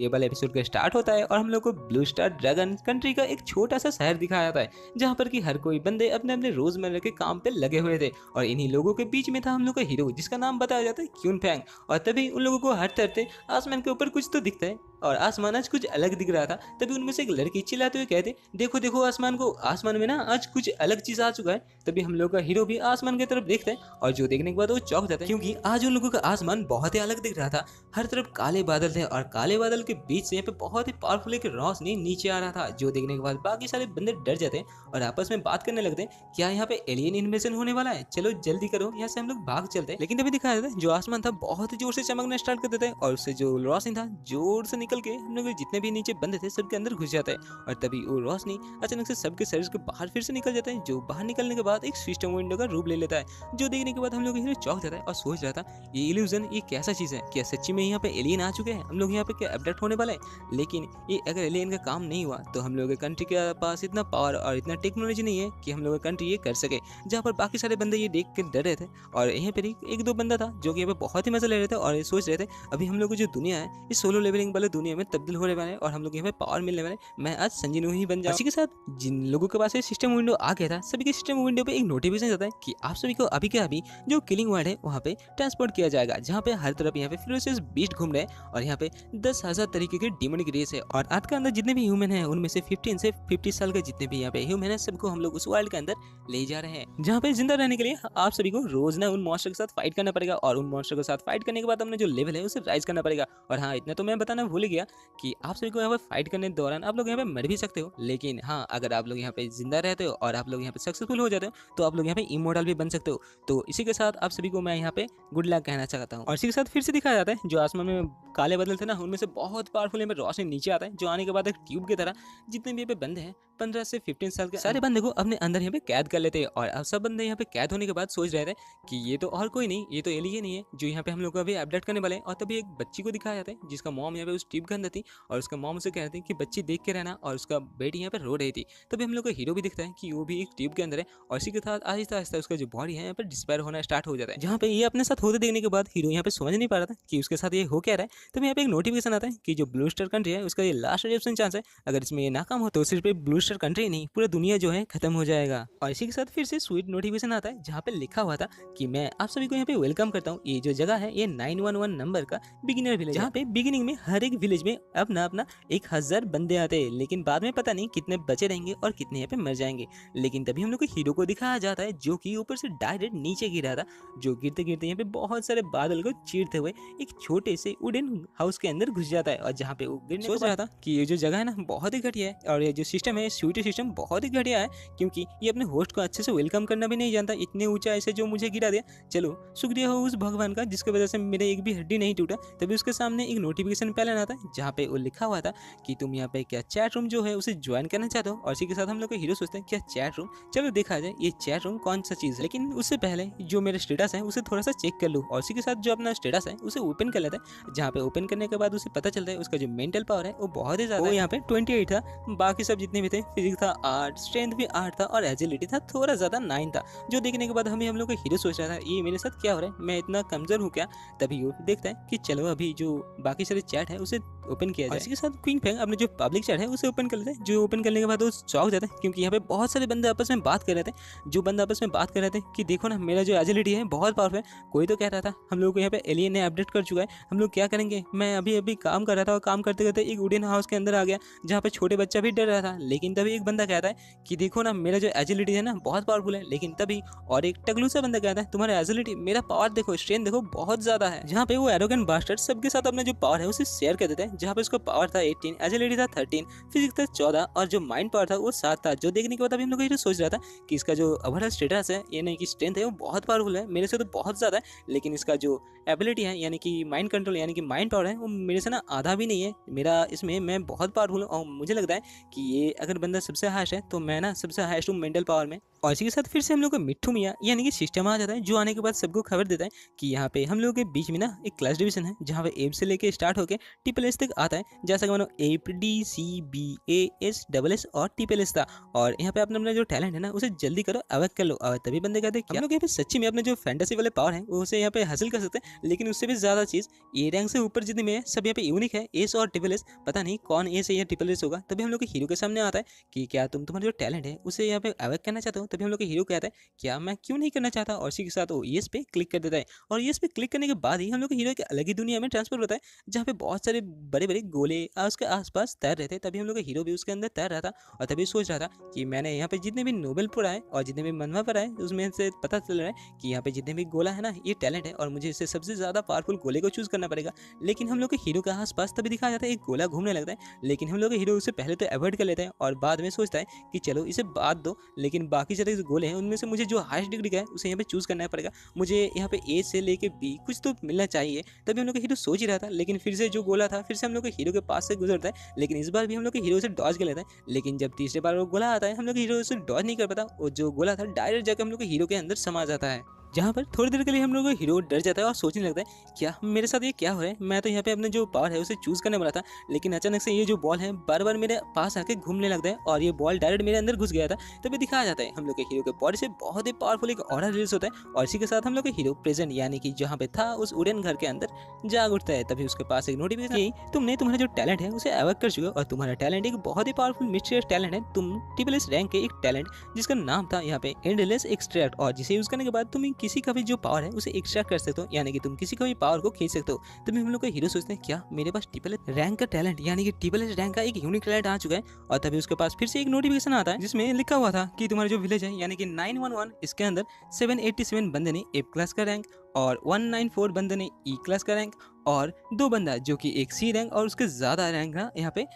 ये वाला एपिसोड का स्टार्ट होता है और हम लोग को ब्लू स्टार ड्रैगन कंट्री का एक छोटा सा शहर दिखाया जाता है, जहाँ पर कि हर कोई बंदे अपने अपने रोजमर्रा के काम पे लगे हुए थे। और इन्हीं लोगों के बीच में था हम लोग का हीरो, जिसका नाम बताया जाता है क्यून फैंग। और तभी उन लोगों को हर तरह आसमान के ऊपर कुछ तो दिखता है और आसमान आज कुछ अलग दिख रहा था। तभी उनमें से एक लड़की चिल्लाते हुए कहते, देखो देखो आसमान को, आसमान में ना आज कुछ अलग चीज आ चुका है। तभी हम लोग का हीरो भी आसमान की तरफ देखता है और जो देखने के बाद वो चौंक जाता है, क्योंकि आज उन लोगों का आसमान बहुत ही अलग दिख रहा था। हर तरफ काले बादल थे और काले बादल के बीच से यहाँ पे बहुत ही पावरफुल एक रोशनी नीचे आ रहा था, जो देखने के बाद बाकी सारे बंदे डर जाते हैं और आपस में बात करने लगते हैं, क्या यहाँ पे एलियन इन्वेजन होने वाला है, चलो जल्दी करो यहाँ से हम लोग भाग चलते हैं। लेकिन तभी दिखाया जाता है जो आसमान था बहुत ही जोर से चमकना स्टार्ट कर देता है और उससे जो रोशनी था जोर से निकल के हम लोग जितने भी नीचे बंदे थे सबके अंदर घुस जाता है। और तभी वो रोशनी अचानक से सबके शरीर के बाहर फिर से निकल जाता है, जो बाहर निकलने के बाद एक सिस्टम विंडो का रूप ले लेता है, जो देखने के बाद हम लोग हीरो चौंक जाता है और सोच रहा था ये इल्यूजन ये कैसा चीज है, क्या सच्ची में यहाँ पे एलियन आ चुके हैं, हम लोग यहाँ पे क्या अपडेट होने वाला है। लेकिन ये अगर एलियन का काम नहीं हुआ तो हम लोग के कंट्री के पास इतना पावर और इतना टेक्नोलॉजी नहीं है कि हम लोग कंट्री ये कर सके। जहाँ पर बाकी सारे बंदे ये देख के डर रहे थे और यहीं पर एक दो बंदा था जो कि यहाँ पे बहुत ही मजा ले रहे थे और ये सोच रहे थे अभी हम लोग की जो दुनिया है इस सोलो लेवलिंग वाले दुनिया में तब्दील होने वाले और हम लोग यहाँ पे पावर मिलने वाले, मैं आज संजीनू ही बन जाऊँ। इसी के साथ जिन लोगों के पास सिस्टम विंडो आ गया था सभी के सिस्टम विंडो पे एक नोटिफिकेशन जाता है कि आप सभी को अभी के अभी जो किलिंग वर्ल्ड है वहाँ पे ट्रांसपोर्ट किया जाएगा, जहाँ पे हर तरफ यहाँ पे फेरोसियस बीस्ट घूम रहे हैं और यहाँ पे 10,000 तरीके के डिमोनिक रेस है। और आज के अंदर जितने भी ह्यूमन है उनमें से 15 से 50 साल के जितने भी यहाँ पे ह्यूमन है सबको हम लोग उस वर्ल्ड के अंदर ले जा रहे हैं, जहाँ पे जिंदा रहने के लिए आप सभी को रोज ना उन मॉन्स्टर के साथ फाइट करना पड़ेगा और उन मॉन्स्टर के साथ फाइट करने के बाद हमने जो लेवल है उसे राइज करना पड़ेगा। और हाँ, इतना तो मैं बताना भूल गया कि आप सभी को यहाँ पे फाइट करने के दौरान आप लोग यहाँ पे मर भी सकते हो, लेकिन हाँ अगर आप लोग यहाँ पे जिंदा रहते हो और आप लोग यहाँ पे सक्सेसफुल हो जाते हो तो आप लोग यहाँ पे इमोर्टल भी बन सकते हो। तो इसी के साथ आप सभी को मैं यहाँ पे गुड लक कहना चाहता हूँ। और इसी के साथ फिर से दिखाया जाता है जो आसमान में काले बादल थे ना उनमें से बहुत पावरफुल यहाँ पे रोशनी नीचे आता है, जो आने के बाद एक ट्यूब की तरह जितने भी यहाँ पे बंदे हैं 15 से 15 साल के सारे बंदे को अपने अंदर यहाँ पे कैद कर लेते हैं। और अब सब बंदे यहाँ पे कैद होने के बाद सोच रहे थे कि ये तो और कोई नहीं, ये तो एलियन ही है जो यहाँ पे हम लोग को अभी अपडेट करने वाले हैं। और तभी एक बच्ची को दिखाया जाता है जिसका मॉम यहाँ पे उस ट्यूब के अंदर थी और उसका मॉम उसे कहते हैं कि बच्ची देख के रहना, और उसका बेटी यहाँ पे रो रही थी। तभी हम लोग को हीरो भी दिखता है कि वो भी एक ट्यूब के अंदर है और इसी के साथ आहिस्ता आहिस्ता उसका जो बॉडी है यहाँ पे डिस्पायर होना स्टार्ट हो जाता है, जहाँ पे ये अपने साथ होते देखने के बाद हीरो यहाँ पे समझ नहीं पा रहा था कि उसके साथ ये हो क्या रहा है। तभी यहाँ पे एक नोटिफिकेशन आता है कि जो ब्लू स्टार कंट्री है उसका ये लास्ट रिजेप्शन चांस है, अगर इसमें ये नाकाम हो तो सिर्फ ब्लू स्टार कंट्री नहीं पूरा दुनिया जो है खत्म हो जाएगा। और इसी के साथ फिर से स्वीट नोटिफिकेशन आता है जहाँ पे लिखा हुआ था कि मैं आप सभी को यहाँ पे वेलकम करता हूँ। ये जो जगह है ये 911 नंबर का बिगिनर विलेज, जहाँ पे बिगिनिंग में हर एक विलेज में अपना अपना 1000 बंदे आते हैं, लेकिन बाद में पता नहीं कितने बचे रहेंगे और कितने यहाँ पे मर जाएंगे। लेकिन तभी हम लोग को हीरो को दिखाया जाता है जो कि ऊपर से डायरेक्ट नीचे गिरा था, जो गिरते गिरते यहाँ पे बहुत सारे बादल को चीरते हुए एक छोटे से वुडन हाउस के अंदर घुस जाता है। और जहाँ पे वो गिरने सोच रहा था कि ये जो जगह है ना बहुत ही घटिया है और ये जो सिस्टम है स्वीटी सिस्टम बहुत ही घटिया है, क्योंकि ये अपने होस्ट को अच्छे से वेलकम करना भी नहीं जानता, इतने ऊंचा ऐसे जो मुझे गिरा दिया। चलो शुक्रिया हो उस भगवान का जिसकी वजह से मेरे एक भी हड्डी नहीं टूटा। तभी उसके सामने एक नोटिफिकेशन पहले आता है जहाँ पे वो लिखा हुआ था कि तुम यहाँ पे क्या चैट रूम जो है उसे ज्वाइन करना चाहते हो। और इसी के साथ हम लोग को हीरो सोचते हैं क्या चैट रूम, चलो देखा जाए ये चैट रूम कौन सा चीज है। लेकिन उससे पहले जो मेरा स्टेटस है उसे थोड़ा सा चेक कर लूँ और इसी के साथ जो अपना स्टेटस है उसे ओपन कर लेता है, जहाँ पे ओपन करने के बाद उसे पता चलता है उसका जो मेंटल पावर है वो बहुत ही ज्यादा है। यहाँ पे 28 था, बाकी सब जितने भी थे फिजिक्स था 8, स्ट्रेंथ भी 8 था और एजिलिटी था थोड़ा ज्यादा 9 था। जो देखने के बाद हम लोग को हीरो सोच रहा था ये मेरे साथ क्या हो रहा है, मैं इतना कमजोर हूँ क्या। तभी वो देखता है कि चलो अभी जो बाकी सारे चैट है उसे ओपन किया जाए। इसी के साथ क्वीन फैंग अपने जो पब्लिक चैट है उसे ओपन कर लेते हैं, जो ओपन करने के बाद वो चौंक जाता है क्योंकि यहाँ पे बहुत सारे बंदे आपस में बात कर रहे थे। जो बंदा आपस में बात कर रहे थे कि देखो ना मेरा जो एजिलिटी है बहुत पावरफुल है, कोई तो कह रहा था हम लोग को यहाँ पे एलियन ने अपडेट कर चुका है, हम लोग क्या करेंगे। मैं अभी अभी काम कर रहा था और काम करते करते एक वुडन हाउस के अंदर आ गया जहाँ पे छोटे बच्चा भी डर रहा था। लेकिन तभी एक बंदा कहता है कि देखो ना मेरा जो एजिलिटी है ना बहुत पावरफुल है। लेकिन तभी और एक टगलू सा बंदा कहता है तुम्हारा एजिलिटी, मेरा पावर देखो, स्ट्रेंथ देखो बहुत ज्यादा है। जहाँ पे वो एरोगेंट बास्टर्ड सबके साथ अपना जो पावर है उसे शेयर कर देता है, जहाँ पे उसका पावर था 18, एजिलिटी था 13, फिजिक्स था 14 और जो माइंड पावर था वो 7 था। जो देखने के बाद अभी हम लोग ये सोच रहा था कि इसका जो ओवरऑल स्टेटस है यानी कि स्ट्रेंथ है वो बहुत पावरफुल है, मेरे से तो बहुत ज्यादा है, लेकिन इसका जो एबिलिटी है यानी कि माइंड कंट्रोल यानी कि माइंड पावर है वो मेरे से ना आधा भी नहीं है। मेरा इसमें मैं बहुत पावरफुल हूँ और मुझे लगता है कि ये अगर बंदा सबसे हाईएस्ट है तो मैं ना सबसे हाईएस्ट हूँ मेंटल पावर में। और इसी के साथ फिर से हम लोग को मिट्ठू मियाँ यानी कि सिस्टम आ जाता है, जो आने के बाद सबको खबर देता है कि यहाँ पे हम लोग के बीच में ना एक क्लास डिवीजन है जहाँ पे एब से लेके स्टार्ट होके ट्रिपल एस तक आता है, जैसा कि मानो एप DCBAS और ट्रिपल एस था। और यहाँ पे अपना जो टैलेंट है ना उसे जल्दी करो अवेक कर लो। और तभी बंदे कहते हैं कि हम लोग यहाँ पे सच्ची में अपने जो फैंटेसी वाले पावर है वो उसे यहाँ पे हासिल कर सकते हैं, लेकिन उससे भी ज़्यादा चीज़ ए रैंक से ऊपर जितने में है सब यहाँ पे यूनिक है, एस और ट्रिपल एस। पता नहीं कौन एस है या ट्रिपल एस होगा। तभी हम लोग के हीरो के सामने आता है कि क्या तुम्हारा जो टैलेंट है उसे यहाँ पे अवेक करना चाहते हो। तभी हम लोग के हीरो कहता है क्या मैं क्यों नहीं करना चाहता, और इसी के साथ वो येस पे क्लिक कर देता है। और येस पे क्लिक करने के बाद ही हम लोग के हीरो एक अलग ही दुनिया में ट्रांसफर होता है, जहाँ पे बहुत सारे बड़े बड़े गोले उसके आसपास तैर रहे थे। तभी हम लोग का हीरो भी उसके अंदर तैर रहा था और तभी सोच रहा था कि मैंने यहाँ पे जितने भी नोबेल पढ़ा और जितने भी मनवा पढ़ा है उसमें से पता चल रहा है कि यहाँ पे जितने भी गोला है ना ये टैलेंट है और मुझे इससे सबसे ज़्यादा पावरफुल गोले को चूज करना पड़ेगा। लेकिन हम लोग के हीरो के आसपास तभी दिखाया जाता है एक गोला घूमने लगता है, लेकिन हम लोग के हीरो उसे पहले तो अवॉइड कर लेते हैं और बाद में सोचता है कि चलो इसे बात दो, लेकिन बाकी सारे जो गोले हैं उनमें से मुझे जो हाईएस्ट डिग्री का है उसे यहाँ पे चूज करना पड़ेगा। मुझे यहाँ पे ए से लेके बी कुछ तो मिलना चाहिए। तभी हम लोग का हीरो सोच ही रहा था, लेकिन फिर से जो गोला था फिर से हम लोग के हीरो के पास से गुजरता है, लेकिन इस बार भी हम लोग के हीरो से डॉज कर लेता है। लेकिन जब तीसरे बार वो गोला आता है हम लोग के हीरो उसे डॉज नहीं कर पाता, और जो गोला था डायरेक्ट जाकर हम लोग के हीरो के अंदर समा जाता है, जहाँ पर थोड़ी देर के लिए हम लोग का हीरो डर जाता है और सोचने लगता है क्या मेरे साथ ये क्या हो रहा है। मैं तो यहाँ पे अपने जो पावर है उसे चूज करने वाला था, लेकिन अचानक से ये जो बॉल है बार बार मेरे पास आके घूमने लगता है और ये बॉल डायरेक्ट मेरे अंदर घुस गया था। तभी दिखाया जाता है हम लोग के हीरो के बॉडी से बहुत ही पावरफुल एक ऑरा रिलीज होता है, और इसी के साथ हम लोग के हीरो प्रेजेंट यानी कि जहाँ पे था उस उड़न घर के अंदर जाग उठता है। तभी उसके पास एक नोटिफिकेशन कि तुमने तुम्हारा जो टैलेंट है उसे अवॉइड कर चुके हो और तुम्हारा टैलेंट एक बहुत ही पावरफुल मिस्टीरियस टैलेंट है। तुम ट्रिपल एस रैंक के एक टैलेंट जिसका नाम था यहाँ पे एंडलेस एक्सट्रैक्ट, और जिसे यूज करने के बाद तुम किसी का भी जो पावर है उसे एक्सट्रैक्ट कर सकते हो, यानी कि तुम किसी का भी पावर को खींच सकते हो। तभी हम लोग का हीरो सोचते हैं क्या मेरे पास ट्रिपल एस रैंक का टैलेंट यानी कि ट्रिपल एस रैंक का एक यूनिक टैलेंट आ चुका है। और तभी उसके पास फिर से एक नोटिफिकेशन आता है जिसमें लिखा हुआ था कि तुम्हारा जो विलेज है यानी कि 911 इसके अंदर 787 बंदे ने ए क्लास का रैंक और 194 बंदे ने ई क्लास का रैंक और 2 बंदा जो कि एक सी रैंक और उसके ज्यादा रैंक का यहाँ पे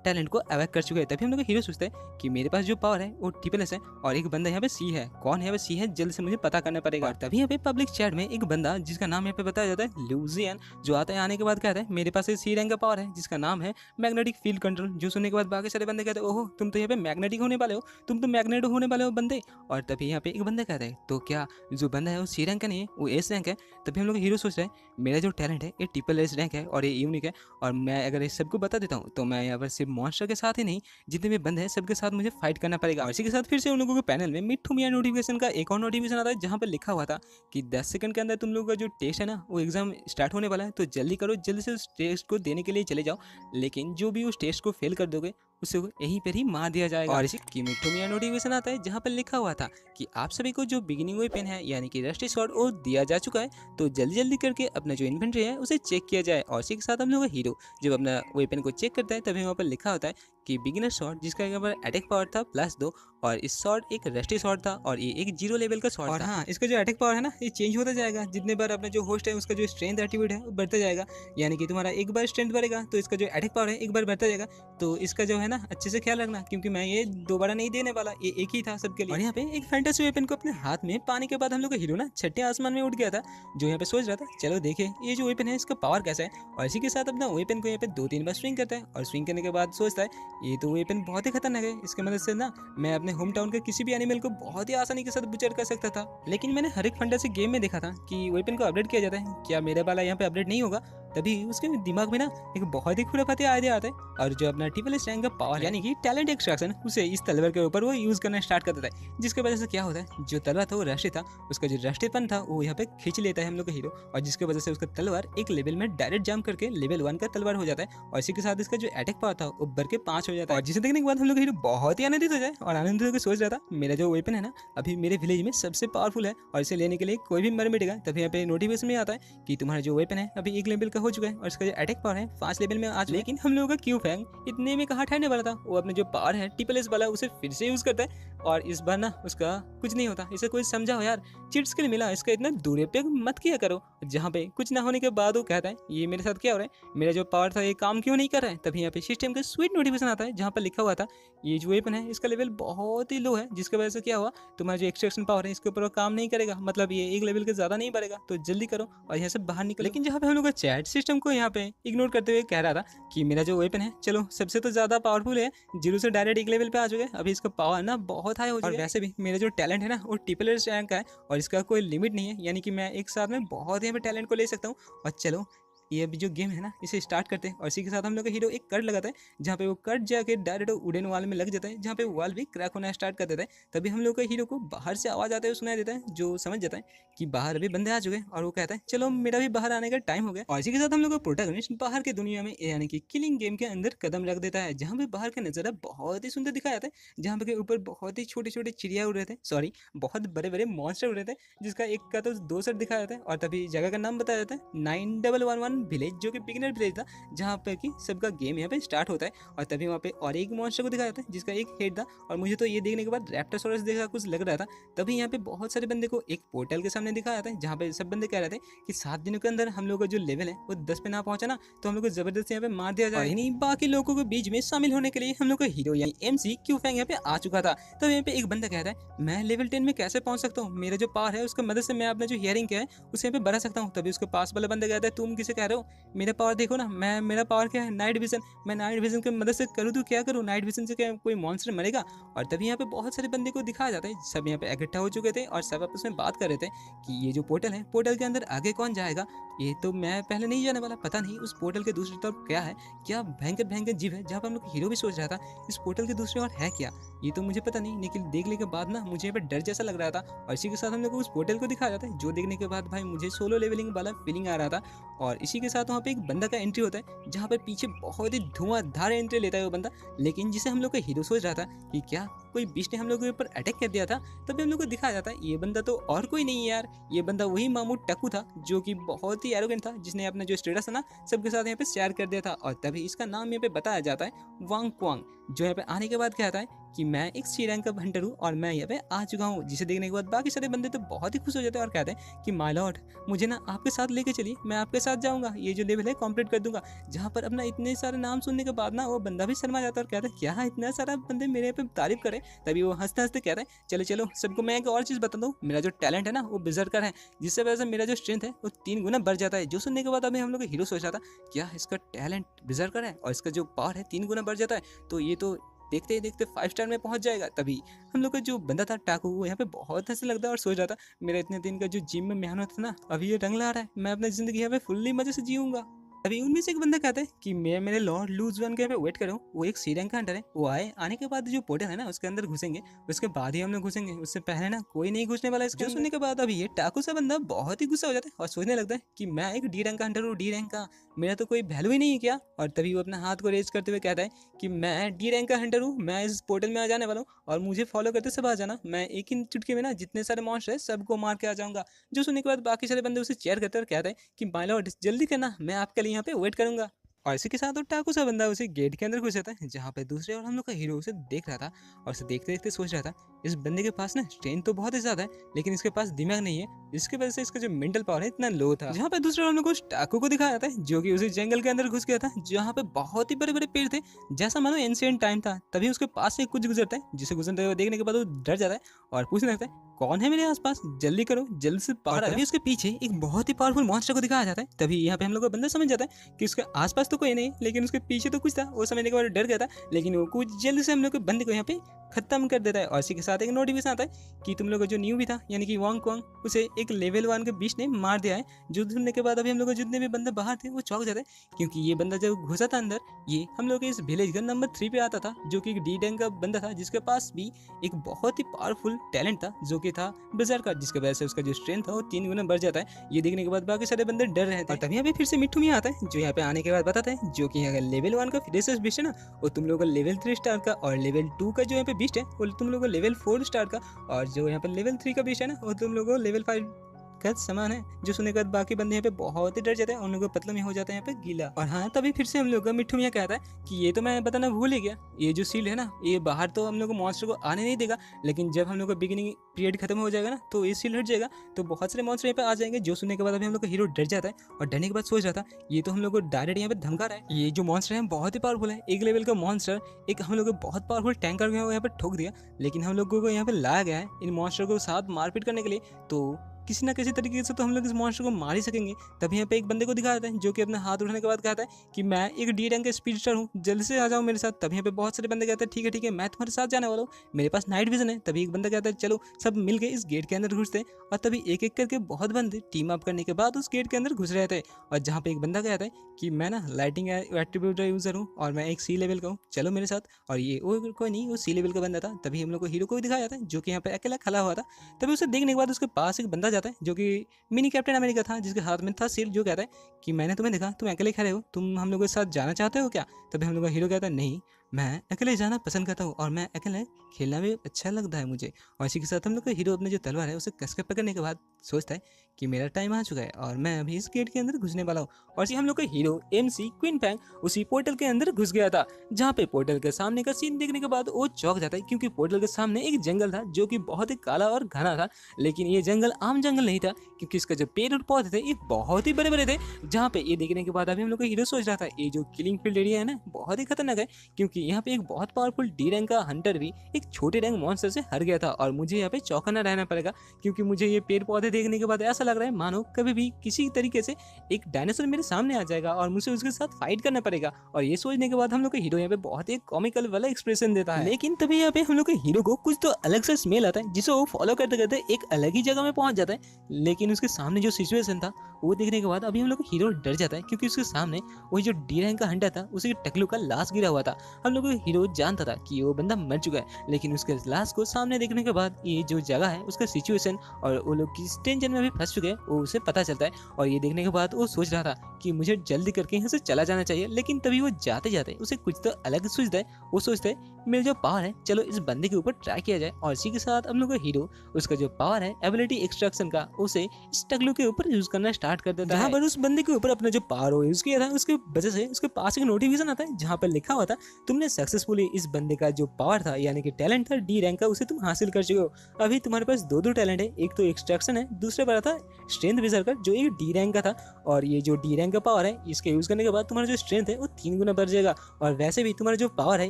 टैलेंट को अवॉइड कर चुके हैं। तभी हम लोग हीरो सोचते हैं कि मेरे पास जो पावर है वो ट्रिपल एस है और एक बंदा यहाँ पे सी है। कौन यहाँ पे सी है जल्द से मुझे पता करना पड़ेगा। और तभी यहाँ पे पब्लिक चैट में एक बंदा जिसका नाम यहाँ पे बताया जाता है लूजियन, जो आता है आने के बाद कहता है मेरे पास एक सी रैंक का पावर है जिसका नाम है मैग्नेटिक फील्ड कंट्रोल। जो सुनने के बाद बाकी सारे बंदे कहते हैं ओहो तुम तो यहाँ पे मैग्नेटिक होने वाले हो, तुम तो मैग्नेट होने वाले हो बंदे। और तभी यहाँ पे एक बंदा कहता है तो क्या जो बंदा है वो सी रैंक का नहीं है, वो एस रैंक है। तभी हम लोग हीरो सोच रहे हैं मेरा जो टैलेंट है ये ट्रिपल एस रैंक है और ये यूनिक है, और मैं अगर इस सबको बता देता हूँ तो मैं यहाँ पर सिर्फ मॉन्स्टर के साथ ही नहीं जितने भी बंदे हैं सबके साथ मुझे फाइट करना पड़ेगा। और इसी के साथ फिर से उन लोगों के पैनल में मिट्ठू मियां नोटिफिकेशन का एक और नोटिफिकेशन आता है जहां पर लिखा हुआ था कि 10 सेकंड के अंदर तुम लोगों का जो टेस्ट है ना वो एग्जाम स्टार्ट होने वाला है, तो जल्दी करो, जल्दी से उस टेस्ट को देने के लिए चले जाओ। लेकिन जो भी उस टेस्ट को फेल कर दोगे उसे यहीं पर ही मार दिया जाएगा। और इसी की मिट्ठू मियां नोटिफिकेशन आता है जहां पर लिखा हुआ था कि आप सभी को जो बिगिनिंग वेपन है यानी कि रस्टी शॉट वो दिया जा चुका है, तो जल्दी जल्दी करके अपना जो इन्वेंट्री है उसे चेक किया जाए। और इसी के साथ हम लोग हीरो जब अपना वेपन को चेक करता है तभी वहाँ पर लिखा होता है कि बिगिनर शॉट जिसका यहाँ पर अटैक पावर था +2 और इस शॉट एक रस्टी शॉट था और ये एक 0 लेवल का शॉट था। हाँ, इसका जो अटैक पावर है ना ये चेंज होता जाएगा जितने बार अपना जो होस्ट है उसका जो स्ट्रेंथ एट्रीब्यूट है वो बढ़ता जाएगा, यानी कि तुम्हारा एक बार स्ट्रेंथ बढ़ेगा तो इसका जो अटैक पावर है एक बार बढ़ता जाएगा। तो इसका जो है ना अच्छे से ख्याल रखना क्योंकि मैं ये दोबारा नहीं देने वाला, ये एक ही था सबके लिए। और यहाँ पे एक फैंटेसी वेपन को अपने हाथ में पाने के बाद हम लोग का हीरो ना छठे आसमान में उठ गया था, जो यहाँ पे सोच रहा था चलो देखे ये जो वेपन है इसका पावर कैसा है। और इसी के साथ अपना वेपन को यहाँ पे 2-3 बार स्विंग करता है और स्विंग करने के बाद सोचता है ये तो वेपन बहुत ही खतरनाक है, इसकी मदद से ना मैं अपने होम टाउन के किसी भी एनिमल को बहुत ही आसानी के साथ बुचर कर सकता था। लेकिन मैंने हर एक फैंटेसी गेम में देखा था कि वेपन को अपडेट किया जाता है, क्या मेरा वाला यहाँ पे अपडेट नहीं होगा। तभी उसके दिमाग में ना एक बहुत ही खुराफाती आइडिया आता है और जो अपना ट्रिपल एस रैंक का पावर यानी कि टैलेंट एक्सट्रैक्शन उसे इस तलवार के ऊपर वो यूज करना स्टार्ट कर देता है, जिसकी वजह से क्या होता है जो तलवार था वो रस्टी था, उसका जो रस्टीपन था वो यहाँ पे खींच लेता है हम लोग का हीरो, और जिसकी वजह से उसका तलवार एक लेवल में डायरेक्ट जंप करके लेवल 1 का तलवार हो जाता है। और इसी के साथ इसका जो अटैक पावर था वो बढ़ के 5 हो जाता है। और जिसे देखने के बाद हम लोग हीरो बहुत ही आनंदित हो जाए और आनंदित होकर सोच रहा था मेरा जो वेपन है ना अभी मेरे विलेज में सबसे पावरफुल है और इसे लेने के लिए कोई भी मर मिटेगा। तभी यहाँ पे नोटिफिकेशन में आता है कि तुम्हारा जो वेपन है अभी 1 लेवल का हो चुका है और इसका जो अटैक पावर है 5 लेवल में आज। लेकिन हम लोगों का क्यू फैंग इतने में कहाँ ठहरने वाला था, वो अपने जो पावर है ट्रिपल एस वाला उसे फिर से यूज करता है और इस बार ना उसका कुछ नहीं होता। इसे कोई समझाओ यार, चिट्स के लिए मिला, इसका इतना दुरुपयोग मत किया करो। जहाँ पे कुछ ना होने के बाद वो कहता है ये मेरे साथ क्या हो रहा है, मेरा जो पावर था ये काम क्यों नहीं कर रहा है। तभी यहाँ पे सिस्टम का स्वीट नोटिफिकेशन आता है जहाँ पर लिखा हुआ था ये जो वेपन है इसका लेवल बहुत ही लो है, जिसकी वजह से क्या हुआ तुम्हारा जो एक्सट्रैक्शन पावर है इसके ऊपर वो काम नहीं करेगा, मतलब ये 1 लेवल के ज्यादा नहीं बढ़ेगा, तो जल्दी करो और यहाँ से बाहर निकलो। लेकिन जहाँ पे हम लोग का चैट सिस्टम को यहाँ पे इग्नोर करते हुए कह रहा था कि मेरा जो वेपन है चलो सबसे तो ज्यादा पावरफुल है, 0 से डायरेक्ट 1 लेवल पे आ चुके हैं, अभी इसका पावर ना बहुत हाई हो चुका है। वैसे भी मेरा जो टैलेंट है ना वो ट्रिपल एस रैंक का है और इसका कोई लिमिट नहीं है, यानी कि मैं एक साथ में बहुत यहाँ पे टैलेंट को ले सकता हूँ। और चलो ये अभी जो गेम है ना इसे स्टार्ट करते हैं और इसी के साथ हम लोग का हीरो एक कट लगाता है, जहाँ पे वो कट जाके डायरेक्ट वुडन वॉल में लग जाता है, जहाँ पे वॉल भी क्रैक होना स्टार्ट कर देता है। तभी हम लोग का हीरो को बाहर से आवाज आता है सुनाई देता है, जो समझ जाता है कि बाहर अभी बंदे आ चुके हैं, और वो कहता है चलो मेरा भी बाहर आने का टाइम हो गया। और इसी के साथ हम लोग का प्रोटैगनिस्ट बाहर के दुनिया में यानी कि किलिंग गेम के अंदर कदम रख देता है, जहाँ पे बाहर का नजारा बहुत ही सुंदर दिखाया जाता है, जहाँ पे ऊपर बहुत ही छोटे छोटे चिड़िया उड़ रहे थे, सॉरी बहुत बड़े बड़े मॉन्स्टर उड़ रहे थे, जिसका एक का तो 2 सर दिखाया जाता है। और तभी जगह का नाम बताया जाता है 9111 विलेज, जो कि बिगिनर विलेज था, जहाँ पे कि सबका गेम यहाँ पे स्टार्ट होता है। और तभी वहाँ पे और एक मॉन्स्टर को दिखाया जाता है जिसका एक हेड था, और मुझे तो ये देखने के बाद रैप्टोसॉरस देखा कुछ लग रहा था। तभी यहाँ पे बहुत सारे बंदे को एक पोर्टल के सामने दिखाया जाता है, जहाँ पे सब बंदे कह रहे थे कि 7 दिनों के अंदर हम लोग का जो लेवल है वो 10 पे ना पहुंचा ना, तो हम लोग को जबरदस्ती यहाँ पे मार दिया जाए। इन्हीं बाकी लोगों के बीच में शामिल होने के लिए हम लोग का हीरो यानी MC क्यूफैंग यहाँ पे आ चुका था। तब यहाँ पे एक बंदा कहता है मैं लेवल 10 में कैसे पहुंच सकता हूँ, मेरा जो पावर है उसकी मदद से मैं अपना जो हियरिंग है उसे यहाँ पे बढ़ा सकता हूँ। तभी उसके पास वाला बंदा कहता है तुम किसे कह रहे हो, मेरा पावर देखो ना, मेरा पावर क्या है, नाइट विजन, मैं नाइट विजन की मदद से करूँ तो क्या करूँ, नाइट विजन से क्या कोई मॉन्स्टर मरेगा। और तभी यहाँ पे बहुत सारे बंदे को दिखाया जाता है, सब यहाँ पे इकट्ठा हो चुके थे और सब आपस में बात कर रहे थे कि ये जो पोर्टल है, पोर्टल के अंदर आगे कौन जाएगा, ये तो मैं पहले नहीं जाने वाला, पता नहीं उस पोर्टल के दूसरी तरफ क्या है, क्या भयंकर भयंकर जीव है, जहाँ पर हम लोग हीरो भी सोच रहा था इस पोर्टल के दूसरी ओर है क्या, ये तो मुझे पता नहीं, लेकिन देखने के बाद ना मुझे यहाँ पे डर जैसा लग रहा था। और इसी के साथ हम लोग को उस पोर्टल को दिखाया जाता है, जो देखने के बाद भाई मुझे सोलो लेवलिंग वाला फीलिंग आ रहा था। और इसी के साथ वहाँ पे एक बंदा का एंट्री होता है, जहाँ पे पीछे बहुत ही धुआंधार एंट्री लेता है वो बंदा, लेकिन जिसे हम लोग का हीरो सोच रहा था कि क्या कोई बीच ने हम लोग के ऊपर अटैक कर दिया था। तभी हम लोग को दिखाया जाता है ये बंदा तो और कोई नहीं है यार, ये बंदा वही मामू टक्कू था, जो कि बहुत ही एरोगेंट था, जिसने अपना जो स्टेटस है ना सबके साथ यहाँ पे शेयर कर दिया था। और तभी इसका नाम यहाँ पे बताया जाता है वांग क्वांग, जो यहाँ पे आने के बाद कहता है कि मैं एक सी रैंक का हंटर हूँ और मैं यहाँ पे आ चुका हूँ, जिसे देखने के बाद बाकी सारे बंदे तो बहुत ही खुश हो जाते हैं और कहते हैं कि माय लॉर्ड मुझे ना आपके साथ लेके चलिए, मैं आपके साथ जाऊंगा, ये जो लेवल है कंप्लीट कर दूंगा। जहाँ पर अपना इतने सारे नाम सुनने के बाद ना वो बंदा भी शर्मा जाता है और कहता है क्या इतना सारा बंदे मेरे पे तारीफ करे। तभी वो हंसते हंसते कहता है चलो चलो सबको मैं एक और चीज़ बता दूँ, मेरा जो टैलेंट है ना वो बिजर्कर है, जिससे वजह से मेरा जो स्ट्रेंथ है वो 3 गुना बढ़ जाता है। जो सुनने के बाद अभी हम लोग हीरो सोच रहा था क्या इसका टैलेंट बिजर्कर है और इसका जो पावर है 3 गुना बढ़ जाता है, तो ये तो देखते ही देखते 5 स्टार में पहुंच जाएगा। तभी हम लोग का जो बंदा था टाकू, वो यहाँ पे बहुत हंसने लगता है और सोच रहा था मेरा इतने दिन का जो जिम में मेहनत था ना अभी ये रंग ला रहा है, मैं अपनी जिंदगी यहाँ पे फुल्ली मजे से जीऊंगा। अभी उनमें से एक बंदा कहता है कि मैं मेरे लॉर्ड लूज वन के यहाँ पे वेट करूँ, वो एक सी रैंक का हंटर है, वो आने के बाद जो पोर्टल है ना उसके अंदर घुसेंगे, उसके बाद ही हम लोग घुसेंगे, उससे पहले ना कोई नहीं घुसने वाला। इसको सुनने के बाद अभी ये टाकू सा बंदा बहुत ही गुस्सा हो जाता है और सोचने लगता है कि मैं एक डी रैंक का हंटर हूँ, डी रैंक का मेरा तो कोई वैल्यू ही नहीं है क्या। और तभी वो अपना हाथ को रेज करते हुए कहता है कि मैं डी रैंक का हंटर हूँ, मैं इस पोर्टल में आ जाने वाला हूँ और मुझे फॉलो करते सब आ जाना, मैं एक ही चुटकी में ना जितने सारे मॉन्स्टर है सबको मार के आ जाऊंगा। जो सुनने के बाद बाकी सारे बंदे उसे चेयर करते और कहते हैं कि माय लॉर्ड जल्दी करना, मैं आपके लिए यहाँ पे वेट करूंगा। और इसी के साथ वो टाकू सा बंदा उसे गेट के अंदर घुस जाता है, जहाँ पे दूसरे और हम लोग का हीरो उसे देख रहा था और उसे देखते देखते सोच रहा था इस बंदे के पास ना स्ट्रेंथ तो बहुत ही ज्यादा है, लेकिन इसके पास दिमाग नहीं है, जिसकी वजह से इसका जो मेंटल पावर है इतना लो था। जहाँ पे दूसरे हम लोग को उस टाकू को दिखाया जाता है, जो कि उसी जंगल के अंदर घुस गया था, जहाँ पे बहुत ही बड़े बड़े पेड़ थे, जैसा मानो एंशिएंट टाइम था। तभी उसके पास से कुछ गुजरता है, जिसे गुजरते हुए देखने के बाद वो डर जाता है और पूछने लगता है कौन है मेरे आसपास, जल्दी करो जल्द से बाहर आ। तभी उसके पीछे एक बहुत ही पावरफुल मॉन्स्टर को दिखाया जाता है। तभी यहाँ पे हम लोग का बंदा समझ जाता है कि उसके आसपास तो कोई नहीं, लेकिन उसके पीछे तो कुछ था। वो समझने के बाद डर गया था, लेकिन वो कुछ जल्द से हम लोग के बंदे को यहाँ पे खत्म कर देता है। और इसी के साथ एक नोटिफिकेशन आता है कि तुम लोग का जो न्यू भी था यानी कि वांग क्वांग, उसे एक लेवल 1 के बीच ने मार दिया है। जो सुनने के बाद अभी हम लोग जितने भी बंदे बाहर थे वो चौंक जाते हैं, क्योंकि ये बंदा जब घुसा था अंदर, ये हम लोग के इस विलेज का नंबर 3 पे आता था, जो कि एक डी रैंक का बंदा था, जिसके पास भी एक बहुत ही पावरफुल टैलेंट था, जो कि था बिजर्कर, जिसकी वजह से उसका जो स्ट्रेंथ था वो 3 गुना बढ़ जाता है। ये देखने के बाद बाकी सारे बंदे डर रहे थे। और तभी यहाँ पे फिर से मिट्टू मियां आता है, जो यहाँ पे आने के बाद बताते हैं जो कि यहाँ का लेवल 1 का फ्रेशर्स बिस्ट है ना, वो तुम लोग का लेवल 3 स्टार का, और लेवल 2 का जो यहाँ पे बिस्ट है वो तुम लोग को लेवल 4 स्टार का, और जो यहाँ पर लेवल 3 का बिस्ट है ना वो तुम लोगों को लेवल 5 का समान है। जो सुनने के बाद बाकी बंदे यहाँ पे बहुत ही डर जाते हैं, उन लोगों को पतला में हो जाता है यहाँ पे गीला। और हाँ तभी फिर से हम लोग का मिट्टू मियां कहता है कि ये तो मैं बताना भूल ही गया, ये जो सील है ना ये बाहर तो हम लोग को मॉन्स्टर को आने नहीं देगा, लेकिन जब हम लोग का बिगिनिंग पीरियड खत्म हो जाएगा ना तो ये सील हट जाएगा, तो बहुत सारे मॉन्स्टर यहाँ पे आ जाएंगे। जो सुनने के बाद अभी हम लोग का हीरो डर जाता है और डरने के बाद सोच रहा था ये तो हम लोग को डायरेक्ट यहाँ पे धमका रहा है, ये जो मॉन्स्टर है बहुत ही पावरफुल है, एक लेवल का मॉन्स्टर एक हम लोग को बहुत पावरफुल टैंकर यहाँ पे ठोक दिया, लेकिन हम लोगों को यहाँ पे लाया गया है इन मॉन्स्टर को साथ मारपीट करने के लिए। तो किसी ना किसी तरीके से तो हम लोग इस मॉन्स्टर को मार ही सकेंगे। तभी यहाँ पे एक बंदे को दिखाया जाता है जो कि अपने हाथ उठाने के बाद कहता है कि मैं एक डी रैंक का स्पीडस्टर हूँ, जल्दी से आ जाओ मेरे साथ। तभी यहाँ पे बहुत सारे बंदे कहते हैं ठीक है मैं तुम्हारे साथ जाने वाला हूँ, मेरे पास नाइट विजन है। तभी एक बंदा कहता है चलो सब मिल के इस गेट के अंदर घुसते हैं। और तभी एक एक करके बहुत बंदे टीम अप करने के बाद उस गेट के अंदर घुस रहे थे। और जहाँ पे एक बंदा कहता है कि मैं ना लाइटिंग एट्रीब्यूट यूजर हूँ और मैं एक सी लेवल का हूँ, चलो मेरे साथ। और ये वो कोई नहीं, वो सी लेवल का बंदा था। तभी हम लोग को हीरो को भी दिखाया जाता है जो कि यहाँ पे अकेला खड़ा हुआ था। तभी उसे देखने के बाद उसके पास एक बंदा जाता है जो कि मिनी कैप्टन अमेरिका था, जिसके हाथ में था शील्ड, जो कहता है कि मैंने तुम्हें देखा तुम अकेले खड़े हो, तुम हम लोग के साथ जाना चाहते हो क्या। तभी हम लोग का हीरो कहता है नहीं, मैं अकेले जाना पसंद करता हूँ और मैं अकेले खेलना भी अच्छा लगता है मुझे। और इसी के साथ हम लोग का हीरो अपने जो तलवार है उसे कस के पकड़ने के बाद सोचता है कि मेरा टाइम आ चुका है और मैं अभी इस गेट के अंदर घुसने वाला हूँ। और इसी हम लोग का हीरो MC क्वीन फैंग उसी पोर्टल के अंदर घुस गया था, जहाँ पे पोर्टल के सामने का सीन देखने के बाद वो चौंक जाता है, क्योंकि पोर्टल के सामने एक जंगल था जो कि बहुत ही काला और घना था। लेकिन ये जंगल आम जंगल नहीं था, क्योंकि इसका जो पेड़ और पौधे थे ये बहुत ही बड़े बड़े थे। जहाँ पे ये देखने के बाद अभी हम लोग का हीरो सोच रहा था ये जो किलिंग फील्ड एरिया है ना बहुत ही खतरनाक है, क्योंकि यहाँ पे एक बहुत पावरफुल डी रैंक का हंटर भी एक छोटे रैंक मॉन्स्टर से हर गया था। और मुझे यहाँ पे चौकन्ना रहना पड़ेगा, क्योंकि मुझे ये पेड़ पौधे देखने के बाद ऐसा लग रहा है मानो कभी भी किसी तरीके से एक डायनासोर मेरे सामने आ जाएगा और मुझे उसके साथ फाइट करना पड़ेगा। और ये सोचने के बाद हम लोग का हीरो यहाँ पे बहुत ही कॉमिकल वाला एक्सप्रेशन देता है। लेकिन तभी यहाँ पे हम लोग के हीरो को कुछ तो अलग सा स्मेल आता है, जिसे वो फॉलो करते करते एक अलग ही जगह में पहुंच जाता है। लेकिन उसके सामने जो सिचुएशन था वो देखने के बाद अभी हम लोग का हीरो डर जाता है, क्योंकि उसके सामने वही जो डी रैंक का हंटर था उसके टकलू का लाश गिरा हुआ था। हम लोग का हीरो जानता था कि वो बंदा मर चुका है, लेकिन उसके लाश को सामने देखने के बाद ये जो जगह है उसका सिचुएशन और वो लोग किस टेंशन में भी फंस चुके हैं वो उसे पता चलता है। और ये देखने के बाद वो सोच रहा था कि मुझे जल्दी करके यहाँ से चला जाना चाहिए, लेकिन तभी वो जाते जाते उसे कुछ तो अलग सोचता है। वो सोचता है मेरा जो पावर है चलो इस बंदे के ऊपर ट्राई किया जाए। और इसी के साथ हम लोग का हीरो उसका जो पावर है एबिलिटी एक्सट्रैक्शन का उसे इस टकलू के ऊपर यूज करना स्टार्ट कर देता है। जहाँ पर उस बंदे के ऊपर अपना जो पावर यूज किया था उसके वजह से उसके पास एक नोटिफिकेशन आता है जहाँ पर लिखा हुआ था तुमने सक्सेसफुली इस बंदे का जो पावर था यानी कि टैलेंट था डी रैंक का उसे तुम हासिल कर चुके हो। अभी तुम्हारे पास दो टैलेंट है, एक तो एक्सट्रैक्शन है, दूसरे पर था स्ट्रेंथ विजर जो एक डी रैंक का था। और ये जो डी रैंक का पावर है इसके यूज करने के बाद तुम्हारा जो स्ट्रेंथ है वो 3 गुना बढ़ जाएगा। और वैसे भी तुम्हारा जो पावर है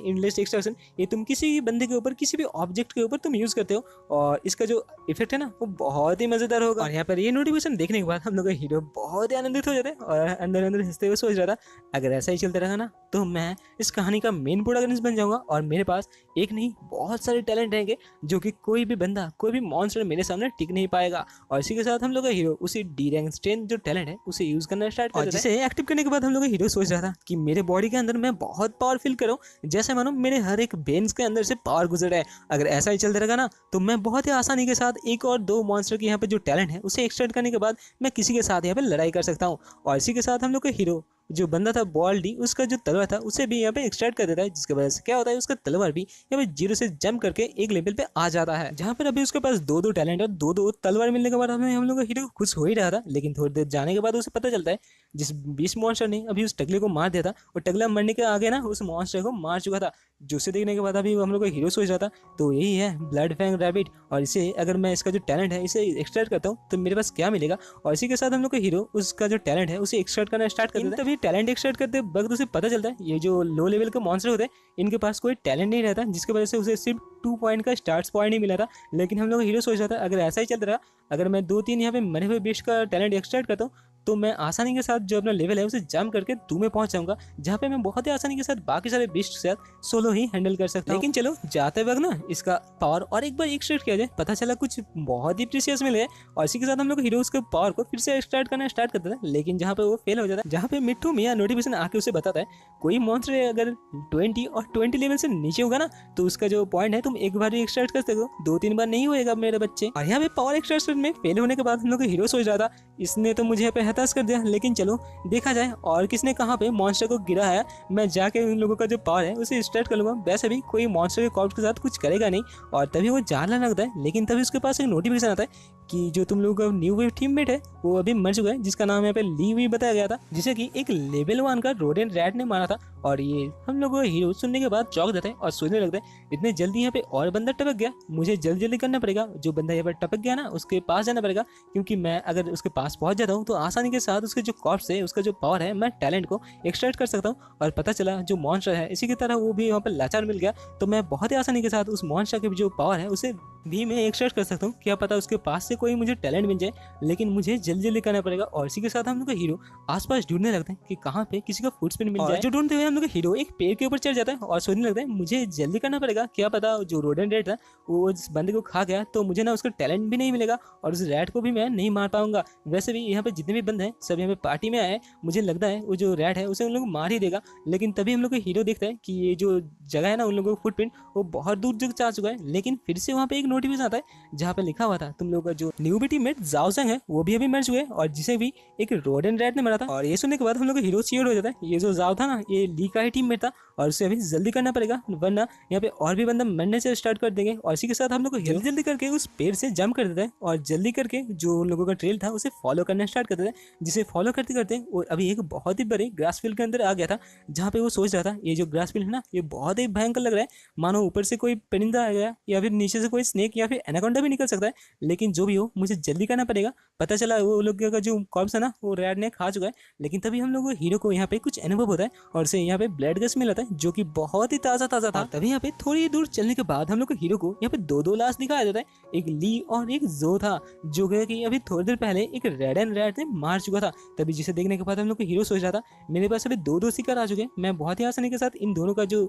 इंडलेस एक्सट्रैक्शन ये तुम किसी भी बंदे के ऊपर किसी भी ऑब्जेक्ट के ऊपर तुम यूज करते हो और इसका जो इफेक्ट है ना वो बहुत ही मजेदार होगा। और यहाँ पर ये नोटिफिकेशन देखने के बाद हम लोग का हीरो बहुत ही आनंदित हो जाता है और अंदर अंदर हंसते हुए सोच रहा था अगर ऐसा ही चलता रहा ना तो मैं इस कहानी का मेन प्रोटैगनिस्ट बन जाऊंगा और मेरे पास एक नहीं बहुत सारे टैलेंट रहेंगे जो कि कोई भी बंदा कोई भी मॉन्स्टर मेरे सामने टिक नहीं पाएगा। और इसी के साथ हम लोग का हीरो उसी डी रैंक स्ट्रेंथ जो टैलेंट है उसे यूज करना स्टार्ट कर देता है। जिसे एक्टिव करने के बाद हम लोग का हीरो सोच रहा था कि मेरे बॉडी के अंदर मैं बहुत पावर फील करूं, जैसे मानो मेरे हर एक वेन्स के अंदर से पावर गुजर रहा है। अगर ऐसा ही चलता रहेगा ना तो मैं बहुत ही आसानी के साथ एक और दो मॉन्स्टर के यहाँ पे जो टैलेंट है उसे एक्सट्रैक्ट करने के बाद मैं किसी के साथ यहाँ पे लड़ाई कर सकता हूँ। और इसी के साथ हम लोग का हीरो जो बंदा था बॉल्डी उसका जो तलवार था उसे भी यहाँ पे एक्सट्रैक्ट कर देता है, जिसकी वजह से क्या होता है उसका तलवार भी यहाँ पे 0 से जंप करके एक लेवल पे आ जाता है, जहाँ पर अभी उसके पास दो टैलेंट और दो तलवार मिलने के बाद हम लोग का हीरो खुश हो ही रहा था। लेकिन थोड़ी देर जाने के बाद उसे पता चलता है जिस 20 मॉन्स्टर ने अभी उस टकले को मार दिया था और टकला मरने के आगे ना उस मॉन्स्टर को मार चुका था। जो से देखने के बाद अभी हम लोग का हीरो सोच रहा था तो यही है ब्लड फैंग रैबिट, और इसे अगर मैं इसका जो टैलेंट है इसे एक्सट्रैक्ट करता हूँ तो मेरे पास क्या मिलेगा। और इसी के साथ हम लोग का हीरो उसका जो टैलेंट है उसे एक्सट्रैक्ट करना स्टार्ट कर देता है। तभी टैलेंट एक्सट्रैक्ट करते वक्त उसे पता चलता है ये जो लो लेवल के मॉन्स्टर होते हैं इनके पास कोई टैलेंट नहीं रहता, जिसकी वजह से उसे सिर्फ 2 पॉइंट का स्टार्ट पॉइंट नहीं मिला था। लेकिन हम लोग हीरो सोच रहा था अगर ऐसा ही चलता रहा, अगर मैं 2-3 यहाँ पे मरे हुए बीस्ट का टैलेंट एक्सट्रैक्ट करता हूँ तो मैं आसानी के साथ जो अपना लेवल है उसे जंप करके 2 में पहुंच जाऊंगा, जहाँ पे मैं बहुत ही आसानी के साथ बाकी सारे बीस्ट के साथ सोलो ही हैंडल कर सकता हूँ। लेकिन चलो जाते वक्त ना इसका पावर और एक बार एक्सट्रैक्ट किया जाए, पता चला कुछ बहुत ही प्रीशियस मिल गया। और इसी के साथ हम लोग हीरो उसके पावर को फिर से एक्सट्रैक्ट करना स्टार्ट करता है, लेकिन जहाँ पे वो फेल हो जाता है, जहाँ पे मिट्टू मियाँ नोटिफिकेशन आके उसे बताता है कोई मॉन्स्टर अगर 20 और 20 लेवल से नीचे होगा ना तो उसका जो पॉइंट है तुम एक बार ही एक्सट्रैक्ट कर सकते हो, 2-3 बार नहीं होएगा मेरे बच्चे। और यहाँ पे पावर एक्सट्रैक्शन में फेल होने के बाद हम लोग हीरो सोच रहा था इसने तो मुझे यहाँ पे हताश कर दिया, लेकिन चलो देखा जाए और किसने कहाँ पे मॉन्स्टर को गिरा है, मैं जाके उन लोगों का जो पावर है उसे एक्सट्रैक्ट कर लूंगा। वैसे भी कोई मॉन्स्टर के कॉर्प्स के साथ कुछ करेगा नहीं। और तभी वो जानने लगता है, लेकिन तभी उसके पास एक नोटिफिकेशन आता है कि जो तुम लोगों का न्यू वेव टीममेट है वो अभी मर चुका है, जिसका नाम यहाँ पे ली वी बताया गया था, जिसे कि एक लेवल 1 का रोडेंट रैट ने मारा था। और ये हम लोगों का हीरो सुनने के बाद चौंक जाता है और सोचने लगता है इतने जल्दी यहाँ पे और बंदा टपक गया, मुझे जल्दी जल्दी करना पड़ेगा, जो बंदा यहाँ पर टपक गया ना उसके पास जाना पड़ेगा, क्योंकि मैं अगर उसके पास पहुंच जाता हूँ तो आसानी के साथ उसके जो कॉर्प्स है उसका जो पावर है मैं टैलेंट को एक्सट्रैक्ट कर सकता हूँ। और पता चला जो मॉन्स्टर है इसी की तरह वो भी वहाँ पर लाचार मिल गया, तो मैं बहुत ही आसानी के साथ उस मॉन्स्टर के जो पावर है उसे भी मैं एक सर्च कर सकता हूँ, क्या पता उसके पास से कोई मुझे टैलेंट मिल जाए, लेकिन मुझे जल्दी जल्दी करना पड़ेगा। और इसी के साथ हम लोग का हीरो आसपास ढूंढने लगता है कि कहाँ पे किसी का फुटप्रिंट मिल जाए। जो ढूंढते हुए हम लोग का हीरो एक पेड़ के ऊपर चढ़ जाता है और सोचने लगता है मुझे जल्दी करना पड़ेगा, क्या पता जो रोडेंट रेड था वो उस बंदे को खा गया तो मुझे ना उसका टैलेंट भी नहीं मिलेगा और उस रैट को भी मैं नहीं मार पाऊंगा। वैसे भी यहाँ पे जितने भी बंदे हैं सब यहाँ पे पार्टी में आए हैं, मुझे लगता है वो जो रैट है उसे उन लोग को मार ही देगा। लेकिन तभी हम लोग का हीरो देखता है कि ये जो जगह है ना उन लोगों का फुटप्रिंट वो बहुत दूर तक जा चुका है। लेकिन फिर से वहाँ पे एक नोटिफिकेशन आता है जहाँ पे लिखा हुआ था तुम लोग का जो न्यू टीममेट जाओ संग है वो भी अभी मर चुके हैं और जिसे भी एक रोडेंट रैट ने मारा था। और ये सुनने के बाद हम लोग का हीरो चीयर हो जाता है, ये जो जाओ था ना ये ली का ही टीममेट था और उसे अभी जल्दी करना पड़ेगा वरना यहाँ पे और भी बंदा मरने से स्टार्ट कर देंगे। और इसी के साथ हम लोग को जल्दी जल्दी करके उस पेड़ से जंप कर देता है और जल्दी करके जो उन लोगों का ट्रेल था उसे फॉलो करना स्टार्ट कर देता है, जिसे फॉलो करते करते वो अभी एक बहुत ही बड़े ग्रास फील्ड के अंदर आ गया था जहाँ पे वो सोच रहा था ये जो ग्रास फील्ड है ना ये बहुत ही भयंकर लग रहा है, मानो ऊपर से कोई परिंदा आ गया या फिर नीचे से कोई स्नेक या फिर एनाकोंडा भी निकल सकता है। लेकिन जो भी हो मुझे जल्दी करना पड़ेगा। पता चला वो लोग का जो कॉर्प्स है ना वो रैट ने खा चुका है। लेकिन तभी हम लोग हीरो को यहाँ पे कुछ अनुभव होता है और उसे यहाँ पे ब्लड गस मिला था जो कि बहुत ही ताज़ा ताज़ा था। तभी यहाँ पे थोड़ी दूर चलने के बाद हम लोग को हीरो को यहाँ पे दो दो लाश दिखाया जाता है, एक ली और एक जो था जो कि अभी थोड़ी देर पहले एक रेड एंड रैट ने मार चुका था। तभी जिसे देखने के बाद हम लोग को हीरो सोच रहा था मेरे पास अभी दो दो शिकार आ चुके हैं, मैं बहुत ही आसानी के साथ इन दोनों का जो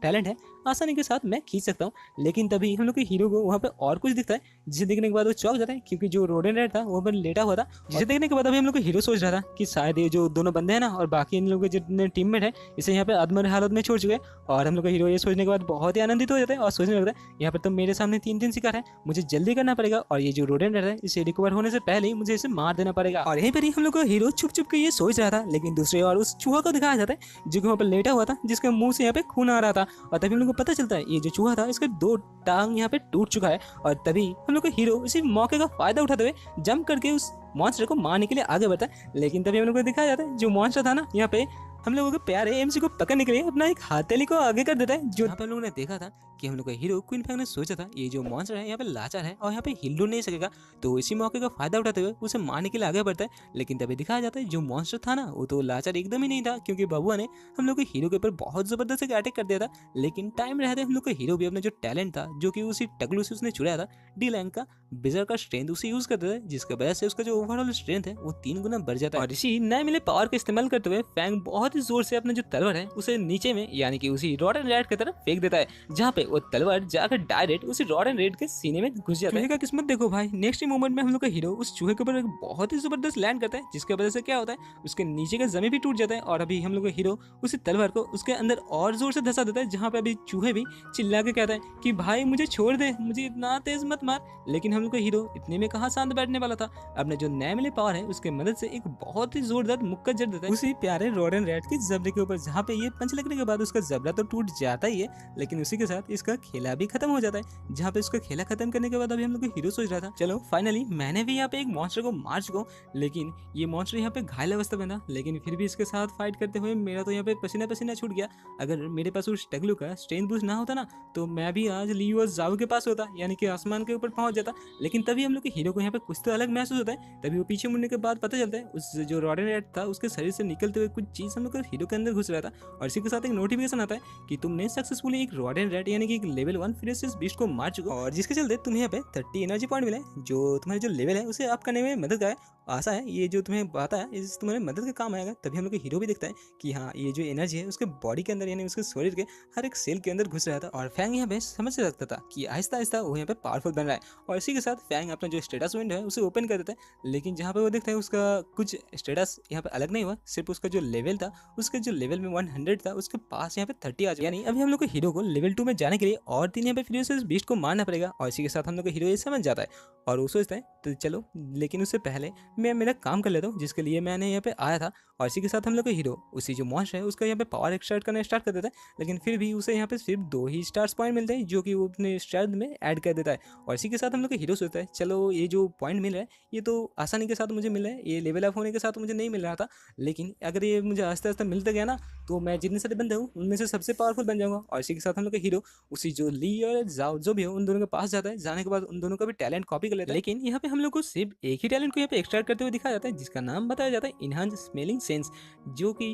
टैलेंट है आसानी के साथ मैं खींच सकता हूँ। लेकिन तभी हम लोग के हीरो को वहाँ पे और कुछ दिखता है जिसे देखने के बाद वो चौंक जाता है क्योंकि जो रोडेंट रेड था वो पर लेटा हुआ था। जिसे देखने के बाद अभी हम लोग को हीरो सोच रहा था कि शायद ये जो दोनों बंदे हैं ना और बाकी इन लोगों के जितने टीममेट है इसे यहाँ पे अधमरे हालत में छोड़ चुके हैं। और हम लोग का हीरो ये सोचने के बाद बहुत ही आनंदित हो जाता है और सोचने लगता है यहाँ पर तो मेरे सामने तीन तीन शिकार है, मुझे जल्दी करना पड़ेगा और ये जो रोडेंट रेड है इसे रिकवर होने से पहले ही मुझे इसे मार देना पड़ेगा। और यहीं पर ही हम लोग का हीरो छुप छुप के ये सोच रहा था, लेकिन दूसरी ओर उस चूहा को दिखाया जाता है जो कि वहाँ पर लेटा हुआ था जिसके मुंह से यहाँ पे खून आ रहा था। और तभी हम लोग को पता चलता है ये जो चूहा था इसके दो टांग यहाँ पे टूट चुका है। और तभी हम लोग का हीरो इसी मौके का फायदा उठाते हुए जंप करके उस मॉन्स्टर को मारने के लिए आगे बढ़ता है। लेकिन तभी हम लोग को दिखाया जाता है जो मॉन्स्टर था ना यहाँ पे हम लोगों के प्यारे एमसी को पकड़ने के लिए अपना एक हथेली को आगे कर देता है। जो यहाँ पे हम लोगों ने देखा था कि हम लोग का हीरो क्वीन फैंग ने सोचा था ये जो मॉन्स्टर है यहाँ पे लाचार है और यहाँ पे हिल डुल नहीं सकेगा, तो इसी मौके का फायदा उठाते हुए उसे मारने के लिए आगे बढ़ता है। लेकिन तभी दिखाया जाता है जो मॉन्स्टर था ना वो तो लाचार एकदम ही नहीं था क्योंकि बबुआ ने हम लोग के हीरो के ऊपर बहुत जबरदस्त अटैक कर दिया था। लेकिन टाइम रहते हम लोग का हीरो भी अपना जो टैलेंट था जो कि उसी टकलू से उसने चुराया था डी लैंग का बिजर का स्ट्रेंथ उसे यूज करता है, जिसकी वजह से उसका जो ओवरऑल स्ट्रेंथ है वो 3 गुना बढ़ जाता है। और इसी नए मिले पावर का इस्तेमाल करते हुए फैंग बहुत ही जोर से अपना जो तलवार है उसे नीचे में यानी कि उसी रॉड एंड रेड की तरफ फेंक देता है, जहाँ पे वो तलवार जाकर डायरेक्ट उसी रॉड एंड रेड के सीने में घुस जाता है। चूहे का किस्मत देखो भाई, नेक्स्ट ही मोमेंट में हम लोग का हीरो उस चूहे के ऊपर एक बहुत ही जबरदस्त लैंड करता है जिसकी वजह से क्या होता है उसके नीचे का जमीन भी टूट जाता है। और अभी हम लोग का हीरो उसी तलवार को उसके अंदर और जोर से धंसा देता है, जहाँ पे अभी चूहे भी चिल्ला के कहता है कि भाई मुझे छोड़ दे, मुझे इतना तेज मत मार। लेकिन हम लोग का हीरो इतने में कहाँ शांत बैठने वाला था, अपने जो नए मिले पावर है उसके मदद से एक बहुत ही जोरदार मुक्का जड़ देता है उसी प्यारे रॉड एंड रेड के जबड़े के ऊपर, जहाँ पे ये पंच लगने के बाद उसका जबड़ा तो टूट जाता ही है लेकिन उसी के साथ इसका खेला भी खत्म हो जाता है। जहाँ पे उसका खेला खत्म करने के बाद अभी हम लोग हीरो सोच रहा था चलो फाइनली मैंने भी यहाँ पे एक मॉन्स्टर को मार चुका हूँ, लेकिन ये मॉन्स्टर यहाँ पे घायल अवस्था में था। लेकिन फिर भी इसके साथ फाइट करते हुए मेरा तो यहाँ पे पसीना पसीना छूट गया। अगर मेरे पास उस टगलू का स्ट्रेंथ बूस्ट ना होता ना तो मैं भी आज लियो और जाओ के पास होता यानी कि आसमान के ऊपर पहुंच जाता। लेकिन तभी हम लोग के हीरो को यहाँ पे कुछ तो अलग महसूस होता है। तभी वो पीछे मुड़ने के बाद पता चलता है उस जो रॉडेंट रेड था उसके शरीर से निकलते हुए कुछ चीज हम लोग के हीरो के अंदर घुस रहा था। और इसी के साथ एक नोटिफिकेशन आता है कि तुमने सक्सेसफुली एक रॉडेंट रेड यानी कि एक लेवल 1 फिनिशियस बीस्ट को मार चुका और जिसके चलते तुम्हें यहाँ पे 30 एनर्जी पॉइंट मिले जो तुम्हारे जो लेवल है उसे अप करने में मदद का है। आशा है ये जो तुम्हें आता है इस तुम्हारे मदद के काम आएगा। तभी हम लोग के हीरो भी दिखता है कि हाँ ये जो एनर्जी है उसके बॉडी के अंदर यानी उसके शरीर के हर एक सेल के अंदर घुस रहा था। और फैंग यहाँ पे समझ सकता था कि आहिस्ता आहिस्ता वो यहाँ पे पावरफुल बन रहा है। और इसी के साथ फैंग अपना जो स्टेटस विंडो है उसे ओपन कर देता है। लेकिन जहाँ पे वो देखता है उसका कुछ स्टेटस यहाँ पे अलग नहीं हुआ, सिर्फ उसका जो लेवल था उसके जो लेवल में 100 था उसके पास यहाँ पे 30 आ चुका। यानी अभी हम लोग को हीरो को लेवल 2 में जाने के लिए और 3 यहाँ पे फिनिशियस बीस्ट को मारना पड़ेगा। और इसी के साथ हम लोग का हीरो ये समझ जाता है और वो सोचता है तो चलो लेकिन उससे पहले मैं मेरा काम कर लेता हूँ जिसके लिए मैंने यहाँ पे आया था। और इसी के साथ हम लोग का हीरो उसी जो मॉन्स्टर है उसका यहाँ पे पावर एक्सट्रैक्ट करना स्टार्ट कर देता है। लेकिन फिर भी उसे यहाँ पे सिर्फ 2 ही स्टार्स पॉइंट मिलते हैं जो कि वो अपने स्ट्रेंथ में ऐड कर देता है। और इसी के साथ हम लोग का हीरो सोचता है चलो ये जो पॉइंट मिल रहा है ये तो आसानी के साथ मुझे मिल रहा है, ये लेवल अप होने के साथ मुझे नहीं मिल रहा था, लेकिन अगर ये मुझे आस्ते आस्ते मिलता गया ना तो मैं जितने सारे बंदे हूँ उनमें से सबसे पावरफुल बन जाऊँगा। और इसी के साथ हम लोग का हीरो उसी जो ली और जाओ जो भी हो उन दोनों के पास जाता है। जाने के बाद उन दोनों का भी टैलेंट कॉपी कर लेता है। लेकिन यहाँ पे हम लोग को सिर्फ एक ही टैलेंट को यहाँ पे एक्सट्रैक्ट करते हुए दिखाया जाता है जिसका नाम बताया जाता है इनहांस स्मेलिंग सेंस, जो कि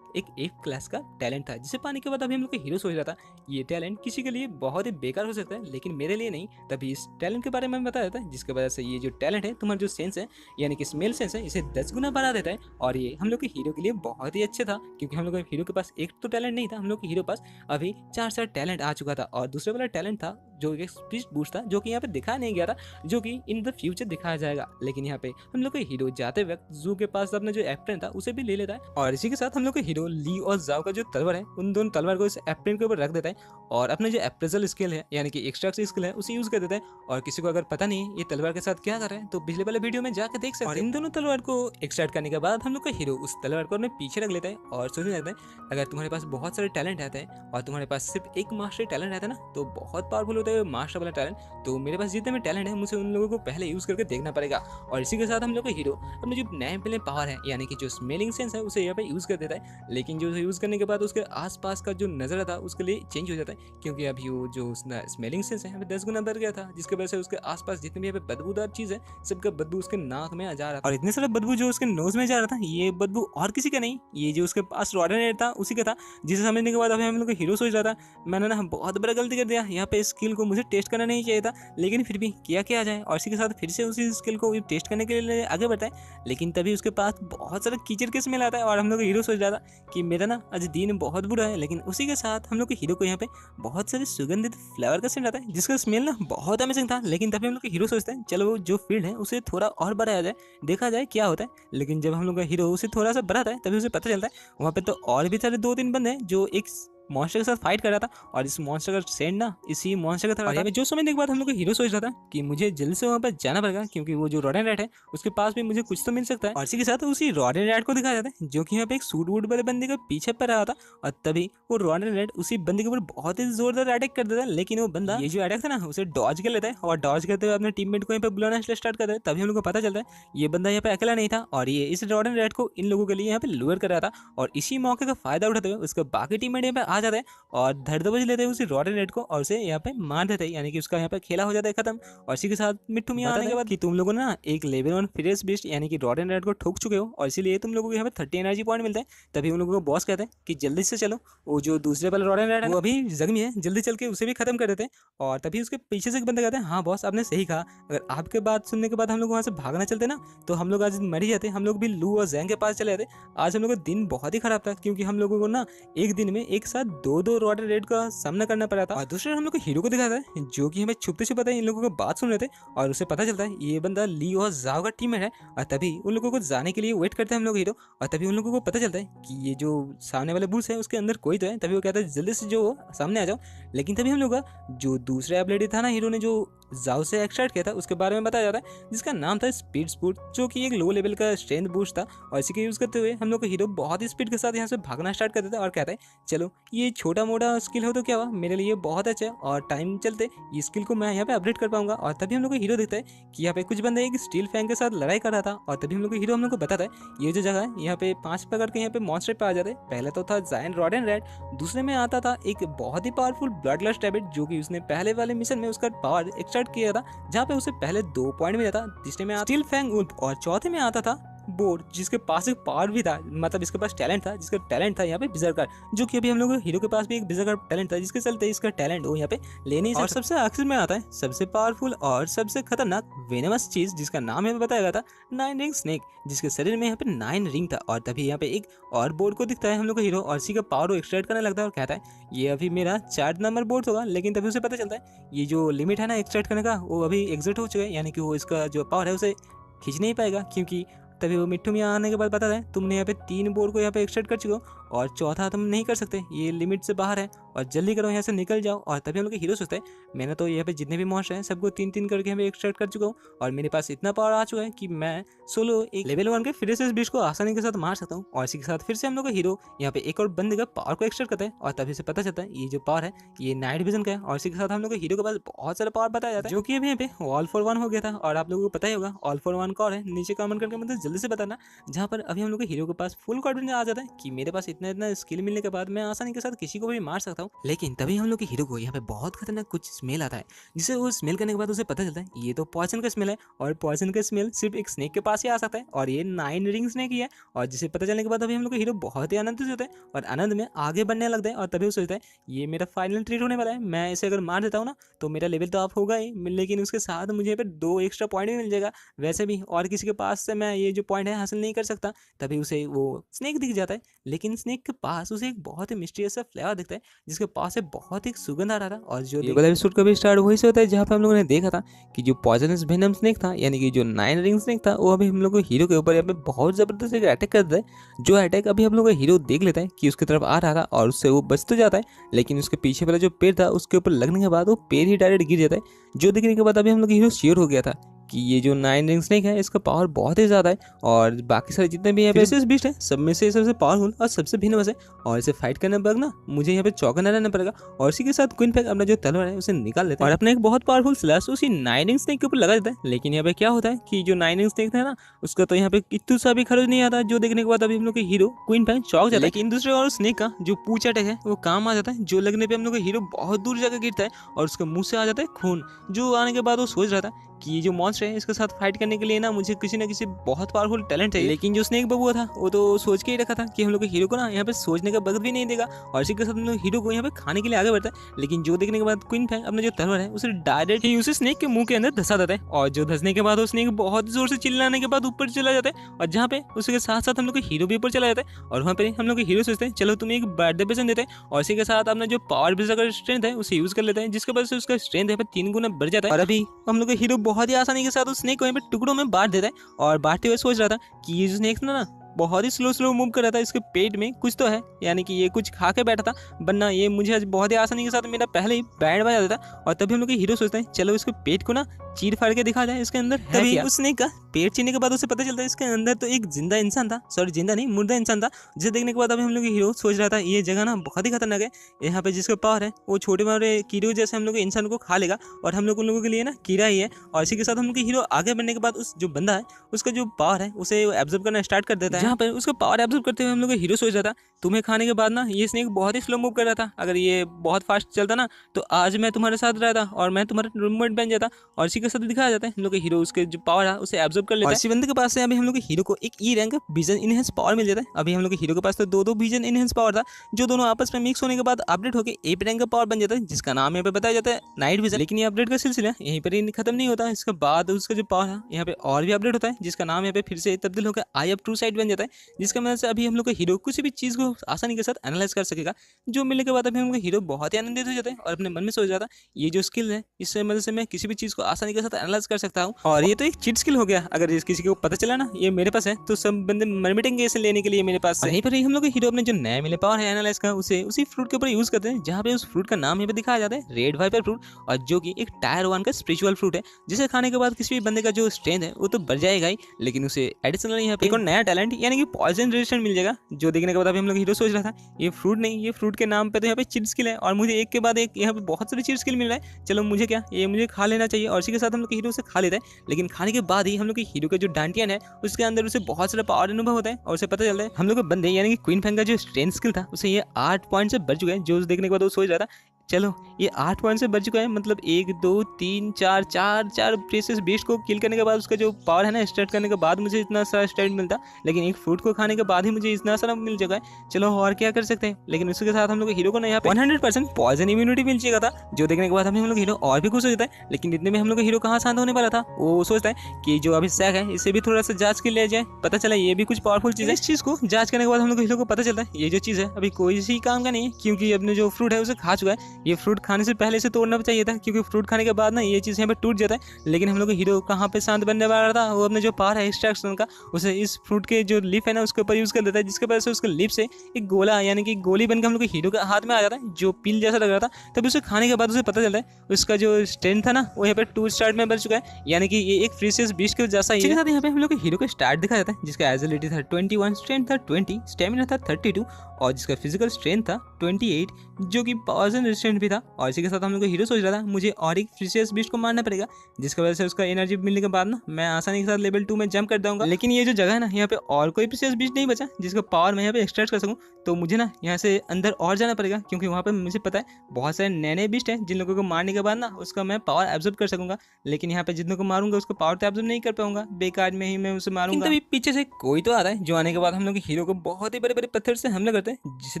एक क्लास का टैलेंट था जिसे पाने के बाद अभी हम लोग का हीरो सोच रहा था ये टैलेंट किसी के लिए बहुत ही बेकार हो सकता है लेकिन मेरे लिए नहीं। तभी इस टैलेंट के बारे में बताया जाता है जिसकी वजह से ये जो टैलेंट है तुम्हारा जो सेंस है यानी कि स्मेल सेंस है इसे 10 गुना बढ़ा देता है। और ये हम लोग के हीरो के लिए बहुत ही अच्छा था क्योंकि हम लोग के हीरो के पास एक तो टैलेंट नहीं था, हम लोग के हीरो पास अभी 4 टैलेंट आ चुका था। और दूसरे वाला टैलेंट था जो एक स्पीड बूस्ट था जो कि यहाँ पे दिखाया नहीं गया था, जो कि इन द फ्यूचर दिखाया जाएगा। लेकिन यहाँ पे हम लोग का हीरो जाते वक्त जू के पास अपना जो एप्रेन था उसे भी ले लेता है और इसी के साथ हम लोग का हीरो ली और जाओ का जो तलवार है उन दोनों तलवार को इस एप्रेन के ऊपर रख देता है और अपने जो एप्रेजल स्किल है यानी कि एक्सट्रैक्ट स्किल है उसे यूज कर देता है। और किसी को अगर पता नहीं है ये तलवार के साथ क्या कर रहा है तो पिछले वाले वीडियो में जाकर देख सकते हैं। और इन दोनों तलवार को एक्सट्रैक्ट करने के बाद हम लोग का हीरो उस तलवार को अपने पीछे रख लेता है और सोचने लगता है अगर तुम्हारे पास बहुत सारे टैलेंट रहते हैं और तुम्हारे पास सिर्फ एक मास्टर टैलेंट रहता है ना तो बहुत पावरफुल होता है मास्टर वाला टैलेंट। तो मेरे पास जितने में टैलेंट है मुझे उन लोगों को पहले यूज करके देखना पड़ेगा। और इसी के साथ हम लोग का हीरो अपने जो नए पहले पावर है यानी कि जो स्मेलिंग सेंस है उसे यहाँ पे यूज कर देता है। लेकिन जो यूज करने के बाद उसके आसपास का जो नजर था उसके लिए चेंज हो जाता है क्योंकि अभी वो जो स्मेलिंग सेंस है 10 गुना बढ़ गया था जिसकी वजह से उसके आसपास जितने भी यहाँ पे बदबूदार चीज है सबका बदबू उसके नाक में आ जा रहा था। और इतने सारा बदबू जो उसके नोज में जा रहा था ये बदबू और किसी का नहीं, ये जो उसके पास रॉडनेट था उसी का था। जिसे समझने के बाद अभी हम लोग का हीरो सोच रहा था मैंने ना बहुत बड़ा गलती कर दिया, यहाँ पे स्किल को मुझे टेस्ट करना नहीं चाहिए था लेकिन फिर भी किया जाए। और इसी के साथ फिर से उसी स्किल को टेस्ट करने के लिए आगे बढ़ता है लेकिन तभी उसके पास बहुत सारा कीचड़ के स्मेल आता है और हम लोग का हीरो सोच रहा था कि मेरा ना आज दिन बहुत बुरा है। लेकिन उसी के साथ हम लोग के हीरो को यहाँ पे बहुत सारे सुगंधित फ्लेवर का सेंट आता है जिसका स्मेल ना बहुत अमेजिंग था। लेकिन तभी हम लोग के हीरो सोचते हैं चलो वो जो फील्ड है उसे थोड़ा और बढ़ाया जाए, देखा जाए क्या होता है। लेकिन जब हम लोग का हीरो उसे थोड़ा सा बढ़ाता है तभी उसे पता चलता है वहाँ पे तो और भी सारे 2-3 बंदे हैं जो एक मॉन्स्टर के साथ फाइट कर रहा था और इस मॉन्स्टर का सेंड ना इसी मॉन्स्टर का था। जो समझने के बाद हम लोग का हीरो सोच रहा था कि मुझे जल्दी से वहाँ पर जाना पड़ेगा क्योंकि वो जो रॉडन रैट है उसके पास भी मुझे कुछ तो मिल सकता है। और इसी के साथ उसी रॉडन रैट को दिखाया जाता है जो कि यहाँ पे एक सूट वूट वाले बंदे के पीछे पर रहा था और तभी वो रॉडन रैट उसी बंदे के ऊपर बहुत ही जोरदार अटैक कर देता है। लेकिन वो बंदा ये जो अटैक था ना उसे डॉज कर लेता है और डॉज करते हुए अपने टीममेट को यहाँ पे बुलाना स्टार्ट करता है। तभी हम लोग को पता चलता है ये बंदा यहाँ पे अकेला नहीं था और ये इस रॉडन रैट को इन लोगों के लिए यहाँ पे लूर कर रहा था। और इसी मौके का फायदा उठाते हुए उसका बाकी टीममेट यहाँ पे आ जाता है और धड़ दबोच लेते हैं उसी रॉडन रेड को और उसे यहाँ पे मार देते हैं यानी कि उसका यहाँ पे खेला हो जाता है खत्म। और इसी के साथ मिट्टू मियां आने के बाद कि तुम लोगों ने ना एक लेवल 1 फ्रेश बीस्ट यानी कि रॉडन रेड को ठोक चुके हो और इसीलिए तुम लोगों को यहाँ पे 30 एनर्जी पॉइंट मिलता है। तभी उन लोगों को बॉस कहते हैं कि जल्दी से चलो, वो जो दूसरे वाला रॉडन रेड है वो अभी जख्मी है, जल्दी चल के उसे भी खत्म कर देते हैं। और तभी उसके पीछे से एक बंदा कहते हैं हाँ बॉस आपने सही कहा, अगर आपके बात सुनने के बाद हम लोग वहाँ से भागना चलते ना तो हम लोग आज मर ही जाते, हम लोग भी लू और जैंग के पास चले जाते। आज हम लोग का दिन बहुत ही खराब था क्योंकि हम लोगों को ना एक दिन में एक साथ 2 रॉडन रेड का सामना करना पड़ा था। और दूसरे हम लोग को हीरो को दिखाता है जो कि हमें छुपते छुपाते इन लोगों को बात सुन रहे थे और उसे पता चलता है ये बंदा ली और जाओ का टीममेट है। और तभी उन लोगों को जाने के लिए वेट करते हैं हम लोग हीरो और तभी उन लोगों को पता चलता है कि ये जो सामने वाले बूथ है उसके अंदर कोई तो है। तभी वो कहता है जल्दी से जो सामने आ जाओ। लेकिन तभी हम लोग का जो दूसरा एबिलिटी था ना हीरो ने जो जाओ से एक्सट्रैक्ट किया था उसके बारे में बताया जाता है जिसका नाम था स्पीड स्पूट, जो कि एक लो लेवल का स्ट्रेंथ बूस्ट था। और इसी के यूज करते हुए हम लोग का हीरो बहुत ही स्पीड के साथ यहाँ से भागना स्टार्ट कर देता है और कहता है चलो ये छोटा मोटा स्किल हो तो क्या हुआ, मेरे लिए बहुत अच्छा है और टाइम चलते ये स्किल को मैं यहाँ पे अपडेट कर पाऊंगा। और तभी हम लोग को हीरो देखता है कि यहाँ पे कुछ बंदे एक स्टील फैंग के साथ लड़ाई कर रहा था। और तभी हम लोग को हीरो हम लोग को बताता है ये जो जगह है यहाँ पे 5 प्रकार के यहाँ पे मॉन्स्टर पे आ जाते हैं। पहले तो था जायंट रॉडन रैट, दूसरे में आता था एक बहुत ही पावरफुल ब्लड लस्ट रैबिट जो कि उसने पहले वाले मिशन में उसका पावर एक्सट्रैक्ट किया था जहाँ पे उसे पहले 2 पॉइंट मिला था। तीसरे में स्टील फैंग वुल्फ और चौथे में आता था बोर्ड जिसके पास एक पावर भी था, मतलब इसके पास टैलेंट था, जिसका टैलेंट था यहाँ पे बिजर्कर, जो कि अभी हम लोग हीरो के पास भी एक बिजर्कर टैलेंट था जिसके चलते इसका टैलेंट वो यहाँ पे ले नहीं सकता। और सबसे आखिर में आता है सबसे पावरफुल और सबसे खतरनाक वेनमस चीज जिसका नाम यहाँ पे बताया गया था 9 रिंग स्नेक, जिसके शरीर में यहाँ पे 9 रिंग था। और तभी यहाँ पे एक और बोर्ड को दिखता है हम लोग का हीरो और इसी का पावर वो एक्सट्रैक्ट करने लगता है और कहता है ये अभी मेरा 4 नंबर बोर्ड होगा। लेकिन तभी उसे पता चलता है ये जो लिमिट है ना एक्सट्रैक्ट करने का वो अभी एग्जिट हो चुका है, यानी कि वो इसका जो पावर है उसे खींच नहीं पाएगा। क्योंकि तभी वो मिट्टू मियां आने के बाद बताता है तुमने यहाँ पे 3 बोर्ड को यहाँ पे एक्सट्रैक्ट कर चुके हो और चौथा तुम नहीं कर सकते, ये लिमिट से बाहर है और जल्दी करो यहाँ से निकल जाओ। और तभी हम लोग के हीरो सोचते हैं मैंने तो यहाँ पे जितने भी मॉन्स्टर हैं सबको 3-3 करके यहाँ पे एक्सट्रैक्ट कर चुका हूँ और मेरे पास इतना पावर आ चुका है कि मैं सोलो एक लेवल 1 के फ्रेशेस बीस्ट को आसानी के साथ मार सकता हूँ। और इसी के साथ फिर से हम लोग का हीरो यहाँ पे एक और बंदे का पावर को एक्सट्रैक्ट करता है और तभी से पता चलता है ये जो पावर है ये नाइट विजन का है। और इसी के साथ हम लोग के हीरो के पास बहुत सारा पावर बताया जाता है जो कि अभी यहाँ पे ऑल फॉर वन हो गया था। और आप लोगों को पता ही होगा ऑल फॉर वन कौन है, नीचे कमेंट करके मतलब जल्दी से बताना। जहाँ पर अभी हम लोग के हीरो के पास फुल कॉन्फिडेंस आ जाता है कि मेरे पास इतना इतना स्किल मिलने के बाद मैं आसानी के साथ किसी को भी मार सकता हूँ। लेकिन तभी हम लोग के हीरो को यहाँ पे बहुत खतरनाक कुछ स्मेल आता है, जिसे वो स्मेल करने के बाद उसे पता चलता है ये तो पॉइजन का स्मेल है, और पॉइजन का स्मेल सिर्फ एक स्नेक के पास ही आ सकता है, और ये 9 रिंग स्नेक ही है। और जिसे पता चलने के बाद अभी हम लोग के हीरो बहुत ही आनंदित होते हैं और आनंद में आगे बढ़ने लगते हैं। और तभी वो सोचता है ये मेरा फाइनल ट्रीट होने वाला है, मैं इसे अगर मार देता हूँ ना तो मेरा लेवल तो आप होगा ही, लेकिन उसके साथ मुझे यहाँ पे 2 एक्स्ट्रा पॉइंट भी मिल जाएगा। वैसे भी और किसी के पास से मैं ये जो पॉइंट है हासिल नहीं कर सकता। तभी उसे वो स्नेक दिख जाता है, लेकिन स्नेक के पास उसे एक बहुत ही मिस्टीरियस सा फ्लेवर दिखता है, जिसके पास से बहुत ही सुगंध आ रहा था। और जो वाला एपिसोड का भी स्टार्ट वही से होता है, जहाँ पे हम लोगों ने देखा था कि जो पॉइजनस वेनम स्नेक था, यानी कि जो 9 रिंग स्नेक था, वो अभी हम लोग को हीरो के ऊपर यहाँ पे बहुत जबरदस्त एक अटैक करता है। जो अटैक अभी हम लोग का हीरो देख लेता है कि उसकी तरफ आ रहा था, और उससे वो बच तो जाता है, लेकिन उसके पीछे वाला जो पेड़ था उसके ऊपर लगने के बाद वो पेड़ ही डायरेक्ट गिर जाता है। जो देखने के बाद अभी हम लोग हीरो श्योर हो गया था कि ये जो 9 रिंग स्नेक है इसका पावर बहुत ही ज़्यादा है, और बाकी सारे जितने भी यहाँ पे बीस्ट है सब में से सबसे पावरफुल और सबसे भिन्न है। और इसे फाइट करने पर ना मुझे यहाँ पे चौकन्ना रहना पड़ेगा। और इसी के साथ क्वीन पैक अपना जो तलवार है उसे निकाल लेता है और अपना एक बहुत पावरफुल स्लैश उसी 9 रिंग स्नेक के ऊपर लगा देता है। लेकिन यहाँ पे क्या होता है कि जो 9 रिंग स्नेक था ना उसका तो यहाँ पे इतना सा भी खर्च नहीं आता, जो देखने के बाद अभी हम लोग के हीरो क्वीन पैक चौक जाता है। लेकिन दूसरे और स्नेक का जो पूंछ अटैक है वो काम आ जाता है, जो लगने पे हम लोग का हीरो बहुत दूर जाकर गिरता है और उसके मुंह से आ जाता है खून। जो आने के बाद वो सोच रहा था कि ये जो मॉन्स्टर है इसके साथ फाइट करने के लिए ना मुझे किसी ना किसी बहुत पावरफुल टैलेंट चाहिए। लेकिन जो स्नेक बबुआ था वो तो सोच के ही रखा था कि हम लोग के हीरो को ना यहाँ पे सोचने का वक्त भी नहीं देगा, और इसी के साथ हम लोग हीरो को यहाँ पे खाने के लिए आगे बढ़ता है। लेकिन जो देखने के बाद क्वीन फैंग अपना जो तलवार है उसे डायरेक्ट ही उसे स्नेक के मुंह के अंदर धसा देता है, और जो धसने के बाद वो स्नेक बहुत जोर से चिल्लाने के बाद ऊपर चला जाता है, और जहाँ पे उसके साथ साथ हम लोग के हीरो भी ऊपर चला जाता है। और वहाँ पे हम लोग के हीरो सोचते हैं चलो तुम्हें एक बर्थडे प्रेजेंट देते हैं, और इसी के साथ अपना जो पावर ब्रिज का स्ट्रेंथ है उसे यूज कर लेते हैं, जिसके वजह से उसका स्ट्रेंथ है 3 गुना बढ़ जाता है। और अभी हम लोग के हीरो बहुत ही आसानी के साथ उस स्नेक को यहाँ पे टुकड़ों में बांट देता है, और बांटते हुए सोच रहा था कि ये जो स्नेक ना बहुत ही स्लो मूव कर रहा था, इसके पेट में कुछ तो है, यानी कि ये कुछ खा के बैठा था, वरना ये मुझे आज बहुत ही आसानी के साथ मेरा पहले ही बैंड बजा देता। और तभी हम लोग के हीरो सोचते हैं चलो इसके पेट को ना चीर फाड़ के दिखा जाए इसके अंदर है क्या। उस स्नेक का पेट चीरने के बाद उसे पता चलता है इसके अंदर तो एक जिंदा इंसान था, सॉरी जिंदा नहीं मुर्दा इंसान था, जिसे देखने के बाद अभी हम लोग के हीरो सोच रहा था ये जगह ना बहुत ही खतरनाक है, यहाँ पे जिसका पावर है वो छोटे बड़े कीड़े जैसे हम लोग इंसान को खा लेगा, और हम लोग उन लोगों के लिए ना कीड़ा ही है। और इसी के साथ हम लोग के हीरो आगे बढ़ने के बाद उस जो बंदा है उसका जो पावर है उसे एब्जॉर्ब करना स्टार्ट कर देता है, जहाँ पर उसका पावर एब्जॉर्ब करते हुए हम लोग हीरो सोच रहा था तुम्हें खाने के बाद ना ये स्नेक बहुत ही स्लो मूव कर रहा था, अगर ये बहुत फास्ट चलता ना तो आज मैं तुम्हारे साथ रहता और मैं तुम्हारा रूममेट बन जाता। और इसी के साथ दिखाया जाता है हम लोग के हीरो उसके जो पावर है उसे एब्जॉर्ब कर लेता है। इसी बंदे के पास से अभी हम लोग के हीरो को एक E rank vision enhance power मिल जाता है। अभी हम लोग के हीरो के पास तो 2 विजन इनहेंस पावर था, जो दोनों आपस में मिक्स होने के बाद अपडेट होकर एप रैंक का पावर बन जाता है, जिसका नाम यहाँ पे बताया जाता है नाइट विजन। लेकिन ये अपडेट का सिलसिला यहीं पर ही खत्म नहीं होता, इसके बाद उसका जो पावर है यहाँ पे और भी अपडेट होता है, जिसका नाम यहाँ पे फिर से तब्दील होकर आई अप ट्रू साइड बन जाता है, जिसका मदद से अभी हम लोग का हीरो कुछ भी चीज को आसानी के साथ एनालाइज कर सकेगा। जो मिलने के बाद अभी हम लोग हीरो बहुत ही आनंदित हो जाते हैं और अपने मन में सोच रहा था ये जो स्किल है इससे मदद से मैं किसी भी चीज को आसानी के साथ एनालाइज कर सकता हूँ, और ये तो एक चीट स्किल हो गया। अगर किसी को पता चला ना ये मेरे पास है तो सब बंदे मर मिटेंगे इसे लेने के लिए मेरे पास। यहीं पर ही हम लोग हीरो अपने जो नया मिले पावर है एनालाइज का उसे उसी फ्रूट के ऊपर यूज करते हैं, जहाँ पे उस फ्रूट का नाम यहाँ पे दिखाया जाता है रेड वाइपर फ्रूट, और जो कि एक टायर 1 का स्पिरिचुअल फ्रूट है, जिसे खाने के बाद किसी भी बंदे का जो स्ट्रेंथ है वो तो बढ़ जाएगा ही, लेकिन उसे एडिशनल यहाँ पे एक और नया टैलेंट यानी कि पॉइजन रेजिस्टेंट मिल जाएगा। जो देखने के बाद अभी हम लोग हीरो सोच रहा था ये फ्रूट नहीं, ये फ्रूट के नाम पे तो यहाँ पे चीट स्किल है, और मुझे एक के बाद एक यहाँ पे बहुत सारी चीट स्किल मिल रहा है, चलो मुझे क्या ये मुझे खा लेना चाहिए। और इसी के साथ हम लोग हीरो से खा लेता है, लेकिन खाने के बाद ही हम लोग के हीरो का जो डांटियन है उसके अंदर उसे बहुत सारा पावर अनुभव होता है, और उसे पता चलता है हम लोग के बंदे यानी कि क्वीन फैंग का जो स्ट्रेंथ स्किल था उसे ये 8 पॉइंट से बढ़ चुका है। जो देखने के बाद वो सोच रहा था चलो ये 8 पॉइंट से बढ़ चुका है, मतलब 1 2 3 4 प्रेसियस बीस्ट को किल करने के बाद उसका जो पावर है ना स्टार्ट करने के बाद मुझे इतना सारा स्टैट मिलता, लेकिन एक फ्रूट को खाने के बाद ही मुझे इतना सारा मिल चुका है, चलो और क्या कर सकते हैं। लेकिन उसके साथ हम लोग हीरो को ना यहाँ पे 100% पॉइजन इम्यूनिटी मिल चुका था, जो देखने के बाद हम लोग हीरो और भी खुश हो जाता है। लेकिन इतने में हम लोग हीरो कहाँ शांत होने वाला था, वो सोचता है कि जो अभी सैक है इसे भी थोड़ा सा जांच के लिया जाए, पता चला ये भी कुछ पावरफुल चीज है। इस चीज को जांच करने के बाद हम लोग हीरो को पता चलता है ये जो चीज है अभी कोई सी काम का नहीं है, क्योंकि अपने जो फ्रूट है उसे खा चुका है। ये फ्रूट खाने से पहले से तोड़ना चाहिए था, क्योंकि फ्रूट खाने के बाद ना ये चीज यहाँ पे टूट जाता है। लेकिन हम लोग हीरो कहाँ पे शांत बनने वाला था, वो अपने जो पावर है एक्सट्रैक्शन का उसे इस फ्रूट के जो लीफ है ना उसके ऊपर यूज कर देता है, जिसके वजह से उसके लीफ से एक गोला यानी कि गोली बनकर हम लोग हीरो के हाथ में आ जाता है, जो पील जैसा लग रहा था। तभी उसे खाने के बाद उसे पता चलता है उसका जो स्ट्रेंथ था ना वो यहाँ पे 2 स्टार में बढ़ चुका है, यानी कि ये एक प्रीशियस बीस्ट के जैसा ही है। साथ यहाँ पे हम लोग हीरो का स्टार्ट दिखाया जाता है, जिसका एजिलिटी था 21, स्ट्रेंथ था 20, स्टेमिना था 32, और जिसका फिजिकल स्ट्रेंथ था 28, जो कि पॉइजन रेजिस्टेंट भी था। और इसी के साथ हम लोग को हीरो सोच रहा था मुझे और एक प्रीशियस बीस्ट को मारना पड़ेगा, जिसकी वजह से उसका एनर्जी मिलने के बाद ना मैं आसानी के साथ लेवल 2 में जंप कर दूंगा। लेकिन ये जो जगह है ना, यहाँ पे और कोई प्रीशियस बीस्ट नहीं बचा जिसका पावर मैं यहाँ पे एक्सट्रैक्ट कर सकूं। तो मुझे ना यहाँ से अंदर और जाना पड़ेगा, क्योंकि वहाँ पे मुझे पता है बहुत सारे नए नए बीस्ट हैं जिन लोगों को मारने के बाद ना उसका मैं पावर एब्जॉर्ब कर सकूंगा। लेकिन यहाँ पे जितनों को मारूंगा उसको पावर तो एब्जॉर्ब नहीं कर पाऊंगा, बेकार में ही मैं उसे मारूंगा। तभी पीछे से कोई तो आता है, जो आने के बाद हम लोग हीरो को बहुत ही बड़े बड़े पत्थर से हमला करते हैं, जिसे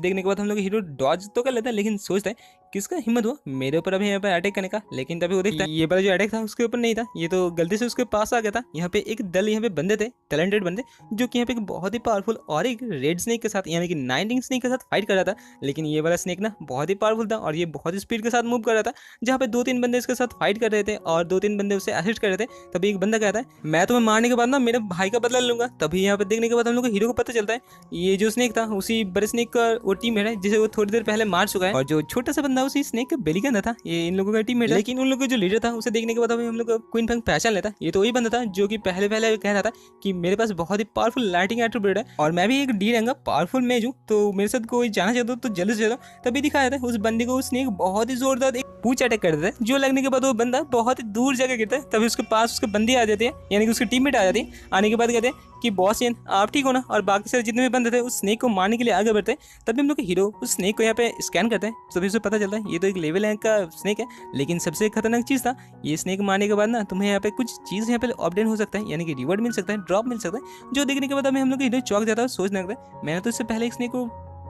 देखने के बाद हम लोग हीरो डॉज तो कर लेता है, लेकिन सोचता है किसका हिम्मत हुआ मेरे ऊपर अभी यहाँ पे अटैक करने का। लेकिन तभी वो देखता है ये वाला जो अटैक था उसके ऊपर नहीं था, ये तो गलती से उसके पास आ गया था। यहाँ पे एक दल यहाँ पे बंदे थे, टैलेंटेड बंदे, जो कि यहाँ पे एक बहुत ही पावरफुल और एक रेड स्नेक के साथ यानी कि 9 स्नेक के साथ फाइट कर रहा था। लेकिन ये वाला स्नेक ना बहुत ही पावरफुल था और ये बहुत ही स्पीड के साथ मूव कर रहा था। जहाँ पे 2-3 बंदे इसके साथ फाइट कर रहे थे और 2-3 बंदे उसे असिस्ट कर रहे थे। तभी एक बंदा कहता है मैं तुम्हें मारने के बाद ना मेरे भाई का बदला लूंगा। तभी यहाँ पे देखने के बाद हम लोग को हीरो को पता चलता है ये जो स्नेक था उसी बड़े स्नेक का वो टीममेट है, जिसे वो थोड़ी देर पहले मार चुका है। और जो छोटा सा बंदा उसी स्नेक का बेली का अंदर था, ये इन लोगों का टीममेट है। लेकिन उन लोगों का जो लीडर था उसे देखने के बाद अभी हम लोग क्वीन फैंग पहचान लेता। ये तो वही बंदा था जो कि पहले कह रहा था कि मेरे पास बहुत ही पावरफुल लाइटिंग एट्रीब्यूट है और मैं भी एक डी रैंक का पावरफुल मेज हूं, तो मेरे साथ कोई जाना चाहता हो तो जल्दी से चलो। तभी दिखाया था उस बंदे को उसने एक बहुत ही जोरदार एक पूंछ अटैक कर देता है, जो लगने के बाद वो बंदा बहुत ही दूर जाकर गिरता है। तभी उसके पास उसके बंदी आ जाती है, यानी कि उसकी टीममेट आ जाती है। आने के बाद कहते हैं कि बॉस ये आप ठीक हो ना, और बाकी सारे जितने भी बंदे थे उस स्नेक को मारने के लिए आगे बढ़ते हैं। तभी हम लोग हीरो उस स्नेक को यहाँ पे स्कैन करते हैं। तभी उसे पता चलता है ये तो एक लेवल रैंक का स्नेक है। लेकिन सबसे खतरनाक चीज था ये स्नेक मारने के बाद ना तुम्हें यहाँ पे कुछ चीज यहाँ पे अपडेट हो सकता है, यानी कि रिवॉर्ड मिल सकता है, ड्रॉप मिल सकता है, जो देखने के बाद हमें हम लोग हीरो चौंक जाता है, सोचने लगता है मैंने तो इससे पहले एक स्नेक को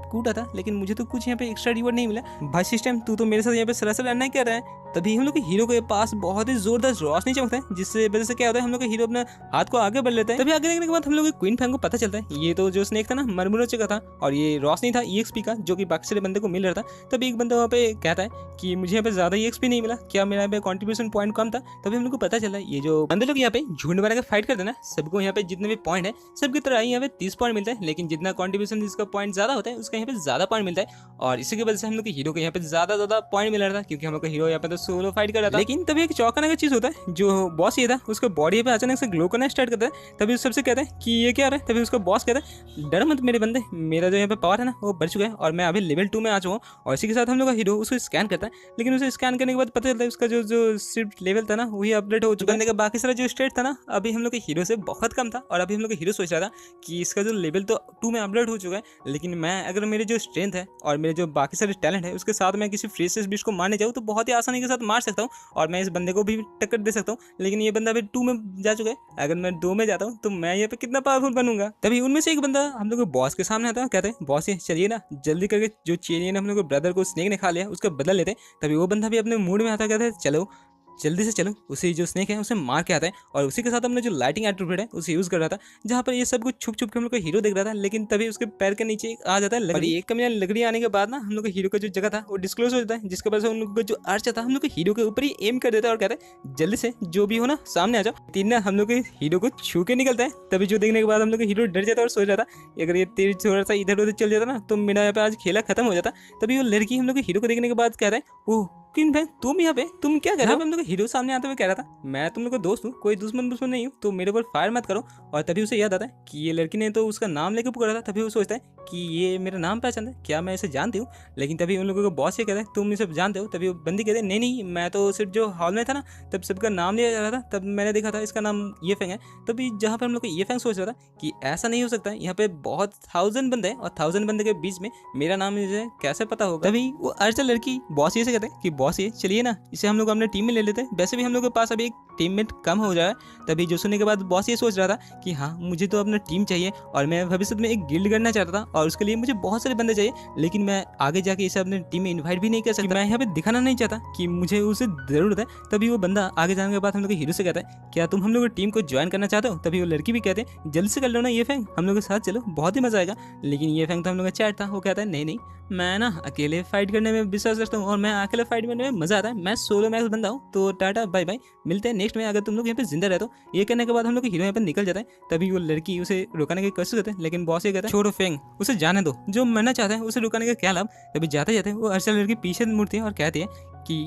कूटा था लेकिन मुझे तो कुछ यहाँ पे एक्स्ट्रा रिवॉर्ड नहीं मिला। भाई सिस्टम तू तो मेरे साथ यहाँ पे सरासर अन्याय कर रहा है। तभी हम लोग के हीरो के पास बहुत ही जोरदार रोशनी चमकता है, जिससे वजह से क्या होता है हम लोग के हीरो अपना हाथ को आगे बढ़ लेता है। तभी आगे देखने के बाद हम लोग क्वीन फैंग को पता चलता है ये तो जो स्नेक था ना मरमुरोचे का था और ये रोशनी था EXP का, जो कि बाकी सारे बंदे को मिल रहा था। तभी एक बंदा वहाँ पे कहता है कि मुझे यहाँ पे ज्यादा EXP नहीं मिला, क्या मेरा यहाँ पे कॉन्ट्रीब्यूशन पॉइंट कम था। तभी हम लोग को पता चला ये जो बंदे लोग यहाँ पे झुंड बना के फाइट करते हैं ना, सबको यहाँ पे जितने भी पॉइंट है सबकी तरह यहाँ पे 30 पॉइंट मिलता है, लेकिन जितना कॉन्ट्रीब्यूशन जिसका पॉइंट ज्यादा होता है उसका यहाँ पे ज्यादा पॉइंट मिलता है। और इसी की वजह से हम लोग के हीरो को यहाँ पे ज्यादा पॉइंट मिल रहा था, क्योंकि हम लोग का हीरो यहाँ पे तो सोलो फाइट कर रहा था। लेकिन तभी एक चौंकाने का चीज होता है, जो बॉस ये था उसका बॉडी पे अचानक से ग्लो करना स्टार्ट करता है। तभी उस सबसे कहता है कि ये क्या रहा है। तभी उसका बॉस कहता है डर मत मेरे बंदे, मेरा जो यहाँ पे पावर है ना वो बढ़ चुका है और मैं अभी लेवल 2 में आ चुका हूँ। और इसी के साथ हम लोग का हीरो उसको स्कैन करता है, लेकिन उसे स्कैन करने के बाद पता चलता है उसका जो सिर्फ लेवल था ना वही अपडेट हो चुका है। बाकी सारा जो स्टेट था ना अभी हम लोग के हीरो से बहुत कम था। और अभी हम लोग का हीरो सोच रहा था कि इसका जो लेवल तो 2 में अपडेट हो चुका है, लेकिन मैं अगर मेरे जो स्ट्रेंथ है और मेरे जो बाकी सारे टैलेंट है उसके साथ मैं किसी फ्रीसेस बीस्ट को मारने जाऊँ तो बहुत ही आसानी के साथ मार सकता हूँ और मैं इस बंदे को भी टक्कर दे सकता हूँ। लेकिन ये बंदा अभी 2 में जा चुका है, अगर मैं 2 में जाता हूँ तो मैं यहाँ पे कितना पावरफुल बनूंगा। तभी उनमें से एक बंदा हम लोग बॉस के सामने आता है, कहते हैं बॉस ये चलिए ना जल्दी करके जो चेरियन हम लोग ब्रदर को स्नेक ने खा लिया उसका बदला लेते हैं। तभी वो बंदा भी अपने मूड में आता है, कहते हैं चलो जल्दी से चलो उसी जो स्नेक है उसे मार के आता है। और उसी के साथ हमने जो लाइटिंग एट्रीब्यूट है उसे यूज कर रहा था, जहाँ पर ये सब कुछ छुप छुप के हम लोग का हीरो देख रहा था। लेकिन तभी उसके पैर के नीचे आ जाता है लकड़ी। एक कमियां लकड़ी आने के बाद ना हम लोग का हीरो का जो जगह था वो डिस्क्लोज हो जाता है, जिसके वजह से उन लोगों का जो अर्च था हम लोग के हीरो के ऊपर ही एम कर देता है और कहता है जल्दी से जो भी हो ना सामने आ जाओ। तीन ना हम लोग के हीरो को छू के निकलता है। तभी जो देखने के बाद हम लोग का हीरो डर जाता है और सोच रहा था अगर ये तीर थोड़ा सा इधर उधर चल जाता ना तो मेरा यहाँ पे आज खेला खत्म हो जाता। तभी वो लड़की हम लोग के हीरो को देखने के बाद कह रहा है ओह क्वीन भाई तुम यहाँ पे तुम क्या कर रहे हो। हम लोग हीरो सामने आते हुए कह रहा था मैं तुम लोग का दोस्त हूँ, कोई दुश्मन नहीं हूँ, तो मेरे ऊपर फायर मत करो। और तभी उसे याद आता है कि ये लड़की ने तो उसका नाम लेकर पुकारा था। तभी वो सोचता है कि ये मेरा नाम पहचानता है, क्या मैं इसे जानती हूँ। लेकिन तभी उन लोगों का बॉस ये कहता है तुम इसे जानते हो। तभी वो बंदी कहते हैं नहीं मैं तो सिर्फ जो हॉल में था ना तब सबका नाम लिया जा रहा था, तब मैंने देखा था इसका नाम ये फैंग है। तभी जहाँ पर हम लोग ये फैंग सोच रहा था कि ऐसा नहीं हो सकता, यहाँ पे बहुत 1000 बंदे हैं और 1000 बंदे के बीच में मेरा नाम मुझे कैसे पता होगा। तभी वो अर्चल लड़की बॉस ये से कहते हैं कि बॉस ये चलिए ना इसे हम लोग अपने टीम में ले लेते हैं, वैसे भी हम लोग के पास अभी एक टीममेट कम हो जाए। तभी जो सुनने के बाद बॉस ये सोच रहा था कि हाँ मुझे तो अपना टीम चाहिए और मैं भविष्य में एक गिल्ड करना चाहता था और उसके लिए मुझे बहुत सारे बंदे चाहिए, लेकिन मैं आगे जाके इसे अपने टीम में इन्वाइट भी नहीं कर सकता। मैं यहाँ पे दिखाना नहीं चाहता कि मुझे उसे जरूरत है। तभी वो बंदा आगे जाने के बाद हम लोग हीरो से कहता है क्या तुम हम लोग टीम को ज्वाइन करना चाहते हो। तभी वो लड़की भी कहते हैं जल्दी से कर लो ना ये फैंग, हम लोग के साथ चलो बहुत ही मजा आएगा। लेकिन ये फैंग तो हम लोग का चैट था, वो कहता है नहीं मैं ना अकेले फाइट करने में विश्वास रखता हूँ और मैं अकेले फाइट करने में मजा आता है, मैं सोलो मैक्स बंदा हूँ, तो टाटा बाय बाय मिलते हैं नेक्स्ट में अगर तुम लोग यहाँ पे जिंदा रहते हो। ये कहने के बाद हम लोग हीरो यहाँ पे निकल जाता है। तभी वो लड़की उसे रुकाने की कोशिश करते हैं, लेकिन बॉस ये कहता है छोड़ो फैंग उसे जाने दो, जो मरना चाहता है उसे रुकाने का क्या लाभ। तभी जाते जाते वो अर्चल लड़की पीछे मुड़ती है और कहती है कि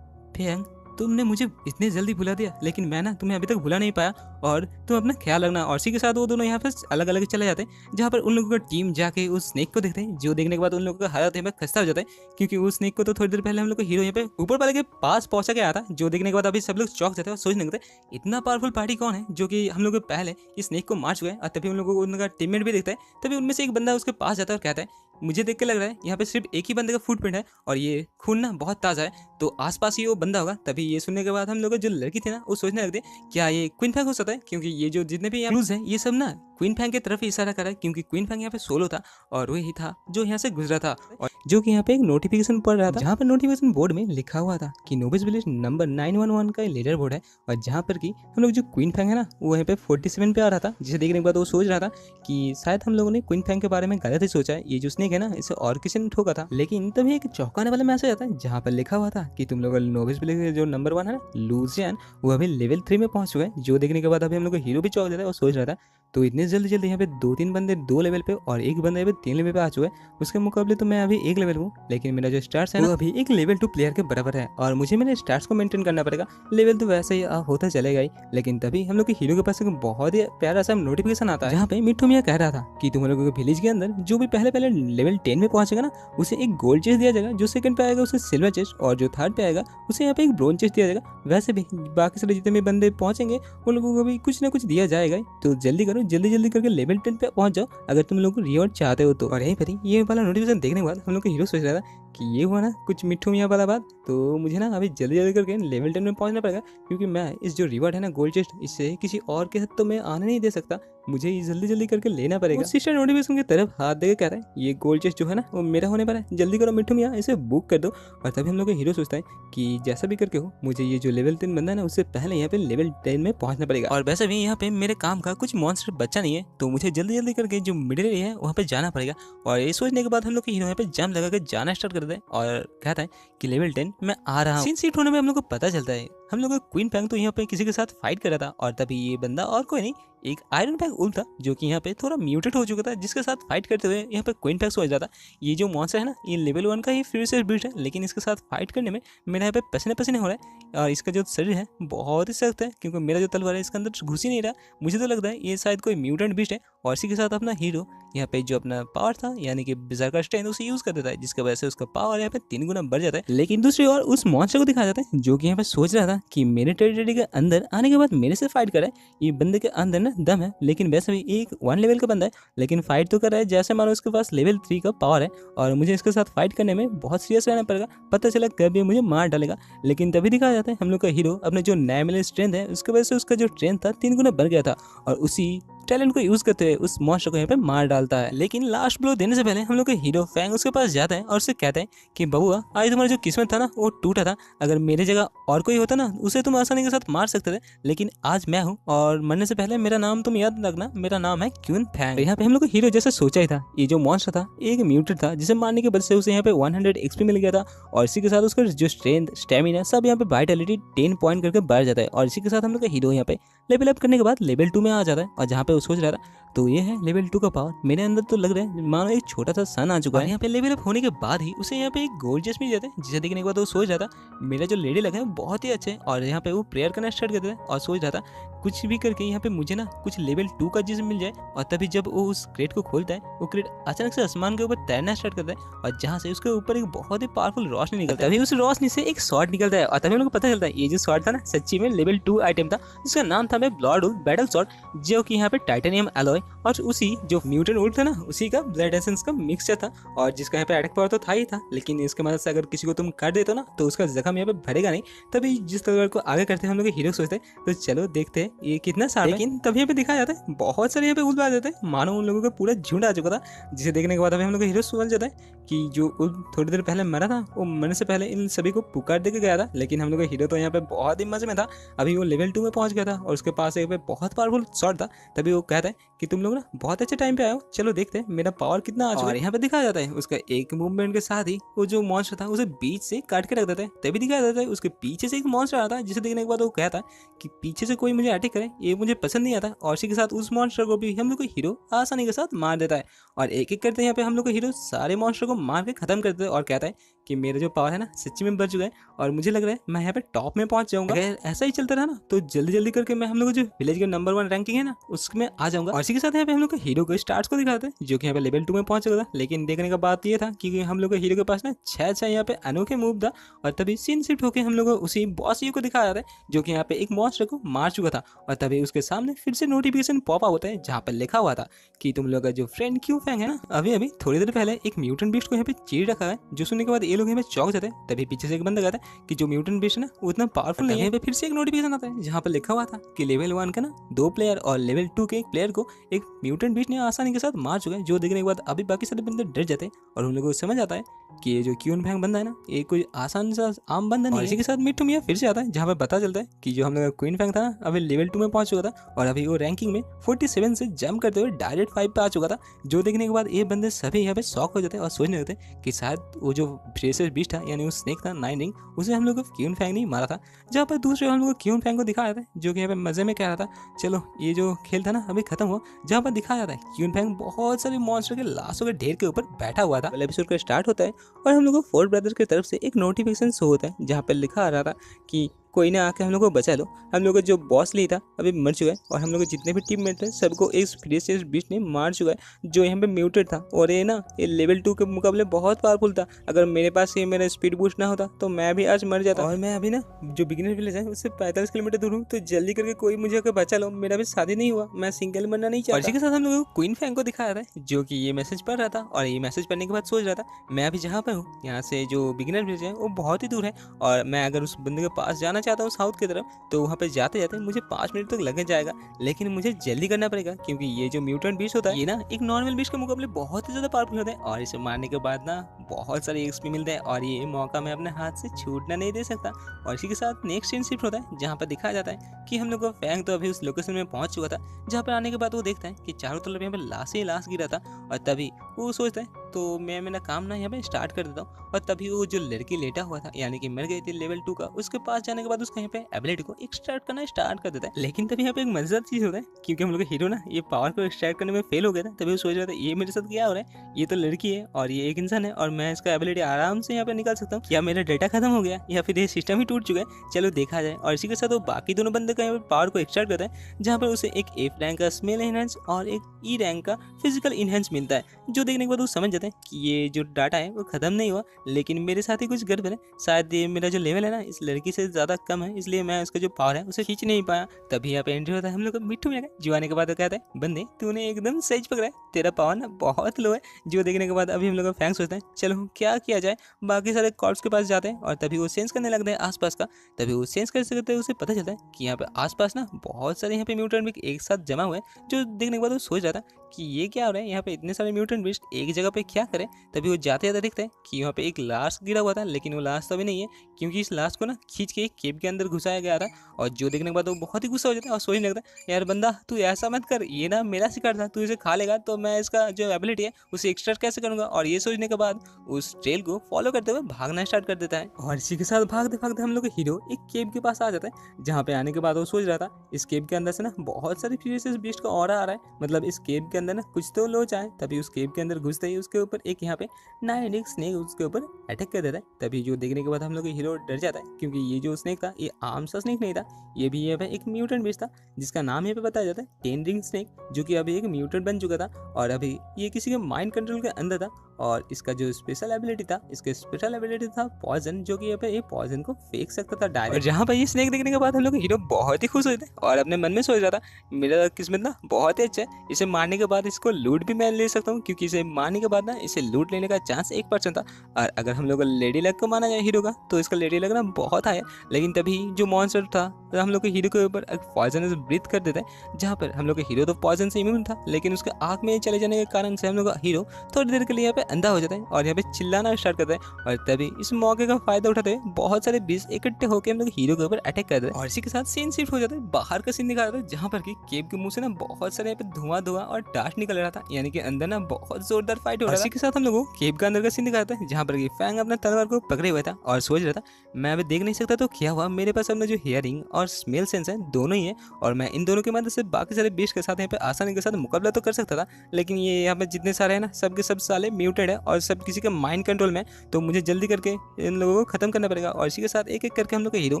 फैंग तुमने मुझे इतने जल्दी भुला दिया, लेकिन मैं ना तुम्हें अभी तक भुला नहीं पाया, और तुम अपना ख्याल रखना। और इसी के साथ वो दोनों यहाँ पर अलग अलग चले जाते हैं, जहाँ पर उन लोगों का टीम जाके उस स्नेक को देखते हैं, जो देखने के बाद उन लोगों का हालत यहाँ पे खस्ता हो जाता है, क्योंकि उस स्नेक को तो थोड़ी देर पहले हम लोग को हीरो यहाँ पे ऊपर वाले के पास पहुंचा के आया था, जो देखने के बाद अभी सब लोग चौंक जाते हैं और सोचने लगते हैं इतना पावरफुल पार्टी कौन है जो कि हम लोग पहले इस स्नेक को मार चुके हैं। और तभी उन लोगों को उनका टीममेट भी देखता है, तभी उनमें से एक बंदा उसके पास जाता है और कहता है मुझे देख के लग रहा है यहाँ पे सिर्फ एक ही बंदे का फुटप्रिंट है और ये खून ना बहुत ताज़ा है, तो आसपास ही वो बंदा होगा। तभी ये सुनने के बाद हम लोग जो लड़की थी ना वो सोचने लगते क्या ये क्वीन फैंग हो सकता है, क्योंकि ये जो जितने भी क्लूज है ये सब ना क्वीन फैंग की तरफ ही इशारा कर रहा है, क्योंकि क्वीन फैंग यहाँ पे सोलो था और वही था जो यहाँ से गुजरा था, और जो कि यहाँ पे एक नोटिफिकेशन पड़ रहा था, जहाँ पर नोटिफिकेशन बोर्ड में लिखा हुआ था कि नोबिस विलेज नंबर 911 का लीडर बोर्ड है, और जहाँ पर कि हम लोग जो क्वीन फैंग है ना वो यहाँ पे 47 पे आ रहा था, जिसे देखने के बाद वो सोच रहा था कि शायद हम लोगों ने क्वीन फैंग के बारे में गलत ही सोचा है, ये जो स्नेक है ना इसे और किसी ने ठोका था। लेकिन तभी एक चौंकाने वाला मैसेज आता है, जहाँ पर लिखा हुआ था कि तुम लोग नोबिस विलेज जो नंबर 1 है ना लूजियन, वो अभी लेवल 3 में पहुंच चुका है, जो देखने के बाद अभी हम लोग हीरो भी चौंक जाता है और सोच रहा था तो इतने जल्दी जल्दी यहाँ पे 2-3 बंदे 2 लेवल पे और एक बंदा यहाँ पे 3 लेवल पे आ चुका है, उसके मुकाबले तो मैं अभी 1 लेवल हूँ, लेकिन मेरा जो स्टार्स है ना वो अभी एक लेवल 2 प्लेयर के बराबर है, और मुझे मेरे स्टार्स को मेंटेन करना पड़ेगा। लेवल तो वैसे ही होता चलेगा ही, लेकिन तभी हम लोग के हीरो के पास एक बहुत ही प्यारा सा नोटिफिकेशन आता है, जहाँ पे मिट्टू मियाँ कह रहा था कि तुम लोगों के विलेज के अंदर जो भी पहले लेवल 10 में पहुंचेगा ना उसे एक गोल्ड चेस्ट दिया जाएगा, जो सेकंड पे आएगा उसे सिल्वर चेस्ट, और जो थर्ड पे आएगा उसे यहाँ पे एक ब्रोंज चेस्ट दिया जाएगा। वैसे भी बाकी सारे जितने भी बंदे पहुंचेंगे उन लोगों को भी कुछ ना कुछ दिया जाएगा, तो जल्दी करो, जल्दी जल्दी करके लेवल 10 पे पहुंच जाओ अगर तुम लोग को रिवॉर्ड चाहते हो तो। और यहीं पर ही ये वाला नोटिफिकेशन देखने के बाद हम लोग का हीरो सोच रहा था कि ये हुआ ना कुछ मिट्टू मियाँ वाला बात, तो मुझे ना अभी जल्दी जल्दी करके लेवल 10 में पहुंचना पड़ेगा, क्योंकि मैं इस जो रिवॉर्ड है ना गोल्ड चेस्ट इससे किसी और के साथ तो मैं आने नहीं दे सकता, मुझे ये जल्दी जल्दी करके लेना पड़ेगा। सिस्टर नोटिफिकेशन की तरफ हाथ देकर कह रहा है ये गोल्ड चेस्ट जो है ना वो मेरा होने वाला है, जल्दी करो मिट्टू मियाँ इसे बुक कर दो। और तभी हम लोग का हीरो सोचता है कि जैसा भी करके हो मुझे ये जो लेवल 3 बंदा है ना उससे पहले यहाँ पे लेवल 10 में पहुंचना पड़ेगा, और वैसे भी यहाँ पे मेरे काम का कुछ मॉन्स्टर बच्चा नहीं है, तो मुझे जल्दी जल्दी करके जो मिडिल एरिया है वहाँ पे जाना पड़ेगा। और ये सोचने के बाद हम लोग के हीरो यहाँ पे जंप लगा के जाना स्टार्ट कर देते हैं और कहता है कि लेवल 10 मैं आ रहा हूँ। सीन सीट होने में हम लोग को पता चलता है हम लोग का क्वीन फैंग तो यहाँ पे किसी के साथ फाइट कर रहा था, और तभी ये बंदा और कोई नहीं एक आयरन फैंग उल्फ था, जो कि यहाँ पे थोड़ा म्यूटेट हो चुका था, जिसके साथ फाइट करते हुए यहाँ पे क्वीन फैंग सोच रहा था ये जो मॉन्स्टर है ना ये लेवल 1 का ही फ्यूरियस बीस्ट है, लेकिन इसके साथ फाइट करने में मेरा यहाँ पे पसीने पसीने हो रहा है, और इसका जो शरीर है बहुत ही सख्त है, क्योंकि मेरा जो तलवार है इसके अंदर घुस ही नहीं रहा। मुझे तो लगता है ये शायद कोई म्यूटेंट बीस्ट है, और इसी के साथ अपना हीरो यहाँ पे जो अपना पावर था यानी कि berserker स्ट्रेंथ उसे यूज कर देता है, जिसकी वजह से उसका पावर यहाँ पे 3 गुना बढ़ जाता है। लेकिन दूसरी ओर उस मॉन्स्टर को दिखाया जाता है जो कि यहाँ पे सोच रहा था कि मेरे टेरिटरी के अंदर आने के बाद मेरे से फाइट करे, ये बंदे के अंदर ना दम है, लेकिन वैसे भी एक 1 लेवल का बंदा है, लेकिन फाइट तो कर रहा है जैसे मानो उसके पास लेवल 3 का पावर है, और मुझे इसके साथ फाइट करने में बहुत सीरियस रहना पड़ेगा, पता चला कभी मुझे मार डालेगा। लेकिन तभी दिखाया जाता है हम लोग का हीरो अपने जो नया मिले स्ट्रेंथ है उसकी वजह से उसका जो स्ट्रेंथ था 3 गुना बढ़ गया था, और उसी टैलेंट को यूज करते हुए उस मॉन्स्टर को यहाँ पे मार डालता है। लेकिन लास्ट ब्लो देने से पहले हम लोग का हीरो फैंग उसके पास जाता है और उससे कहता है कि बबुआ आज तुम्हारा जो किस्मत था ना वो टूटा था, अगर मेरे जगह और कोई होता ना उसे तुम आसानी के साथ मार सकते थे, लेकिन आज मैं हूँ और मरने से पहले मेरा नाम तुम याद रखना, मेरा नाम है क्वीन फैंग। यहाँ पे हम लोग का हीरो जैसे सोचा ही था ये जो मॉन्स्टर था एक म्यूटेड था, जिसे मारने के वजह से उसे यहाँ पे 100 एक्सपी मिल गया था, और इसी के साथ उसका जो स्ट्रेंथ स्टेमिना सब यहाँ पे वाइटलिटी 10 पॉइंट करके बढ़ जाता है, और इसी के साथ हम लोग का हीरो यहाँ पे लेवल अप करने के बाद लेवल 2 में आ जाता है, और जहाँ पे वो सोच रहा था तो ये है लेवल 2 का पावर मेरे अंदर, तो लग रहा है मानो एक छोटा सा सन आ चुका है। यहाँ पे लेवल अप होने के बाद ही उसे यहाँ पे एक गोल्ड चेस्ट मिल जाता है, जिसे देखने के बाद वो सोच रहा था मेरा जो लेडी लगा है बहुत ही अच्छे, और यहाँ पे वो प्रेयर करना स्टार्ट कर देता है और सोच रहा था कुछ भी करके यहाँ पे मुझे ना कुछ लेवल 2 का चीज मिल जाए। और तभी जब वो उस क्रेट को खोलता है वो क्रेट अचानक से आसमान के ऊपर तैरना स्टार्ट करता है, और जहाँ से उसके ऊपर एक बहुत ही पावरफुल रोशनी निकलता है, तभी उस रोशनी से एक शॉट निकलता है, और तभी उनको पता चलता है ये जो शॉट था ना सच्ची में लेवल 2 आइटम था, जिसका नाम था ब्लड वुल्फ बैटल शॉट, जो कि यहाँ पे टाइटेनियम एलॉय और उसी जो म्यूटेंट वुल्फ था ना उसी का ब्लड एसेंस का मिक्सचर था, और जिसका यहाँ पे अटैक पावर तो था ही था, लेकिन इसके मदद से अगर किसी को तुम कर देते हो ना तो उसका जख्म यहाँ पे भरेगा नहीं। तभी जिस तलवार को आगे करते हैं हम लोग हीरो सोचते हैं तो चलो देखते हैं ये कितना सारा, लेकिन तभी यहाँ पे दिखाया जाता है बहुत सारे यहाँ पे उल्फ आ जाते हैं, मानो उन लोगों का पूरा झुंड आ चुका था, जिसे देखने के बाद अभी हम लोग हीरो समझ जाता है कि जो उल्फ थोड़ी देर पहले मरा था वो मरने से पहले इन सभी को पुकार दे के गया था। लेकिन हम लोग का हीरो तो यहाँ पे बहुत ही मजे में था, अभी वो लेवल 2 में पहुंच गया था और उसके पास एक बहुत पावरफुल शॉट था। तभी वो कहता है कि तुम लोग ना बहुत अच्छे टाइम पे आए हो, चलो देखते हैं मेरा पावर कितना आ चुका है। यहाँ पे दिखाया जाता है उसका एक मूवमेंट के साथ ही वो जो मॉन्स्टर था उसे बीच से काट के रख देता है। तभी दिखाया जाता है उसके पीछे से एक मॉन्स्टर आता है, जिसे देखने के बाद वो कहता है कि पीछे से कोई मुझे अटैक करे ये मुझे पसंद नहीं आता, और इसी के साथ उस मॉन्स्टर को भी हम लोग का हीरो आसानी के साथ मार देता है। और एक एक करते यहाँ पे हम लोग का हीरो सारे मॉन्स्टर को मार के खत्म कर देता है और कहता है कि मेरा जो पावर है ना सच्ची में बढ़ चुका है और मुझे लग रहा है मैं यहाँ पे टॉप में पहुंच जाऊंगा। अगर ऐसा ही चलता रहा ना तो जल्दी जल्दी करके मैं हम लोग जो विलेज का नंबर 1 रैंकिंग है ना उसमें आ जाऊंगा। और इसी के साथ यहाँ पे हम लोग को हीरो को स्टार्स को दिखाते हैं जो कि यहाँ पे लेवल 2 में पहुंच चुका था। लेकिन देखने का बात ये था कि हम लोग को हीरो के पास ना 6 यहाँ पे अनोखे मूव था और तभी सीन शिफ्ट होकर हम लोग को उसी बॉस को दिखाया जाता है जो कि यहाँ पे एक मॉन्स्टर को मार चुका था। और तभी उसके सामने फिर से नोटिफिकेशन पॉप अप होता है जहाँ पर लिखा हुआ था कि तुम लोग का जो फ्रेंड क्यू फैंग है ना अभी अभी थोड़ी देर पहले एक म्यूटेंट बीस्ट को यहाँ पे चीर रखा है। जो सुनने के बाद ये लोग यहाँ पे चौंक जाते हैं। तभी पीछे से एक बंदा कहता है कि जो म्यूटेंट बीस्ट है ना वो उतना पावरफुल नहीं है। फिर से एक नोटिफिकेशन आता है जहाँ पर लिखा हुआ था कि लेवल 1 का ना 2 प्लेयर और लेवल 2 के एक प्लेयर को एक म्यूटेंट बीस्ट ने आसानी के साथ मार चुका है। जो देखने के बाद अभी बाकी सारे बंदे डर जाते हैं और उन लोगों को समझ आता है कि ये जो क्यून फैंग बंदा है ना ये कोई आसान सा आम बंदा नहीं है। इसी के साथ मिट्टू मियां फिर से आता है जहाँ पे पता चलता है कि जो हम लोग का क्वीन फैंग था ना अभी लेवल 2 में पहुंच चुका था और अभी वो रैंकिंग में 47 से जंप करते हुए डायरेक्ट 5 पे आ चुका था। जो देखने के बाद ये बंदे सभी यहाँ पे शॉक हो जाते हैं और सोचने लगते हैं कि शायद वो जो फ्रेशर बीस्ट था यानी वो स्नेक था 9 रिंग उसे हम लोग को क्यून फैंग नहीं मारा था। जहाँ पर दूसरे हम लोग को क्यून फैंग को दिखाया था जो कि यहाँ पे मजे में कह रहा था चलो ये जो खेल था ना अभी खत्म हुआ। जहाँ पर दिखाया जाता है क्यून फैंग बहुत सारे मॉन्स्टर के लाशों के ढेर के ऊपर बैठा हुआ था। एपिसोड का स्टार्ट होता है और हम लोग को फोर ब्रदर्स की तरफ से एक नोटिफिकेशन शो होता है जहाँ पर लिखा आ रहा था कि कोई ना आके हम लोग को बचा लो। हम लोग का जो बॉस ली था अभी मर चुका है और हम लोग जितने भी टीम मेट थे सबको एक फ्रेशर बीस्ट ने मार चुका है जो यहाँ पे म्यूटेड था। और ये ना ये लेवल 2 के मुकाबले बहुत पावरफुल था। अगर मेरे पास ये मेरा स्पीड बूस्ट ना होता तो मैं भी आज मर जाता। और मैं अभी ना जो बिगिनर विलेज है उससे 45 किलोमीटर दूर हूँ तो जल्दी करके कोई मुझे आकर बचा लो। मेरा भी शादी नहीं हुआ, मैं सिंगल मरना नहीं चाहता। इसी के साथ हम लोग क्वीन फैंग को दिखाया था जो कि ये मैसेज पढ़ रहा था और ये मैसेज पढ़ने के बाद सोच रहा था मैं अभी जहाँ पे हूँ यहाँ से जो बिगिनर विलेज है वो बहुत ही दूर है और मैं अगर उस बंदे के पास जाना चाहता हूँ साउथ की तरफ तो वहाँ पे जाते जाते मुझे 5 मिनट तक लग जाएगा। लेकिन मुझे जल्दी करना पड़ेगा क्योंकि ये जो म्यूटेंट बीस्ट होता है ये ना एक नॉर्मल बीस्ट के मुकाबले बहुत ही ज्यादा पावरफुल होता है और इसे मारने के बाद ना बहुत सारे एक्सपी मिलते हैं और ये मौका मैं अपने हाथ से छूटना नहीं दे सकता। और इसी के साथ नेक्स्ट सीन शिफ्ट होता है जहाँ पर दिखाया जाता है कि हम लोग का फैंग तो अभी उस लोकेशन में पहुंच चुका था जहाँ पर आने के बाद वो देखता है कि चारों तरफ यहाँ पे लाश ही लाश गिरा था। और तभी वो सोचता है तो मैं मेरा काम ना यहाँ पे स्टार्ट कर देता हूँ। और तभी वो जो लड़की लेटा हुआ था यानी कि मर गई थी लेवल 2 का उसके पास जाने के बाद उसका यहाँ पे एबिलिटी को एक्सट्रैक्ट करना स्टार्ट कर देता है। लेकिन तभी यहाँ पे एक मजेदार चीज होता है क्योंकि हम लोग का हीरो ना ये पावर को एक्सट्रैक्ट करने में फेल हो गया था। तभी वो सोच रहा था ये मेरे साथ क्या हो रहा है, ये तो लड़की है और ये एक इंसान है और मैं इसका एबिलिटी आराम से यहाँ पे निकाल सकता हूँ। क्या मेरा डेटा खत्म हो गया या फिर ये सिस्टम ही टूट चुका है, चलो देखा जाए। और इसी के साथ वो बाकी दोनों बंदे का यहाँ पे पावर को एक्सट्रैक्ट करता है जहाँ पर उसे एक एफ रैंक का स्मेल इनहेंस और एक ई रैंक का फिजिकल इनहेंस मिलता है। जो देखने के बाद वो समझ जाते हैं कि ये जो डाटा है वो खत्म नहीं हुआ लेकिन मेरे साथ ही कुछ गड़बड़ है। शायद ये मेरा जो लेवल है ना इस लड़की से ज्यादा कम है इसलिए मैं उसका जो पावर है उसे खींच नहीं पाया। तभी यहाँ पे एंट्री होता है हम लोग का मिट्टू मिया का जो आने के बाद कहता है बंदे तूने एकदम सही पकड़ा है, तेरा पावर ना बहुत लो है। जो देखने के बाद अभी हम लोग का फैंग सोचते हैं चलो क्या किया जाए। बाकी सारे कॉर्प्स के पास जाते हैं और तभी वो सेंस करने लगते हैं आसपास का। तभी वो सेंस करते करते उसे पता चलता है कि यहाँ पे आसपास ना बहुत सारे यहाँ पे म्यूटेंट भी एक साथ जमा हुए हैं। जो देखने के बाद वो सोच रहा था कि ये क्या हो रहा है, यहाँ पे इतने सारे म्यूटेंट बीस्ट एक जगह पे क्या करें। तभी वो जाते जाते देखते हैं कि यहाँ पे एक लाश गिरा हुआ था लेकिन वो लाश तो अभी नहीं है क्योंकि इस लाश को ना खींच के एक केव के अंदर घुसाया गया था। और जो देखने के बाद वो बहुत ही गुस्सा हो जाता है और सोचने लगता है यार बंदा तू ऐसा मत कर, ये ना मेरा शिकार था, तू इसे खा लेगा तो मैं इसका जो एबिलिटी है उसे एक्सट्रैक्ट कैसे करूंगा। और ये सोचने के बाद उस ट्रेल को फॉलो करते हुए भागना स्टार्ट कर देता है। और इसी के साथ भागते भागते हम लोग का हीरो एक केव के पास आ जाता है जहाँ पे आने के बाद वो सोच रहा था इस केव के अंदर से ना बहुत सारी फ्यूरियस बीस्ट का ऑरा आ रहा है, मतलब इस केव के अंदर ना कुछ तो लोच आए। तभी उस केव के अंदर घुसते ही उसके ऊपर एक यहाँ पे नाइनिक स्नेक उसके ऊपर अटैक कर देता है। तभी जो देखने के बाद हम लोग हीरो डर जाता है क्योंकि ये जो स्नेक था ये आम सा स्नेक नहीं था, ये भी यहाँ पे एक म्यूटेंट बीस्ट था जिसका नाम यहाँ पे बताया जाता है 10 रिंग स्नेक, जो कि अभी एक म्यूटेंट बन चुका था और अभी ये किसी के माइंड कंट्रोल के अंदर था। और इसका जो स्पेशल एबिलिटी था इसके स्पेशल एबिलिटी था पॉइजन, जो कि यहाँ पे ये पॉइजन को फेंक सकता था डायरेक्ट। जहाँ पर ये स्नेक देखने के बाद हम लोग हीरो बहुत ही खुश हुए थे और अपने मन में सोच रहा था मेरा किस्मत ना बहुत ही अच्छा है, इसे मारने के बाद इसको लूट भी मैं ले सकता हूँ क्योंकि इसे मारने के बाद ना इसे लूट लेने का चांस 1% था। और अगर हम लोग लेडी लक को माना जाए हीरो का तो इसका लेडी लक ना बहुत हाई है। लेकिन तभी जो मॉन्स्टर था तो हम लोग के हीरो के ऊपर एक पॉइजनस ब्रीथ कर देता है जहाँ पर हम लोग के हीरो तो पॉइजन से इम्यून था लेकिन उसके आँख में चले जाने के कारण से हम लोग का हीरो थोड़ी देर के लिए यहाँ पे अंधा हो जाता है और यहाँ पे चिल्लाना स्टार्ट करता है। और तभी इस मौके का फायदा उठाते हुए बहुत सारे बीस इकट्ठे होकर हम लोग हीरो के ऊपर अटैक कर देते हैं। और इसी के साथ सीन शिफ्ट हो जाता है, बाहर का सीन दिखा रहा था जहाँ पर कि केव के मुंह से ना बहुत सारे यहाँ पे धुआं और डास्ट निकल रहा था, यानी कि अंदर ना बहुत जोरदार फाइट हो रहा था। इसी के साथ हम लोग केव के अंदर का सीन दिखा रहा था जहाँ पर कि फैंग अपना तलवार को पकड़े हुआ था और सोच रहा था मैं अभी देख नहीं सकता तो क्या हुआ, मेरे पास अपना जो हियरिंग और स्मेल सेंस है दोनों ही है और मैं इन दोनों की मदद से बाकी सारे बीस्ट के साथ यहाँ पे आसानी के साथ मुकाबला तो कर सकता था। लेकिन ये यहाँ पे जितने सारे हैं ना सबके सब साले म्यूटेंट म्यूटेड है और सब किसी के माइंड कंट्रोल में, तो मुझे जल्दी करके इन लोगों को खत्म करना पड़ेगा। और इसी के साथ एक एक करके हम लोग का हीरो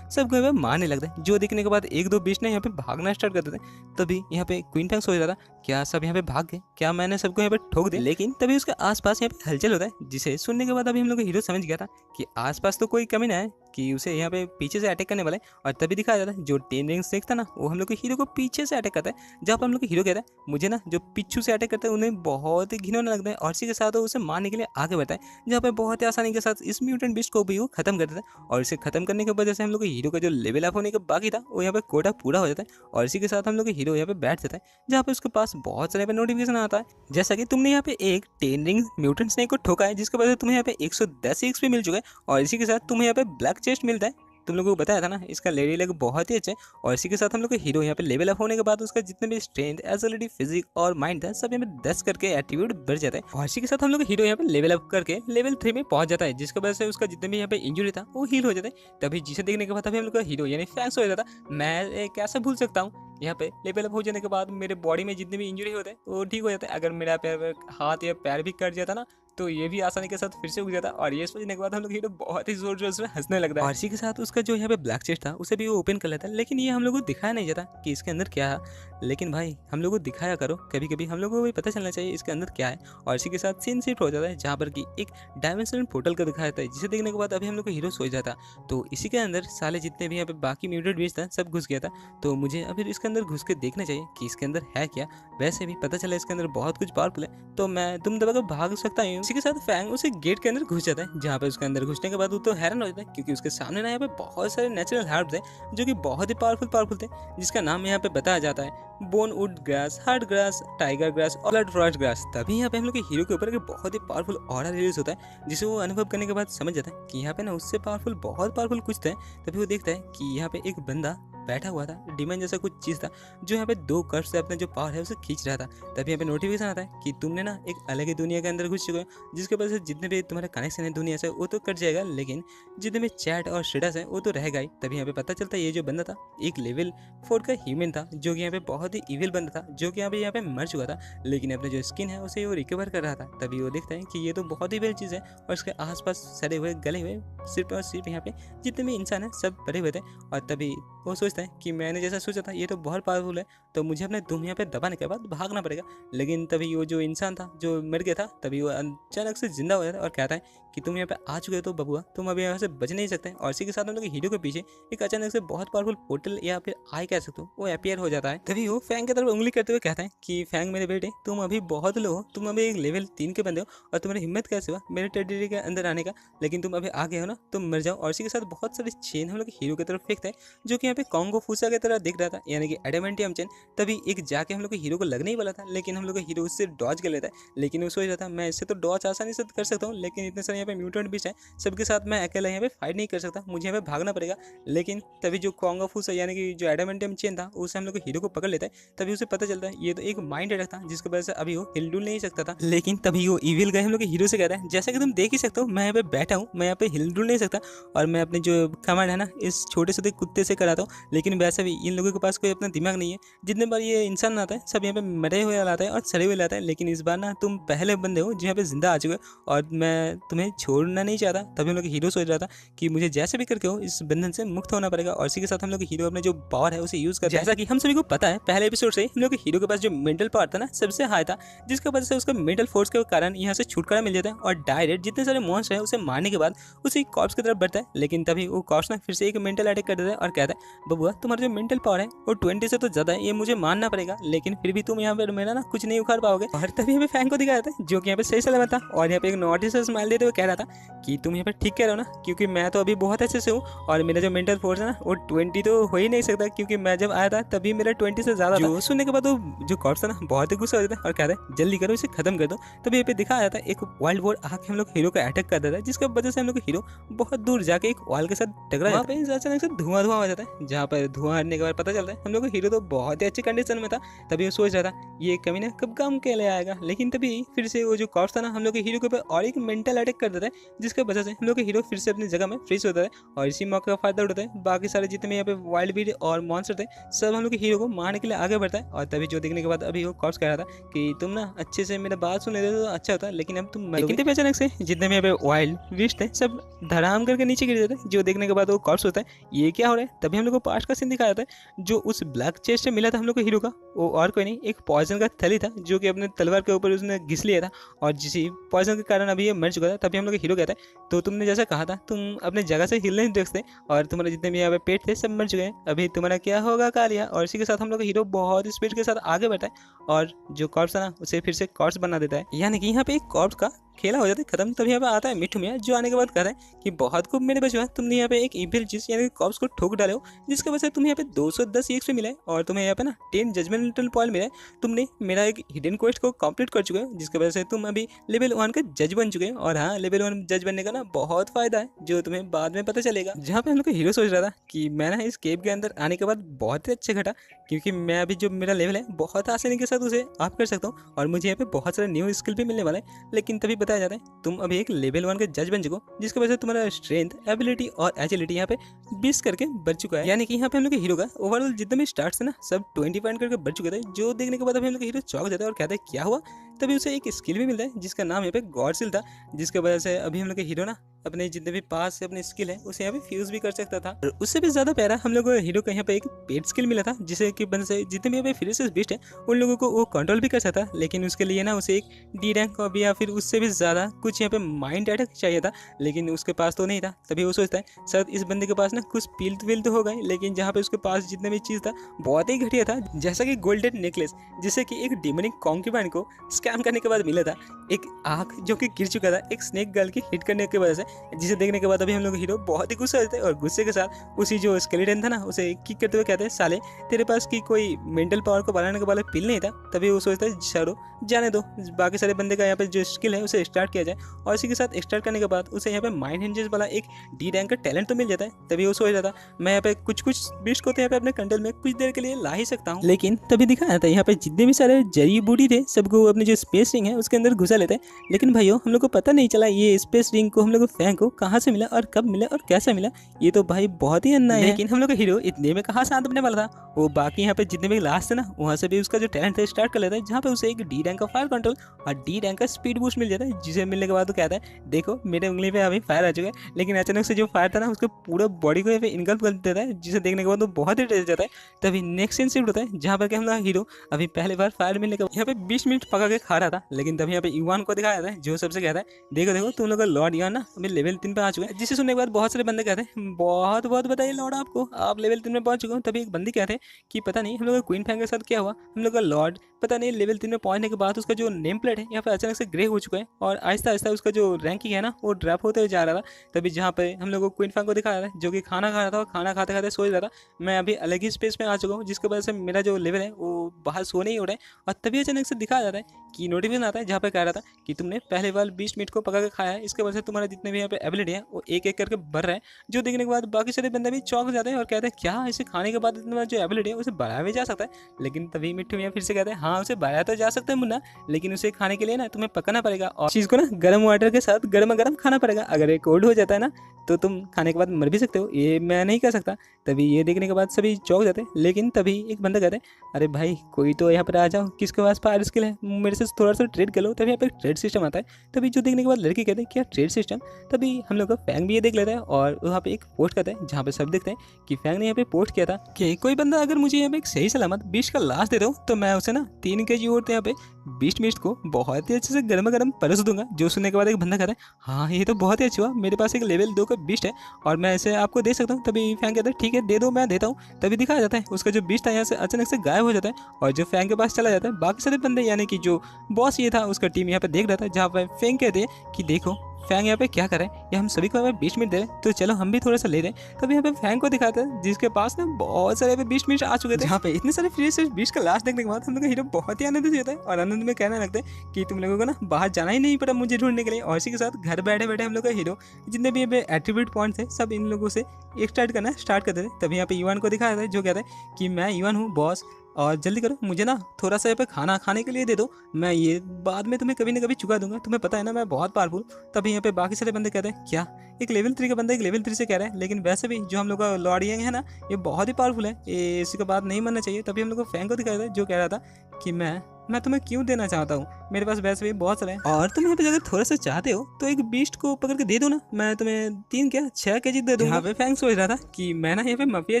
सबको यहाँ पे मारने लगता है, जो देखने के बाद एक दो बीच ने यहाँ पे भागना स्टार्ट कर देते हैं। तभी यहाँ पे क्वीन फैंग सोच रहा था क्या सब यहाँ पे भाग गए, क्या मैंने सबको यहाँ पे ठोक दिया, लेकिन तभी उसके आसपास यहाँ पे हलचल होता है, जिसे सुनने के बाद अभी हम लोग का हीरो समझ गया था कि आसपास तो कोई कमी ना है कि उसे यहाँ पे पीछे से अटैक करने वाला है। और तभी दिखाया जाता है जो 10 रिंग्स देखता ना, वो हम लोग के हीरो को पीछे से अटैक करता है, जहाँ पर हम लोग के हीरो कहता है मुझे ना जो पिच्छू से अटैक करता है उन्हें बहुत ही घिनौना लगता है, और इसी के साथ वो उसे मारने के लिए आगे बढ़ता है, जहाँ पर बहुत ही आसानी के साथ इस म्यूटेंट बीस्ट को भी वो खत्म कर देता है। और इसे खत्म करने की वजह से हम लोग के हीरो का जो लेवल अप होने का बाकी था वो यहाँ पे कोटा पूरा हो जाता है। और इसी के साथ हम लोग के हीरो यहाँ पे बैठ जाता है, जहाँ पे उसके पास बहुत सारे नोटिफिकेशन आता है, जैसा कि तुमने यहाँ पे एक 10 रिंग म्यूटेंट स्नेक को ठोका है, जिसकी वजह से तुम्हें यहाँ पे 110 एक्सपी मिल चुका है। और इसी के साथ तुम्हें यहाँ पे ब्लैक चेस्ट मिलता है, तुम लोगों को बताया था ना इसका लेडी लेग बहुत ही अच्छा है। और इसी के साथ हम लोग के हीरो यहाँ पे लेवल अप होने के बाद उसका जितने भी स्ट्रेंथ, एजिलिटी, फिजिक और माइंड था सब यहाँ पे 10 करके एट्रीब्यूट बढ़ जाता है। और इसी के साथ हम लोग हीरो यहाँ पे लेवल अप करके लेवल 3 में पहुंच जाता है, जिसकी वजह से उसका जितने भी यहाँ पे इंजरी था वो हील हो जाता है। तभी जिसे देखने के बाद तभी हम लोग का हीरो यानी फैंक्स हो जाता है। मैं कैसे भूल सकता हूँ, यहाँ पे लेवल अप हो जाने के बाद मेरे बॉडी में जितने भी इंजरी होते हैं वो ठीक हो जाता है। अगर मेरा पैर हाथ या पैर भी कट जाता ना तो ये भी आसानी के साथ फिर से उग जाता। और ये सोचने के बाद हम लोग हीरो बहुत ही जोर जोर से हंसने लगता है। और इसी के साथ उसका जो यहाँ पे ब्लैक चेस्ट था उसे भी वो ओपन कर लेता है, लेकिन ये हम लोग को दिखाया नहीं जाता कि इसके अंदर क्या है। लेकिन भाई हम लोग को दिखाया करो, कभी कभी हम लोग को भी पता चलना चाहिए इसके अंदर क्या है। और इसी के साथ सीन शिफ्ट हो जाता है, जहाँ पर कि एक डायमेंशनल पोर्टल का दिखाया जाता है, जिसे देखने के बाद अभी हम लोग को हीरो सोच जाता। तो इसी के अंदर साले जितने भी यहाँ पे बाकी म्यूटेड बीज था सब घुस गया था। तो मुझे अभी इसके अंदर घुस के देखना चाहिए कि इसके अंदर है क्या। वैसे भी पता चला इसके अंदर बहुत कुछ पावरफुल है, तो मैं तुम दबा कर भाग सकता हूँ। इसी के साथ फैंग उसे गेट के अंदर घुस जाता है, जहाँ पे उसके अंदर घुसने के बाद वो तो हैरान हो जाता है, क्योंकि उसके सामने ना यहाँ पे बहुत सारे नेचुरल हर्ब्स हैं जो कि बहुत ही पावरफुल थे, जिसका नाम यहाँ पे बताया जाता है बोनवुड grass, hard grass, tiger grass और ब्लड फॉरेस्ट ग्रास। तभी यहाँ पे हम लोग के हीरो के ऊपर एक बहुत ही पावरफुल ऑरा रिलीज होता है, जिसे वो अनुभव करने के बाद समझ जाता है कि यहाँ पे ना उससे पावरफुल बहुत पावरफुल कुछ था। तभी वो देखता है कि यहाँ पे एक बंदा बैठा हुआ था, डिमन जैसा कुछ चीज़ था, जो यहाँ पे 2 कर्व से अपने जो पावर है उसे खींच रहा था। तभी यहाँ पे नोटिफिकेशन आता है कि तुमने ना एक अलग ही दुनिया के अंदर घुस चुके हो, जिसके वजह से जितने भी तुम्हारा कनेक्शन है दुनिया से वो तो कट जाएगा, लेकिन जितने भी चैट और स्टेटस है वो तो रहेगा ही। तभी यहाँ पे पता चलता है ये जो बंदा था एक लेवल 4 का ह्यूमन था, जो कि यहाँ पे बहुत ही इविल बंदा था, जो कि यहाँ पे मर चुका था, लेकिन अपने जो स्किन है उसे वो रिकवर कर रहा था। तभी वो देखता है कि ये तो बहुत ही बड़ी चीज़ है, और इसके आसपास सड़े हुए गले हुए सिर्फ और सिर्फ यहाँ पे जितने भी इंसान है सब पड़े हुए थे। और तभी वो सोचता है कि मैंने जैसा सोचा था ये तो बहुत पावरफुल है, तो मुझे अपने धूम यहाँ पे दबाने के बाद भागना पड़ेगा। लेकिन तभी वो जो इंसान था जो मर गया था, तभी वो अचानक से जिंदा हो जाता है और कहता है कि तुम यहाँ पे आ चुके हो तो बबुआ तुम अभी यहाँ से बच नहीं सकते। और इसी के साथ हम लोग हीरो के पीछे एक अचानक से बहुत पावरफुल पोर्टल या फिर आई कह सकते हो वो अपियर हो जाता है। तभी वो फैंग की तरफ उंगली करते हुए कहता है कि फैंग मेरे बेटे तुम अभी बहुत लो हो, तुम अभी एक लेवल 3 के बंदे हो, और तुम्हारी हिम्मत कैसे हुआ मेरे टेरिटरी के अंदर आने का, लेकिन तुम अभी आ गए हो ना, तुम मर जाओ। और इसी के साथ बहुत सारी चेन हम लोग हीरो की तरफ फेंकता है, जो कि यहाँ पे कॉन्गो फूसा की तरह दिख रहा था, यानी कि एडामेंटियम चेन। तभी एक जाके हम लोग हीरो को लगने ही वाला था, लेकिन हम लोग हीरो उससे डॉज कर लेता है। लेकिन वो सोच रहा था मैं इससे तो डॉज आसानी से कर सकता हूँ, लेकिन इतने सारे यहाँ पे म्यूटेंट बीच है, सबके साथ मैं अकेला यहाँ पे फाइट नहीं कर सकता, मुझे यहाँ पे भागना पड़ेगा। लेकिन तभी जो कॉन्गो फूसा यानी कि जो एडामेंटियम चेन था उसे हम लोग हीरो को पकड़ लेता है। तभी उसे पता चलता है ये तो एक माइंड अटैक था, जिसकी वजह से अभी वो हिलडुल नहीं सकता था। लेकिन तभी वो इविल गए हम लोग हीरो से कहता है जैसा कि तुम देख ही सकते हो मैं यहाँ पे बैठा हूँ, मैं यहाँ पे हिलडुल नहीं सकता, और मैं अपने जो कमांड है ना इस छोटे से कुत्ते से कराता हूँ। लेकिन वैसे भी इन लोगों के पास कोई अपना दिमाग नहीं है, जितने बार ये इंसान आता है सब यहाँ पे मरे हुए लाता है और सड़े हुए लाता है, लेकिन इस बार ना तुम पहले बंदे हो जो यहाँ पे जिंदा आ चुके हो, और मैं तुम्हें छोड़ना नहीं चाहता। तभी हम लोग हीरो सोच रहा था कि मुझे जैसे भी करके हो इस बंधन से मुक्त होना पड़ेगा। और इसी के साथ हम लोग हीरो अपने जो पावर है उसे यूज करते हैं। जैसा कि हम सभी को पता है पहले एपिसोड से हम लोग हीरो के पास जो मेंटल पावर था ना सबसे हाई था, जिसकी वजह से उसका मेंटल फोर्स के कारण यहाँ से छुटकारा मिल जाता है, और डायरेक्ट जितने सारे मॉन्स्टर है उसे मारने के बाद उसी कॉर्प्स की तरफ बढ़ता है। लेकिन तभी वो कॉर्प्स ना फिर से एक मेंटल अटैक कर देता है और कहता है बबुआ तुम्हारा जो मेंटल पावर है वो 20 से तो ज्यादा है, ये मुझे मानना पड़ेगा, लेकिन फिर भी तुम यहाँ पर मेरा ना कुछ नहीं उखाड़ पाओगे। और तभी हमें फैंग को दिखाया था जो कि यहाँ पे सही सलामत था, और यहाँ पे एक नोटिस स्माइल देते हुए कह रहा था कि तुम यहाँ पे ठीक कह रहे हो ना, क्योंकि मैं तो अभी बहुत अच्छे से हूँ, और मेरा जो मेंटल फोर्स है ना वो 20 तो हो ही नहीं सकता, क्योंकि मैं जब आया था तभी मेरा 20 से ज्यादा था। सुनने के बाद वो जो कॉर्प्स है ना बहुत ही गुस्सा हो जाता है और कहता है जल्दी करो इसे खत्म कर दो। तभी यहाँ पे दिखाया जाता है एक वाइल्ड वॉर आके हम लोग हीरो का अटैक कर देता है, जिसकी वजह से हम लोग हीरो बहुत दूर जाके एक वॉल के साथ टकरा जाता है। अचानक से धुआं हो जाता है, जहाँ पर धुआं हटने के बाद पता चलता है हम लोग का हीरो तो बहुत ही अच्छी कंडीशन में था। तभी वो सोच रहा था ये कमीना कब काम के लिए आएगा, लेकिन तभी फिर से वो जो कॉर्प्स था ना हम लोग के हीरो के ऊपर और एक मेंटल अटैक कर देता है, जिसकी वजह से हम लोग के हीरो फिर से अपनी जगह में फ्रीज होता है और इसी मौके का फायदा उठाता है। बाकी सारे जितने यहाँ पे वाइल्ड बीट और मॉन्स्टर थे सब हम लोग के हीरो को मारने के लिए आगे बढ़ता है। और तभी जो देखने के बाद अभी वो कॉर्प्स कह रहा था कि तुम ना अच्छे से मेरा बात सुन लेते तो अच्छा होता, लेकिन अब तुम मरोगे। लेकिन तभी अचानक से जितने भी यहाँ पे वाइल्ड बीस्ट थे सब धड़ाम करके नीचे गिर जाते हैं, जो देखने के बाद वो कॉर्प्स होता है ये क्या हो रहा है। तभी हम लोग को पास्ट का सीन दिखाया जाता है, जो उस ब्लैक चेस्ट से मिला था हम लोग को हीरो का वो और कोई नहीं एक पॉइजन का थैली था जो कि अपने तलवार के ऊपर उसने घिस लिया था और जिसी पॉइजन के कारण अभी ये मर चुका था। तभी हम लोग हीरो कहता है तो तुमने जैसा कहा था तुम अपने जगह से हिलने नहीं देखते और तुम्हारे जितने भी यहाँ पे पेट थे सब मर चुके हैं, अभी तुम्हारा क्या होगा कालिया। और इसी के साथ हम लोग हीरो बहुत स्पीड के साथ आगे बढ़ता है और जो कॉर्प्स है ना उसे फिर से कॉर्प्स बना देता है, यानी कि यहाँ पे एक कॉर्प्स का खेला हो जाता है खत्म। तभी यहाँ पे आता है मिठू मियाँ जो आने के बाद कहता है कि बहुत खूब मेरे बचवा, तुमने यहाँ पे एक इविल चीज यानी कि कॉर्प्स को ठोक डाले हो जिसकी वजह से तुम्हें यहाँ पे 210 EXP मिला है और तुम्हें यहाँ पे ना 10 जजमेंटल पॉइंट मिला है। तुमने मेरा एक हिडन क्वेस्ट को कंप्लीट कर चुके हो जिसकी वजह से तुम अभी लेवल 1 का जज बन चुके हो। और हाँ, लेवल 1 जज बनने का ना बहुत फायदा है जो तुम्हें बाद में पता चलेगा। जहाँ पे हम लोग का हीरो सोच रहा था कि मैं ना इस केव के अंदर आने के बाद बहुत ही अच्छे घटा, क्योंकि मैं अभी जो मेरा लेवल है बहुत आसानी के साथ उसे आप कर सकता हूँ और मुझे यहाँ पे बहुत सारे न्यू स्किल भी मिलने वाला है। लेकिन तभी बताया जाता है तुम अभी एक लेवल 1 के जज बन चुको जिसकी वजह से तुम्हारा स्ट्रेंथ, एबिलिटी और एजिलिटी यहाँ पे 20 करके बढ़ चुका है, यानी कि यहाँ पे हम लोग के हीरो का ओवरऑल जितने भी स्टार्ट्स है ना सब 20 पॉइंट करके बढ़ चुके थे। जो देखने के बाद अभी हम लोग हीरो चौंक जाता है और कहता है क्या हुआ। तभी उसे एक स्किल भी मिलता है जिसका नाम यहाँ पे गॉड स्किल था, जिसकी वजह से अभी हम लोग के हीरो ना अपने जितने भी पास से अपने स्किल है उसे यहाँ पे फ्यूज भी कर सकता था। और उससे भी ज्यादा प्यारा हम लोग को हीरो को यहाँ पे एक पेट स्किल मिला था जिसे कि बन से जितने भी यहाँ पे फिनिशर्स बीस्ट है उन लोगों को वो कंट्रोल भी कर सकता, लेकिन उसके लिए ना उसे एक डी रैंक का भी या फिर उससे भी ज्यादा कुछ यहाँ पे माइंड अटैक चाहिए था, लेकिन उसके पास तो नहीं था। तभी वो सोचता है शायद इस बंदे के पास ना कुछ पिल तो हो गए, लेकिन जहाँ पे उसके पास जितने भी चीज था बहुत ही घटिया था, जैसा कि गोल्डन नेकलेस जिसे कि एक डिमोनिक कॉन्क्यूबाइन को स्कैम करने के बाद मिला था, एक आंख जो कि गिर चुका था एक स्नेक गर्ल की हिट करने की वजह से, जिसे देखने के बाद अभी हम लोग हीरो बहुत ही गुस्सा होते हैं और गुस्से के साथ उसी जो स्केलेटन था ना उसे किक करते हुए कहते हैं साले तेरे पास की कोई मेंटल पावर को बढ़ाने के वाला पिल नहीं था। तभी वो सोचता है छोड़ो जाने दो, बाकी सारे बंदे का यहाँ पे जो स्किल है उसे स्टार्ट किया जाए और इसी के साथ स्टार्ट करने के बाद उसे यहाँ पे माइंड हिंजेस वाला एक डी रैंक का टैलेंट तो मिल जाता है। तभी वो सोच रहा था मैं यहाँ पे कुछ बीस्ट को तो यहाँ पे अपने कंट्रोल में कुछ देर के लिए ला ही सकता हूँ, लेकिन तभी दिखाया था यहाँ पे जितने भी सारे जड़ी बूटी थे सबको अपने जो स्पेस रिंग है उसके अंदर घुसा लेते हैं। लेकिन भाइयों हम लोग को पता नहीं चला ये स्पेस रिंग को हम लोग को फैंक को कहाँ से मिला और कब मिला और कैसे मिला, ये तो भाई बहुत ही अन्याय है। लेकिन हम लोग का हीरो इतने में कहाँ शांत बनने वाला था, वो बाकी यहाँ पे जितने भी लास्ट थे ना वहाँ से भी उसका जो टैलेंट है स्टार्ट कर लेता है, जहाँ पे उसे एक डी रैंक का फायर कंट्रोल और डी रैंक का स्पीड बूस्ट मिल जाता है, जिसे मिलने के बाद वो कहता है देखो मेरे उंगली पे अभी फायर आ चुका है। लेकिन अचानक से जो फायर था ना उसके पूरा बॉडी को यहाँ पे इनगल्फ कर देता है, जिसे देखने के बाद वो बहुत ही डर जाता है। तभी नेक्स्ट सीन शिफ्ट होता है जहाँ पर हम लोग हीरो अभी पहली बार फायर मिलने के यहाँ पे 20 मिनट पका के खा रहा था, लेकिन तभी यहाँ पे इवान को दिखाया जाता है जो सबसे कहता है देखो तुम लोग का लॉर्ड इवान ना अभी लेवल 3 पे आ चुका है, जिसे सुनने के बाद बहुत सारे बंदे कहते हैं बहुत बताइए लॉर्ड आपको, आप लेवल 3 में पहुंच चुके हो। तभी एक बंदी कहते हैं कि पता नहीं हम लोग का क्वीन फैंग के साथ क्या हुआ, हम लोग का लॉर्ड पता नहीं लेवल 3 में पहुंचने के बाद उसका जो नेम प्लेट है यहाँ पे अचानक से ग्रे हो चुका है और आहिस्ता आहिस्ता उसका जो रैंकिंग है ना वो ड्रॉप होते हुए जा रहा था। तभी जहाँ पे हम लोग को क्वीन फैंग को दिखाया था जो कि खाना खा रहा था और खाना खाते खाते सोच रहा था मैं अभी अलग ही स्पेस में आ चुका हूँ, जिसकी वजह से मेरा जो लेवल है वो बाहर सो नहीं हो रहा है। और तभी अचानक से दिखाया जाता है कि नोटिफिकेशन आता है जहाँ पे कह रहा था कि तुमने पहले बार 20 मिनट को पका के खाया है, इसके वजह से तुम्हारे जितने भी यहाँ पे एबिलिटी है वो एक करके बढ़ रहा है। जो देखने के बाद बाकी सारे बंदे भी चौंक जाते हैं और कहते हैं क्या इसे खाने के बाद इतना जो एबिलिटी है उसे बढ़ाया भी जा सकता है। लेकिन तभी मिट्टू मियाँ फिर से कहते हैं हाँ उसे बढ़ाया तो जा सकता है मुन्ना, लेकिन उसे खाने के लिए ना तुम्हें पकाना पड़ेगा और चीज़ को ना गर्म वाटर के साथ गर्मा गर्म खाना पड़ेगा। अगर ये कोल्ड हो जाता है ना तो तुम खाने के बाद मर भी सकते हो, ये मैं नहीं कर सकता। तभी ये देखने के बाद सभी चौंक जाते हैं, लेकिन तभी एक बंदा कहते हैं अरे भाई कोई तो यहाँ पर आ जाओ, किसके पास फायर स्किल है मेरे से थोड़ा सा ट्रेड कर लो। तभी यहाँ पे ट्रेड सिस्टम आता है। तभी जो देखने के बाद लड़की कहते हैं क्या ट्रेड सिस्टम। तभी हम लोग का फैंग भी ये देख लेता है और वहाँ पे एक पोस्ट करता है जहाँ पे सब देखते हैं कि फैंग ने यहाँ पे पोस्ट किया था कि कोई बंदा अगर मुझे यहाँ पे एक सही सलामत 20 का लाश दे दो तो मैं उसे ना 3 kg और यहाँ पे 20 मिनट को बहुत ही अच्छे से गर्मा गर्म परस दूंगा। जो सुनने के बाद एक बंदा कहता है हाँ ये तो बहुत ही अच्छा हुआ, मेरे पास एक लेवल 2 का बीस्ट है और मैं इसे आपको दे सकता हूँ। तभी फैंग कहता है ठीक है दे दो मैं देता हूँ। तभी दिखाया जाता है उसका जो बीस्ट था यहाँ से अचानक से गायब हो जाता है और जो फैंग के पास चला जाता है। बाकी सारे बंदे यानी कि जो बॉस ये था उसका टीम यहाँ पे देख रहा था, जहाँ पे फैंग कहते हैं कि देखो फैंग यहाँ पे क्या करे, या हम सभी को यहाँ पे 20 मिनट दे रहे हैं, तो चलो हम भी थोड़ा सा ले दें। तभी यहाँ पे फैंग को दिखाते हैं जिसके पास ना बहुत सारे 20 मिनट आ चुके थे। यहाँ पे इतने सारे फ्री से 20 का लास्ट देखने के बाद हम लोग का हीरो बहुत ही आनंदित होता है और आनंद में कहने लगता है कि तुम लोगों को ना बाहर जाना ही नहीं पड़ा मुझे ढूंढने के लिए। और इसी के साथ घर बैठे बैठे हम लोग का हीरो जितने भी यहाँ पे एट्रीब्यूट पॉइंट्स है सब इन लोगों से एक्सट्रैक्ट करना स्टार्ट कर देते। तभी यहाँ पे ईवान को दिखाया था जो कहता है कि मैं ईवान हूँ बॉस, और जल्दी करो मुझे ना थोड़ा सा यहाँ पे खाना खाने के लिए दे दो, मैं ये बाद में तुम्हें कभी ना कभी चुका दूंगा, तुम्हें पता है ना मैं बहुत पावरफुल। तभी यहाँ पे बाकी सारे बंदे कहते हैं क्या एक लेवल 3 का बंदा एक लेवल 3 से कह रहा है, लेकिन वैसे भी जो हम लोग का लॉर्ड यांग है ना ये बहुत ही पावरफुल है, ये इसी का बात नहीं मानना चाहिए। तभी हम लोग को फैंग को दिखाया था जो कह रहा था कि मैं तुम्हें क्यों देना चाहता हूँ, मेरे पास वैसे भी बहुत सारे हैं, और तुम यहाँ पे अगर थोड़ा सा चाहते हो तो एक बीस्ट को पकड़ के दे दो ना, मैं तुम्हें 3 क्या 6 केजी दे दूंगा। यहाँ पे फैंग सोच रहा था कि मैं ना यहाँ पे माफिया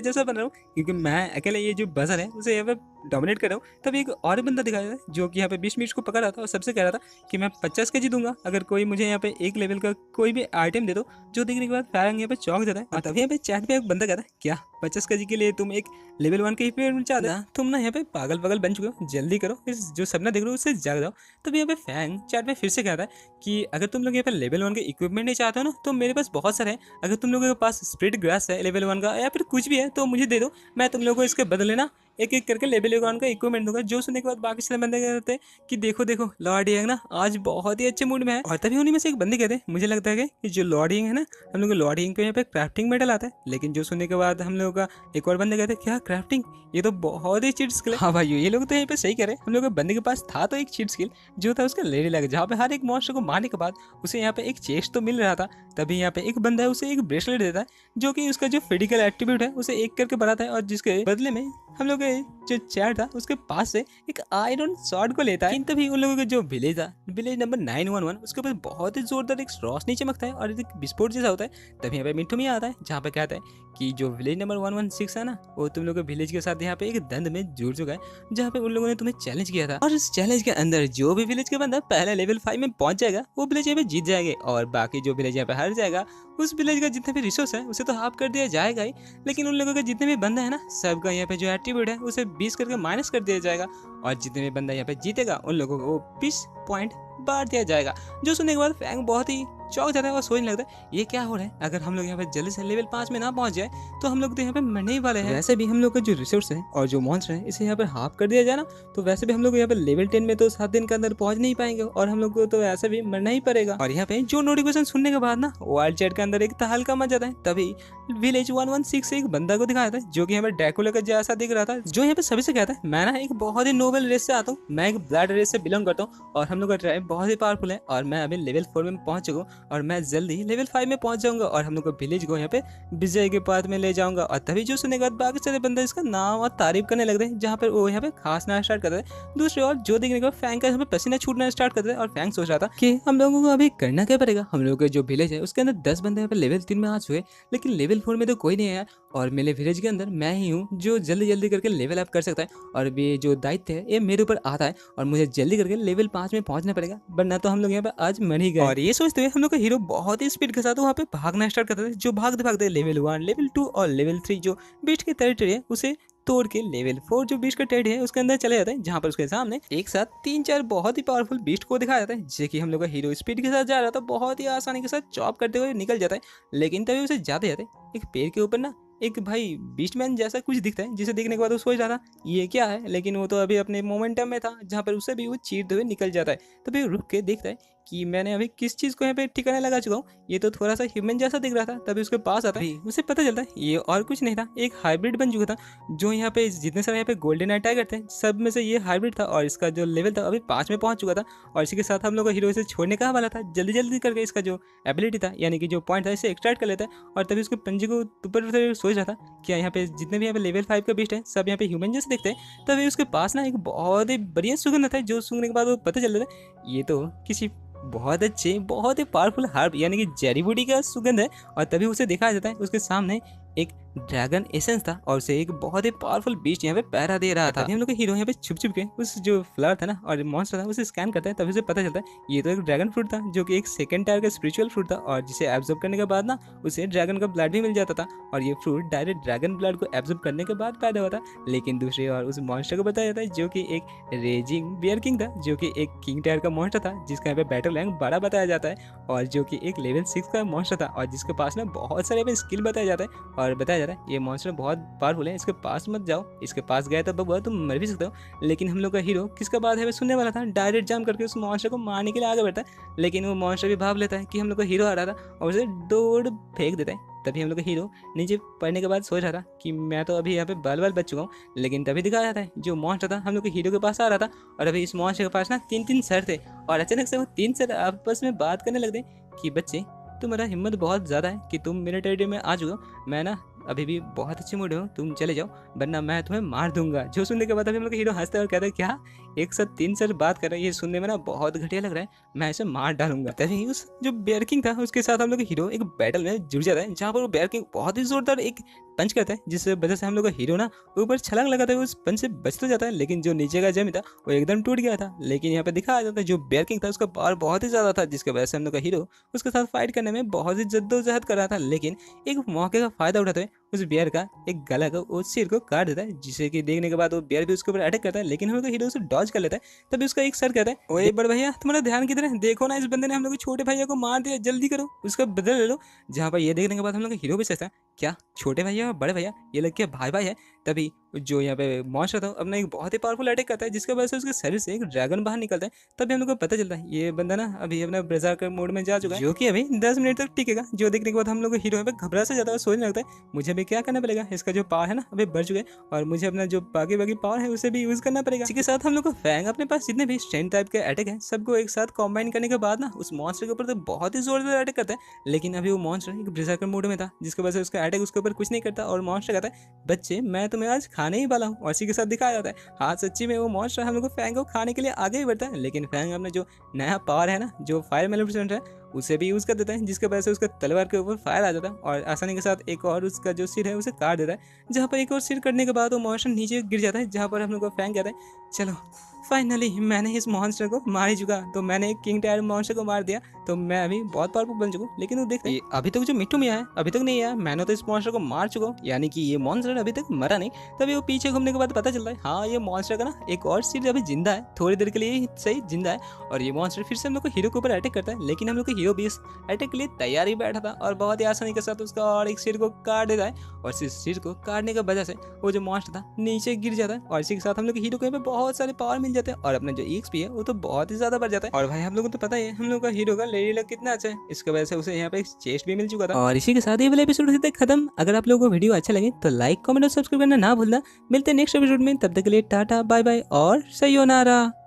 जैसा बन रहा हूँ क्योंकि मैं अकेले ये जो बजर है उसे यहाँ पे डोमिनेट कर रहा हूँ। तभी एक और बंदा दिखाया था जो कि यहाँ पे 20 मिनट को पकड़ रहा था और सबसे कह रहा था कि मैं 50 केजी दूंगा अगर कोई मुझे यहाँ पे एक लेवल का कोई भी आइटम दे दो, जो देखने के बाद फैंग यहाँ पे चौंक जाता है। और तभी यहाँ पे चैट पे एक बंदा कहता है क्या 50 केजी के लिए तुम एक लेवल 1 के इक्विपमेंट चाहते हो, तुम ना यहाँ पे पागल पागल बन चुके हो, जल्दी करो इस जो सपना देख रहे हो उससे जाग जाओ। तभी यहाँ पे फैंग चैट में फिर से कहता है कि अगर तुम लोग यहाँ पे लेवल 1 के इक्विपमेंट नहीं चाहते हो ना तो मेरे पास बहुत सारे हैं, अगर तुम लोगों के पास स्प्रिट ग्रास है लेवल 1 का या फिर कुछ भी है तो मुझे दे दो, मैं तुम लोगों को इसके बदले ना एक एक करके लेवल 1 का इक्विपमेंट दूंगा। जो सुनने के बाद बाकी सारे बंदे कहते हैं कि देखो देखो लॉर्ड यांग ना आज बहुत ही अच्छे मूड में है। और तभी उन्हीं में से एक बंदे कहते हैं मुझे लगता है कि जो लॉर्ड यांग है ना हम लोग लॉर्ड यांग को यहाँ पे क्राफ्टिंग मेडल आता है, लेकिन जो सुनने के बाद हम लोगों का एक और बंदे कहते हैं क्या क्राफ्टिंग, ये तो बहुत ही चीट स्किल है। हाँ भाई ये लोग तो यहाँ पे सही कह रहे हैं, हम लोग के बंदे के पास था तो एक चीट स्किल जो था उसका लेडी लग, जहाँ पे हर एक मॉन्स्टर को मारने के बाद उसे यहाँ पे एक चेस्ट तो मिल रहा था। तभी यहाँ पे एक बंदा है उसे एक ब्रेसलेट देता है जो कि उसका जो फिजिकल एट्रीब्यूट है उसे एक करके बढ़ाता है, और जिसके बदले में हम लोग जो चैट था उसके पास से एक आयरन शॉर्ट को लेता है। तभी उन लोगों का जो विलेज था विलेज नंबर 911 उसके ऊपर बहुत ही जोरदार एक रोशनी चमकता है और एक विस्फोट जैसा होता है। तभी यहाँ पे मिंटू मियां आता है जहाँ पे कहता है कि जो विलेज नंबर 116 है ना वो तुम लोगों के विलेज के साथ यहाँ पे एक दंड में जुड़ चुका है, जहाँ पे उन लोगों ने तुम्हें चैलेंज किया था, और इस चैलेंज के अंदर जो भी विलेज का बंदा पहले लेवल 5 में पहुंच जाएगा वो विलेज यहाँ पे जीत जाएंगे, और बाकी जो विलेज यहाँ पे हार जाएगा उस विलेज का जितने भी रिसोर्स है उसे तो हाफ कर दिया जाएगा ही, लेकिन उन लोगों के जितने भी बंदा है ना सबका यहाँ पे जो एट्रीब्यूट है उसे 20 करके माइनस कर दिया जाएगा, और जितने भी बंदा यहाँ पे जीतेगा उन लोगों को 20 पॉइंट बांट दिया जाएगा। जो सुनने के बाद फैंग बहुत ही चौंक जाता है और सोचने लगता है ये क्या हो रहा है, अगर हम लोग यहाँ पे जल्दी से लेवल 5 में ना पहुंच जाए तो हम लोग तो यहाँ पे मरने ही वाले हैं। वैसे भी हम लोग का जो रिसोर्स है और जो मॉन्स्टर है इसे यहाँ पे हाफ कर दिया जाए ना तो वैसे भी हम लोग यहाँ पे लेवल 10 में तो 7 दिन के अंदर पहुंच नहीं पाएंगे और हम लोग को तो ऐसे भी मरना ही पड़ेगा। और यहाँ पे जो नोटिफिकेशन सुनने के बाद ना वाइल्ड चैट के अंदर एक तहलका मच जाता है। तभी विलेज 116 से एक बंदा को दिखाया था जो कि यहाँ पे ड्रैकुला का जैसा दिख रहा था, जो यहाँ पे सभी से कहता है मैं ना एक बहुत ही नोबल रेस से आता हूँ, मैं एक ब्लड रेस से बिलोंग करता हूँ और हम लोग का ट्राइब बहुत ही पावरफुल है और मैं अभी लेवल 4 में पहुंच चुका हूँ और मैं जल्दी लेवल 5 में पहुंच जाऊंगा और हम लोग को विलेज को यहाँ पे विजय के पाथ में ले जाऊंगा। और तभी जो सुनने के बाद बाकी सारे बंदे इसका नाम और तारीफ करने लगते हैं, जहाँ पर वो यहाँ पे खांसना स्टार्ट करते हैं। दूसरी ओर जो देखने के बाद फैंग का यहाँ पे पसीना छूटना स्टार्ट करते हैं और फैंग सोच रहा था कि हम लोगों को अभी करना क्या पड़ेगा। हम लोगों का जो विलेज है उसके अंदर 10 बंदे यहाँ पे लेवल 3 में आ चुके, लेकिन लेवल 4 में तो कोई नहीं आया और मेरे विलेज के अंदर मैं ही हूँ जो जल्दी जल्दी करके लेवल अप कर सकता है, और ये जो दायित्व है ये मेरे ऊपर आता है और मुझे जल्दी करके लेवल 5 में पहुंचना पड़ेगा, वरना तो हम लोग यहाँ पे आज मर ही गए। और ये सोचते हुए हम लोग का हीरो बहुत ही स्पीड के साथ वहाँ पे भागना स्टार्ट करता है, जो भागते भागते लेवल 1 लेवल 2 और लेवल 3 जो बीस्ट की टेरिटरी है उसे तोड़ के लेवल 4 जो बीस्ट का टेरिटरी है उसके अंदर चले जाते हैं, जहाँ पर उसके सामने एक साथ 3-4 बहुत ही पावरफुल बीस्ट को दिखाया जाता है, जैसे कि हम लोग का हीरो स्पीड के साथ जा रहा था, बहुत ही आसानी के साथ चॉप करते हुए निकल जाता है। लेकिन तभी उसे जाते जाते एक पेड़ के ऊपर ना एक भाई बीस्टमैन जैसा कुछ दिखता है, जिसे देखने के बाद वो सोच रहा था ये क्या है, लेकिन वो तो अभी अपने मोमेंटम में था जहाँ पर उसे भी वो चीरते हुए निकल जाता है। तभी रुक के देखता है कि मैंने अभी किस चीज़ को यहाँ पे ठिकाने लगा चुका हूँ, ये तो थोड़ा सा ह्यूमन जैसा दिख रहा था। तभी उसके पास आता है, उसे पता चलता है ये और कुछ नहीं था, एक हाइब्रिड बन चुका था, जो यहाँ पे जितने सारे यहाँ पे गोल्डन आई टाइगर थे सब में से ये हाइब्रिड था और इसका जो लेवल था अभी 5 में पहुंच चुका था। और इसी के साथ हम लोग का हीरो इसे छोड़ने का वाला था, जल्दी जल्दी करके इसका जो एबिलिटी था यानी कि जो पॉइंट था इसे एक्सट्रैक्ट कर लेता है। और तभी उसके पंजे को ऊपर सोच रहा था कि यहाँ पे जितने भी यहाँ पे लेवल 5 का बीस्ट है सब यहाँ पे ह्यूमन जैसे दिखते हैं। तभी उसके पास ना एक बहुत ही बढ़िया सुगंध था, जो सूंघने के बाद वो पता चल रहा था ये तो किसी बहुत अच्छे बहुत ही पावरफुल हर्ब यानी कि जड़ी बूटी का सुगंध है। और तभी उसे दिखाया जाता है उसके सामने एक ड्रैगन एसेंस था और उसे एक बहुत ही पावरफुल बीस्ट यहाँ पे पहरा दे रहा था। तभी हम लोग का हीरो यहाँ पे छुप छुप के उस जो फ्लावर था ना और मॉन्स्टर था उसे स्कैन करता है। तभी उसे पता चलता है ये तो एक ड्रैगन फ्रूट था जो कि एक सेकंड टायर का स्पिरिचुअल फ्रूट था और जिसे एब्जॉर्ब करने के बाद ना उसे ड्रैगन का ब्लड भी मिल जाता था और ये फ्रूट डायरेक्ट ड्रैगन ब्लड को एब्जॉर्ब करने के बाद पैदा हुआ था। लेकिन दूसरी ओर उस मॉन्स्टर को बताया जाता है जो कि एक रेजिंग बियर किंग था जो कि एक किंग टायर का मॉन्स्टर था जिसका यहाँ पे बैटल रैंक बड़ा बताया जाता है और जो कि एक लेवल 6 का मॉन्स्टर था और जिसके पास ना बहुत सारे स्किल बताया जाता है और बताया जाता है ये मॉन्स्टर बहुत पावरफुल है, इसके पास मत जाओ, इसके पास गए तो बबुआ तुम मर भी सकते हो। लेकिन हम लोग का हीरो किसका बात है वे सुनने वाला था, डायरेक्ट जाम करके उस मॉन्स्टर को मारने के लिए आगे बढ़ता है। लेकिन वो मॉन्स्टर भी भाव लेता है कि हम लोग का हीरो आ रहा था और उसे दौड़ फेंक देता है। तभी हम लोग का हीरो नीचे पड़ने के बाद सोच रहा था कि मैं तो अभी यहाँ पे बाल बाल बच चुका हूँ। लेकिन तभी दिखाया जाता है जो मॉन्स्टर था हम लोग के हीरो के पास आ रहा था और अभी इस मॉन्स्टर के पास ना 3 सर थे और अचानक से वो 3 सर आपस में बात करने लगते कि बच्चे तुम्हारा हिम्मत बहुत ज़्यादा है कि तुम मेरे टेरिटरी में आ चुके हो, मैं ना अभी भी बहुत अच्छे मूड में हूँ, तुम चले जाओ वरना मैं तुम्हें मार दूंगा। जो सुनने के बाद अभी हम लोग हीरो हंसता है और कहता है क्या एक साथ 3 सर बात कर रहे हैं, ये सुनने में ना बहुत घटिया लग रहा है, मैं इसे मार डालूंगा। तभी उस जो बेयर किंग था उसके साथ हम लोग हीरो एक बैटल में जुड़ जाता है जहाँ पर वो बेयर किंग बहुत ही जोरदार एक पंच करता है जिस वजह से हम लोग का हीरो ना ऊपर छलांग लगाता है, उस पंच से बच तो जाता है लेकिन जो नीचे का जमीन था वो एकदम टूट गया था। लेकिन यहाँ पे दिखाया जाता है जो बेयर किंग था उसका पावर बहुत ही ज्यादा था जिसकी वजह से हम लोग का हीरो उसके साथ फाइट करने में बहुत ही जद्दोजहद कर रहा था। लेकिन एक मौके का फायदा उठाते हुए उस बियर का एक गला को उस सिर को काट देता है जिसे कि देखने के बाद वो बियर भी उसके ऊपर अटैक करता है लेकिन हम लोग का हीरो उसे डॉज कर लेता है। तभी उसका एक सर कहता है ओए बड़ भैया तुम्हारा ध्यान किधर है, देखो ना इस बंदे ने हम लोग के छोटे भैया को मार दिया, जल्दी करो उसका बदला ले लो। जहाँ पर ये देखने के बाद हम लोग का हीरो भी सोचता है क्या छोटे भैया और बड़े भैया ये लोग क्या भाई भाई है। तभी जो यहाँ पे मॉन्स्टर था अपना एक बहुत ही पावरफुल अटैक करता है जिसकी वजह से उसके शरीर से एक ड्रैगन बाहर निकलता है। तभी हम लोग को पता चलता है ये बंदा ना अभी अपना ब्रज़ार्कर मोड में जा चुका है जो कि अभी 10 मिनट तक टिकेगा। जो देखने के बाद हम लोग हीरो यहाँ पे घबरा से जाता है, सोचने लगता है मुझे अभी क्या करना पड़ेगा, इसका जो पावर है ना अभी बढ़ चुका है और मुझे अपना जो बाकी पावर है उसे भी यूज करना पड़ेगा। इसी के साथ हम लोग को फैंग अपने पास जितने भी स्ट्रेंथ टाइप के अटैक है सबको एक साथ कॉम्बाइन करने के बाद ना उस मॉन्स्टर के ऊपर तो बहुत ही जोरदार अटैक करता है। लेकिन अभी वो मॉन्स्टर एक ब्रज़ार्कर मोड में था जिसकी वजह से उसका अटैक उसके ऊपर कुछ नहीं करता और मॉन्स्टर कहता है बच्चे मैं तुम्हें आज खाने ही वाला हूँ। और इसी के साथ दिखाया जाता है हाँ सच्ची में वो मॉन्स्टर हम लोग को फैंग को खाने के लिए आगे ही बढ़ता है। लेकिन फैंग अपना जो नया पावर है ना जो फायर मेलेफिसेंट है उसे भी यूज़ कर देता है जिसके वजह से उसका तलवार के ऊपर फायर आ जाता है और आसानी के साथ एक और उसका जो सिर है उसे काट देता है। जहाँ पर एक और सिर कटने के बाद वो मॉन्स्टर नीचे गिर जाता है जहाँ पर हम लोग को फैंग कहता है चलो फाइनली मैंने इस मॉन्स्टर को मार ही चुका, तो मैंने एक किंग टायर मॉन्स्टर को मार दिया तो मैं अभी बहुत पावरफुल बन चुका हूँ। लेकिन वो देखते हैं अभी तक जो मिट्टू मियाँ है अभी तक नहीं आया, मैंने तो इस मॉन्स्टर को मार चुका हूँ यानी कि ये मॉन्स्टर अभी तक मरा नहीं। तभी वो पीछे घूमने के बाद पता चलता है हाँ ये मॉन्स्टर का ना एक और सिर अभी जिंदा है, थोड़ी देर के लिए ही सही जिंदा है और ये मॉन्स्टर फिर से हम लोग को हीरो के ऊपर अटैक करता है। लेकिन हम लोग को हीरो भी इस अटैक के लिए तैयार ही बैठा था और बहुत ही आसानी के साथ उसका और एक सिर को काट देता है और इस सिर को काटने की वजह से वो जो मॉन्स्टर था नीचे गिर जाता है और इसी के साथ हम लोग के हीरो को यहाँ पे बहुत सारे पावर मिल जाते हैं और अपना जो एक्सपी है वो तो बहुत ही ज्यादा बढ़ जाता है। और भाई हम लोगों को तो पता ही है हम लोग का हीरो का लेडी लक कितना अच्छा है, इसकी वजह से उसे यहाँ पे एक चेस्ट भी मिल चुका था। और इसी के साथ ये वाला एपिसोड होता है खत्म। अगर आप लोगों को वीडियो अच्छा लगे तो लाइक कमेंट और सब्सक्राइब करना ना भूलना। मिलते हैं नेक्स्ट एपिसोड में, तब तक के लिए टाटा बाय बाय और सयोनारा।